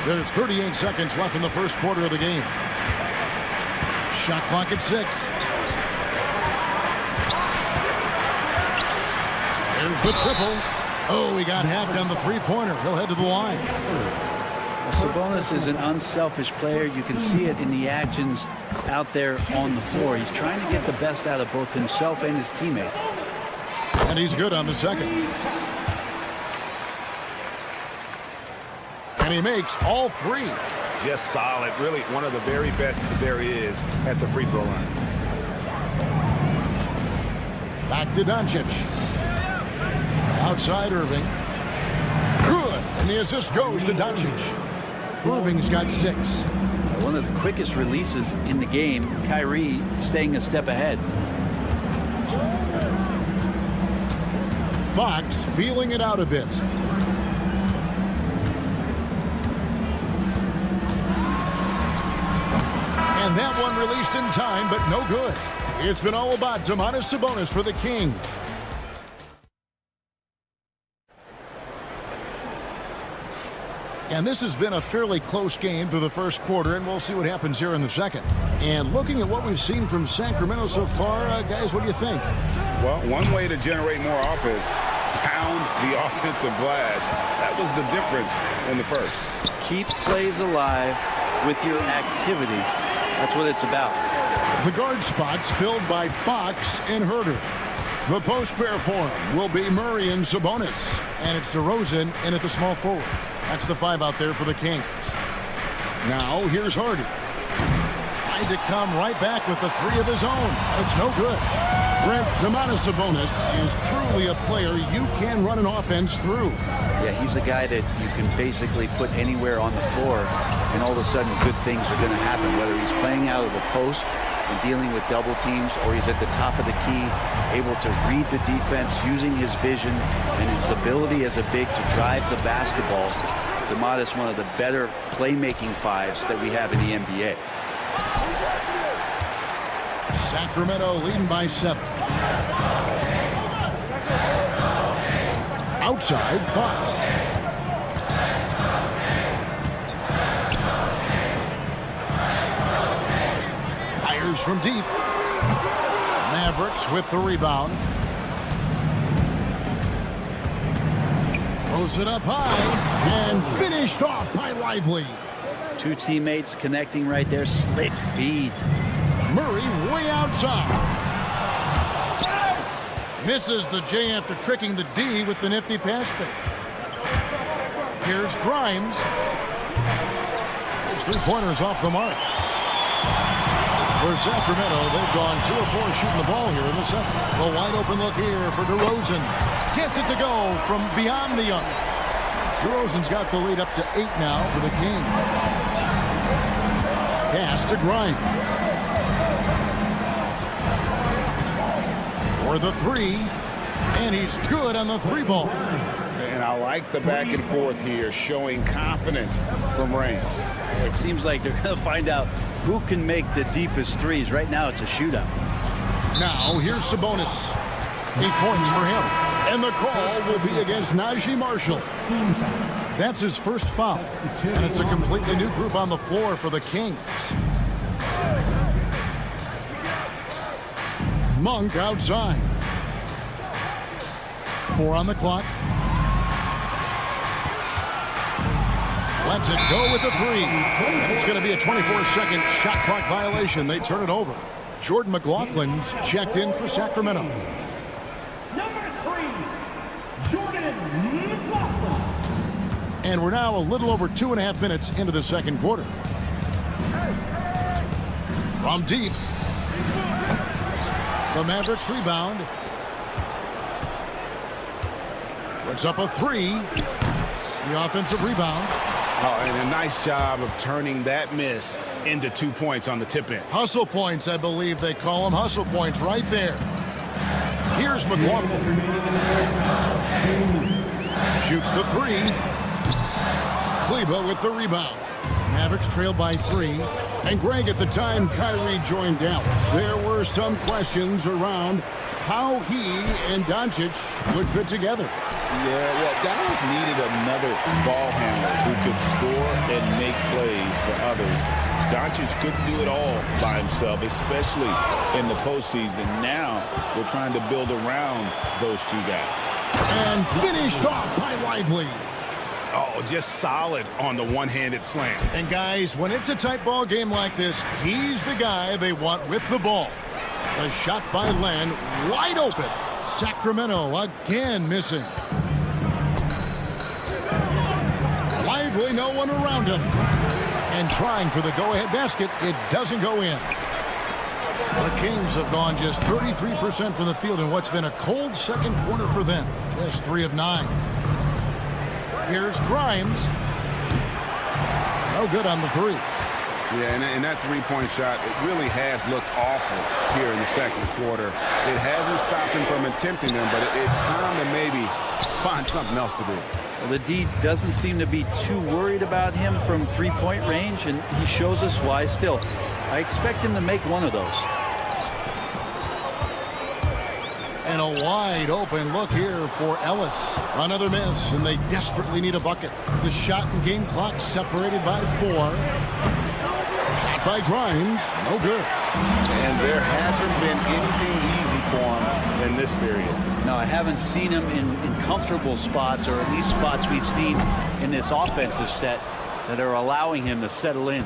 There's 38 seconds left in the first quarter of the game. Shot clock at 6. There's the triple. Oh, he got half down the three-pointer. He'll head to the line.
Sabonis is an unselfish player. You can see it in the actions out there on the floor. He's trying to get the best out of both himself and his teammates.
And he's good on the second. And he makes all 3.
Just solid. Really one of the very best there is at the free throw line.
Back to Doncic. Outside Irving. Good. And the assist goes to Doncic. Irving's got 6.
One of the quickest releases in the game. Kyrie staying a step ahead.
Fox feeling it out a bit. And that one released in time, but no good. It's been all about Domantas Sabonis for the Kings. And this has been a fairly close game through the first quarter, and we'll see what happens here in the second. And looking at what we've seen from Sacramento so far, guys, what do you think?
Well, one way to generate more offense, pound the offensive glass. That was the difference in the first.
Keep plays alive with your activity. That's what it's about.
The guard spots filled by Fox and Herter. The post pair for him will be Murray and Sabonis. And it's DeRozan in at the small forward. That's the 5 out there for the Kings. Now here's Hardy. Tried to come right back with the 3 of his own. It's no good. Brent, Domantas Sabonis is truly a player you can run an offense through.
Yeah, he's a guy that you can basically put anywhere on the floor, and all of a sudden good things are going to happen, whether he's playing out of the post and dealing with double teams, or he's at the top of the key, able to read the defense, using his vision and his ability as a big to drive the basketball. Domantas, one of the better playmaking 5s that we have in the NBA.
Sacramento leading by 7. Outside, Fox. Fires from deep. Mavericks with the rebound. Throws it up high and finished off by Lively.
2 teammates connecting right there. Slick feed.
Murray way outside. Misses the J after tricking the D with the nifty pass fake. Here's Grimes. His 3-pointers off the mark. For Sacramento, they've gone 2 of 4 shooting the ball here in the second. The wide open look here for DeRozan. Gets it to go from beyond the arc. DeRozan's got the lead up to 8 now for the Kings. Pass to Grimes. For the 3, and he's good on the 3-ball.
And I like the back and forth here, showing confidence from range.
It seems like they're going to find out who can make the deepest threes. Right now, it's a shootout.
Now, here's Sabonis. 8 points for him. And the call will be against Najee Marshall. That's his first foul. And it's a completely new group on the floor for the Kings. Monk outside. 4 on the clock. Lets it go with the 3. And it's going to be a 24-second shot clock violation. They turn it over. Jordan McLaughlin's checked in for Sacramento.
Number 3, Jordan McLaughlin.
And we're now a little over 2.5 minutes into the second quarter. From deep. The Mavericks rebound. Puts up a 3. The offensive rebound.
Oh, and a nice job of turning that miss into 2 points on the tip in.
Hustle points, I believe they call them. Hustle points right there. Here's McLaughlin. Shoots the 3. Kleba with the rebound. Mavericks trailed by 3. And Greg, at the time Kyrie joined Dallas, there were some questions around how he and Doncic would fit together.
Yeah, well, Dallas needed another ball handler who could score and make plays for others. Doncic couldn't do it all by himself, especially in the postseason. Now they're trying to build around those 2 guys.
And finished off by Lively.
Oh, just solid on the one-handed slam.
And guys, when it's a tight ball game like this, he's the guy they want with the ball. The shot by Len, wide open. Sacramento again missing. Lively, no one around him. And trying for the go-ahead basket, it doesn't go in. The Kings have gone just 33% from the field in what's been a cold second quarter for them. Just 3 of 9. Here's Grimes. No good on the 3.
Yeah, and that three-point shot, it really has looked awful here in the second quarter. It hasn't stopped him from attempting them, but it's time to maybe find something else to do.
Well, the D doesn't seem to be too worried about him from three-point range, and he shows us why still. I expect him to make one of those.
And a wide open look here for Ellis. Another miss, and they desperately need a bucket. The shot and game clock separated by 4. Shot by Grimes, no good.
And there hasn't been anything easy for him in this period.
No, I haven't seen him in comfortable spots, or at least spots we've seen in this offensive set that are allowing him to settle in.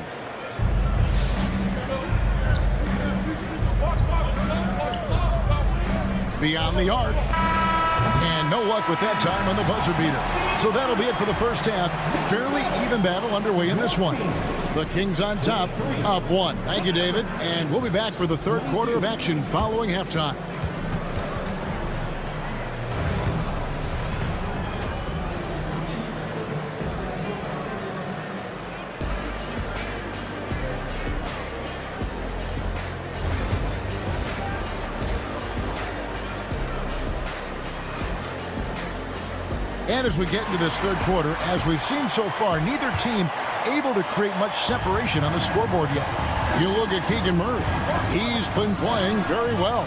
Beyond the arc. And no luck with that time on the buzzer beater. So that'll be it for the first half. Fairly even battle underway in this one. The Kings on top, up 1. Thank you, David. And we'll be back for the third quarter of action following halftime. And as we get into this third quarter, as we've seen so far, neither team able to create much separation on the scoreboard yet. You look at Keegan Murray. He's been playing very well.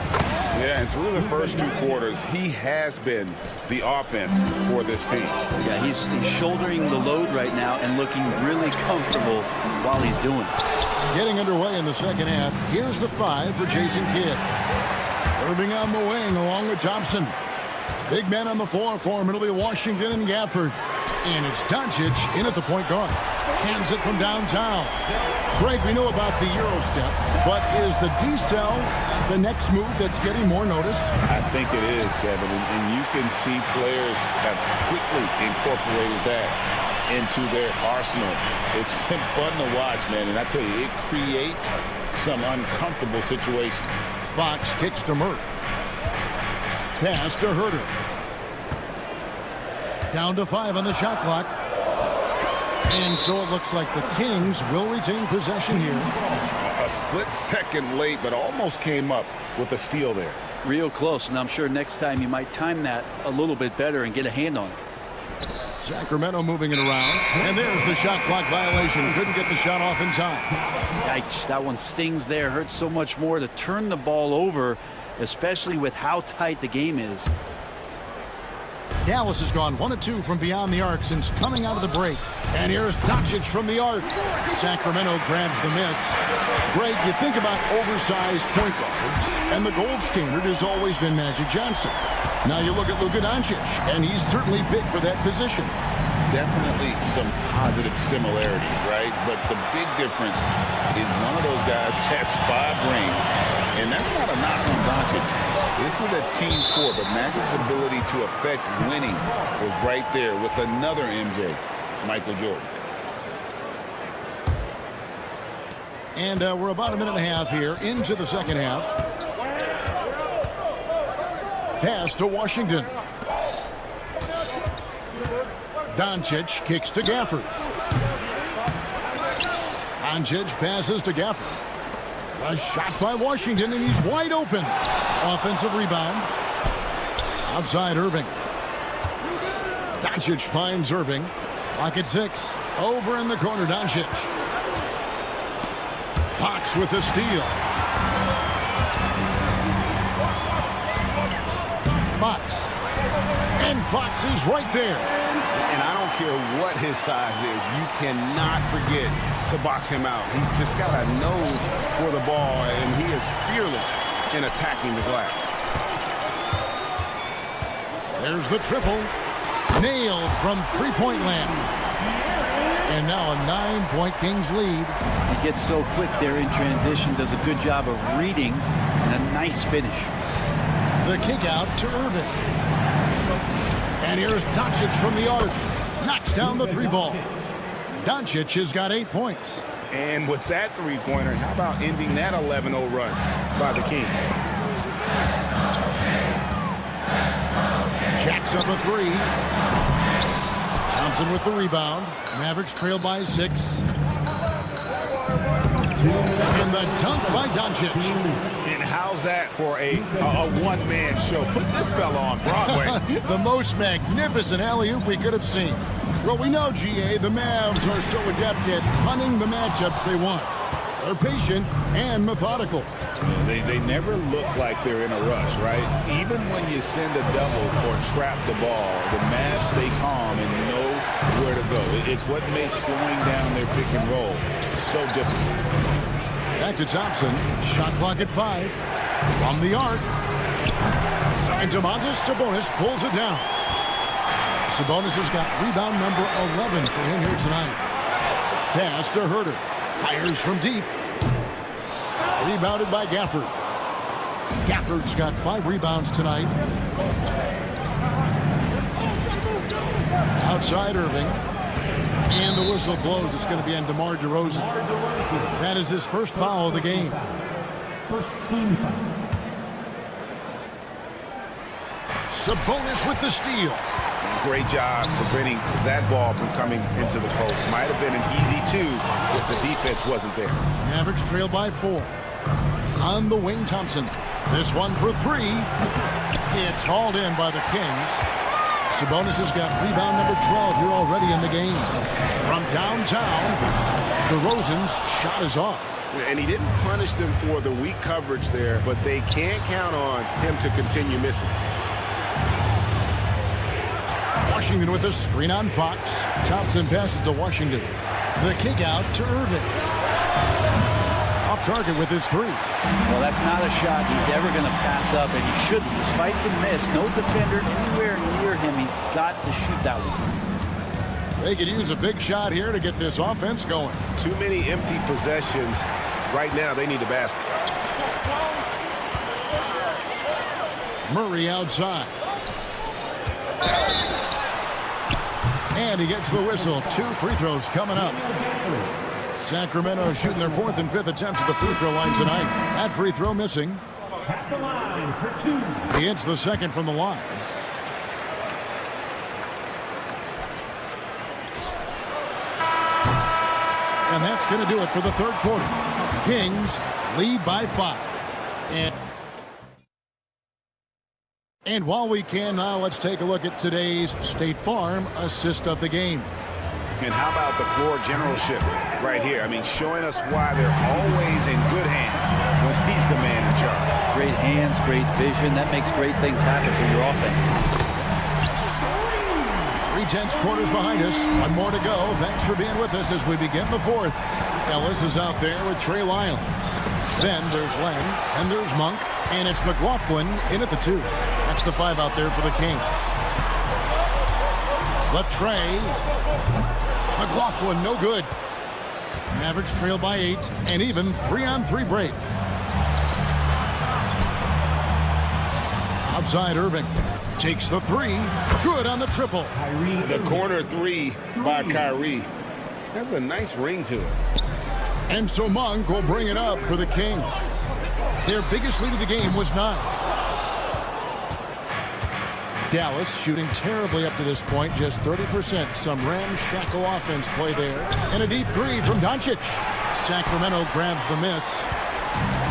Yeah, and through the first 2 quarters, he has been the offense for this team.
Yeah, he's shouldering the load right now and looking really comfortable while he's doing it.
Getting underway in the second half, here's the 5 for Jason Kidd. Irving on the wing along with Thompson. Big man on the floor for him. It'll be Washington and Gafford. And it's Doncic in at the point guard. Cans it from downtown. Greg, we know about the Euro step, but is the D-cell the next move that's getting more notice?
I think it is, Kevin, and you can see players have quickly incorporated that into their arsenal. It's been fun to watch, man, and I tell you, it creates some uncomfortable situations.
Fox kicks to Murray. Pass to Herter. Down to 5 on the shot clock. And so it looks like the Kings will retain possession here.
A split second late, but almost came up with a steal there.
Real close, and I'm sure next time you might time that a little bit better and get a hand on it.
Sacramento moving it around. And there's the shot clock violation. Couldn't get the shot off in time.
Yikes, that one stings there. Hurts so much more to turn the ball over, especially with how tight the game is.
Dallas has gone 1 of 2 from beyond the arc since coming out of the break. And here's Doncic from the arc. Sacramento grabs the miss. Greg, you think about oversized point guards, and the gold standard has always been Magic Johnson. Now you look at Luka Doncic, and he's certainly big for that position.
Definitely some positive similarities, right? But the big difference is one of those guys has 5 rings, and that's not a knock on Doncic. This is a team sport, but Magic's ability to affect winning was right there with another MJ, Michael Jordan.
And we're about a minute and a half here into the second half. Pass to Washington. Doncic kicks to Gafford. Doncic passes to Gafford. A shot by Washington, and he's wide open. Offensive rebound. Outside Irving. Doncic finds Irving. Lock at 6. Over in the corner, Doncic. Fox with the steal. Fox. And Fox is right there.
And I don't care what his size is, you cannot forget to box him out. He's just got a nose for the ball, and he is fearless in attacking the glass.
There's the triple. Nailed from three-point land. And now a 9-point Kings lead.
He gets so quick there in transition, does a good job of reading, and a nice finish.
The kick out to Irving. And here's Doncic from the arc. Knocks down the 3 ball. Doncic has got 8 points.
And with that three-pointer, how about ending that 11-0 run by the Kings?
Jacks up a three. Thompson with the rebound. Mavericks trail by 6. And the dunk by Doncic.
And how's that for a one-man show? Put this fella on Broadway.
The most magnificent alley-oop we could have seen. Well, we know, GA, the Mavs are so adept at hunting the matchups they want. They're patient and methodical.
They never look like they're in a rush, right? Even when you send a double or trap the ball, the Mavs stay calm and know where to go. It's what makes slowing down their pick and roll so difficult.
Back to Thompson. Shot clock at 5. From the arc. And Domantas Sabonis pulls it down. Sabonis has got rebound number 11 for him here tonight. Pass to Herter. Fires from deep. Rebounded by Gafford. Gafford's got 5 rebounds tonight. Outside Irving. And the whistle blows. It's going to be on DeMar DeRozan. That is his first foul of the game.
First team foul.
Sabonis with the steal.
Great job preventing that ball from coming into the post. Might have been an easy 2 if the defense wasn't there.
Mavericks trail by 4. On the wing, Thompson. This one for 3. It's hauled in by the Kings. Sabonis has got rebound number 12 here already in the game. From downtown, DeRozan's shot is off.
And he didn't punish them for the weak coverage there, but they can't count on him to continue missing.
Washington with a screen on Fox. Thompson passes to Washington. The kick out to Irving. Off target with his 3.
Well, that's not a shot he's ever going to pass up, and he shouldn't. Despite the miss, no defender anywhere near him. He's got to shoot that one.
They could use a big shot here to get this offense going.
Too many empty possessions. Right now, they need a basket.
Murray outside. And he gets the whistle. 2 free throws coming up. Sacramento shooting their 4th and 5th attempts at the free throw line tonight. That free throw missing.
At the line for 2.
He hits the second from the line. And that's going to do it for the third quarter. Kings lead by 5. And while we can now, let's take a look at today's State Farm assist of the game.
And how about the floor generalship right here? I mean, showing us why they're always in good hands when he's the man in charge.
Great hands, great vision. That makes great things happen for your offense.
3/10 quarters behind us. 1 more to go. Thanks for being with us as we begin the 4th. Ellis is out there with Trey Lyons. Then there's Len, and there's Monk, and it's McLaughlin in at the 2. That's the 5 out there for the Kings. Latrey. McLaughlin, no good. Mavericks trail by 8, and even 3-on-3 break. Outside Irving. Takes the 3. Good on the triple.
The corner 3 by Kyrie. Has a nice ring to it.
And so Monk will bring it up for the Kings. Their biggest lead of the game was 9. Dallas shooting terribly up to this point, just 30%. Some ramshackle offense play there. And a deep 3 from Doncic. Sacramento grabs the miss.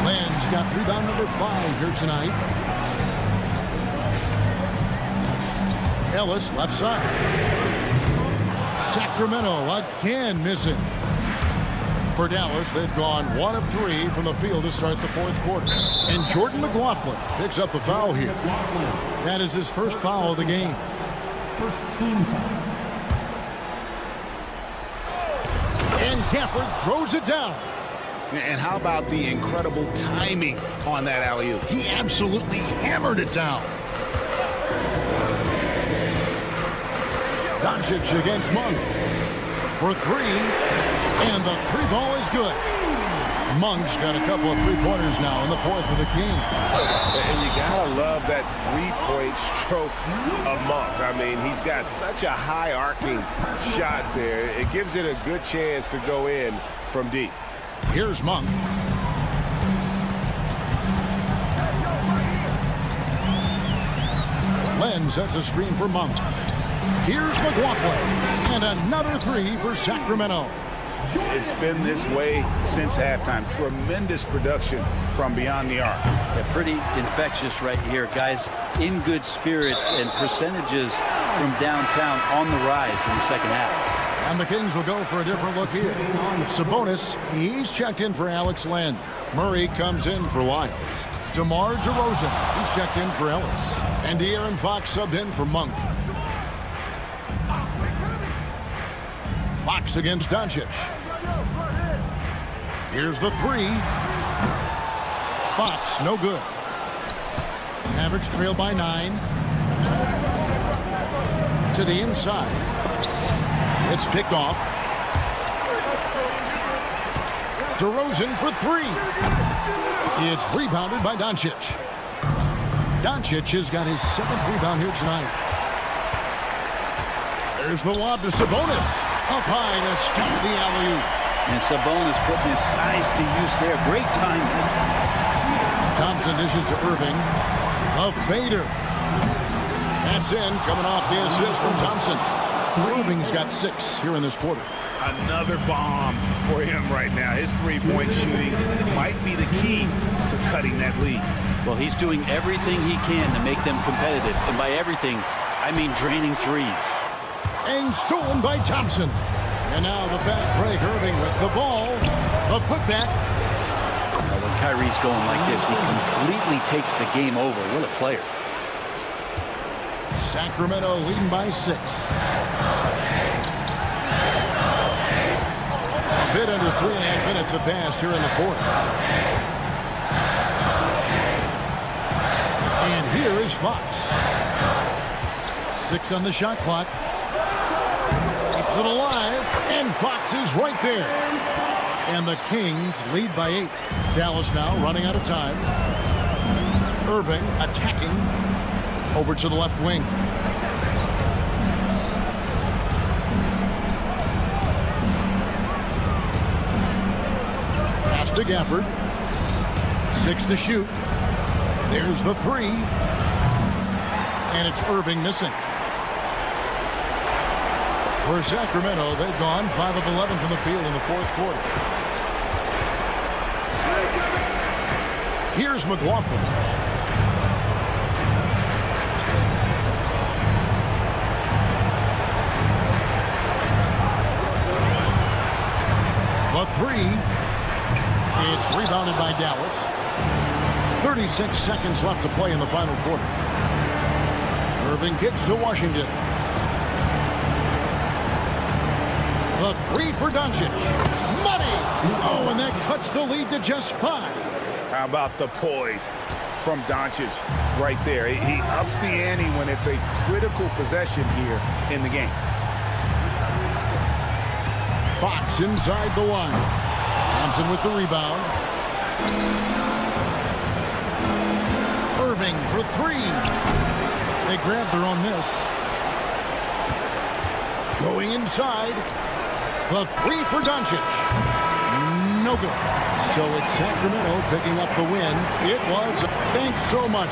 Land's got rebound number 5 here tonight. Ellis left side. Sacramento again missing. For Dallas, they've gone 1 of 3 from the field to start the 4th quarter. And Jordan McLaughlin picks up the foul here. That is his first foul of the game.
First team foul.
And Gafford throws it down.
And how about the incredible timing on that alley-oop?
He absolutely hammered it down. Doncic against Monk for 3. And the 3 ball is good. Monk's got a couple of three-pointers now in the fourth for the Kings.
And you gotta love that three-point stroke of Monk. I mean, he's got such a high arcing shot there. It gives it a good chance to go in from deep.
Here's Monk. Len sets a screen for Monk. Here's McLaughlin. And another three for Sacramento.
It's been this way since halftime. Tremendous production from beyond the arc.
They're pretty infectious right here. Guys in good spirits and percentages from downtown on the rise in the second half.
And the Kings will go for a different look here. Sabonis, he's checked in for Alex Len. Murray comes in for Lyles. DeMar DeRozan, he's checked in for Ellis. And De'Aaron Fox subbed in for Monk. Fox against Doncic. Here's the three. Fox, no good. Mavericks trail by 9. To the inside. It's picked off. DeRozan for 3. It's rebounded by Doncic. Doncic has got his 7th rebound here tonight. There's the lob to Sabonis. Up high to stuff the alley-oop.
And Sabonis putting his size to use there. Great timing.
Thompson dishes to Irving. A fader. That's in, coming off the assist from Thompson. Irving's got 6 here in this quarter.
Another bomb for him right now. His three-point shooting might be the key to cutting that lead.
Well, he's doing everything he can to make them competitive. And by everything, I mean draining threes.
And stolen by Thompson. And now the fast break. Irving with the ball. A putback.
When Kyrie's going like this, he completely takes the game over. What a player.
Sacramento leading by 6. A bit under 3.5 minutes have passed here in the fourth. And here is Fox. 6 on the shot clock. Keeps it alive. And Fox is right there. And the Kings lead by 8. Dallas now running out of time. Irving attacking over to the left wing. Pass to Gafford. 6 to shoot. There's the 3. And it's Irving missing. For Sacramento, they've gone 5 of 11 from the field in the fourth quarter. Here's McLaughlin. The 3. It's rebounded by Dallas. 36 seconds left to play in the final quarter. Irving kicks to Washington. The 3 for Doncic. Money! Oh, and that cuts the lead to just 5.
How about the poise from Doncic right there? He ups the ante when it's a critical possession here in the game.
Fox inside the line. Thompson with the rebound. Irving for 3. They grab their own miss. Going inside. The 3 for Doncic. No good. So it's Sacramento picking up the win. It was. Thanks so much.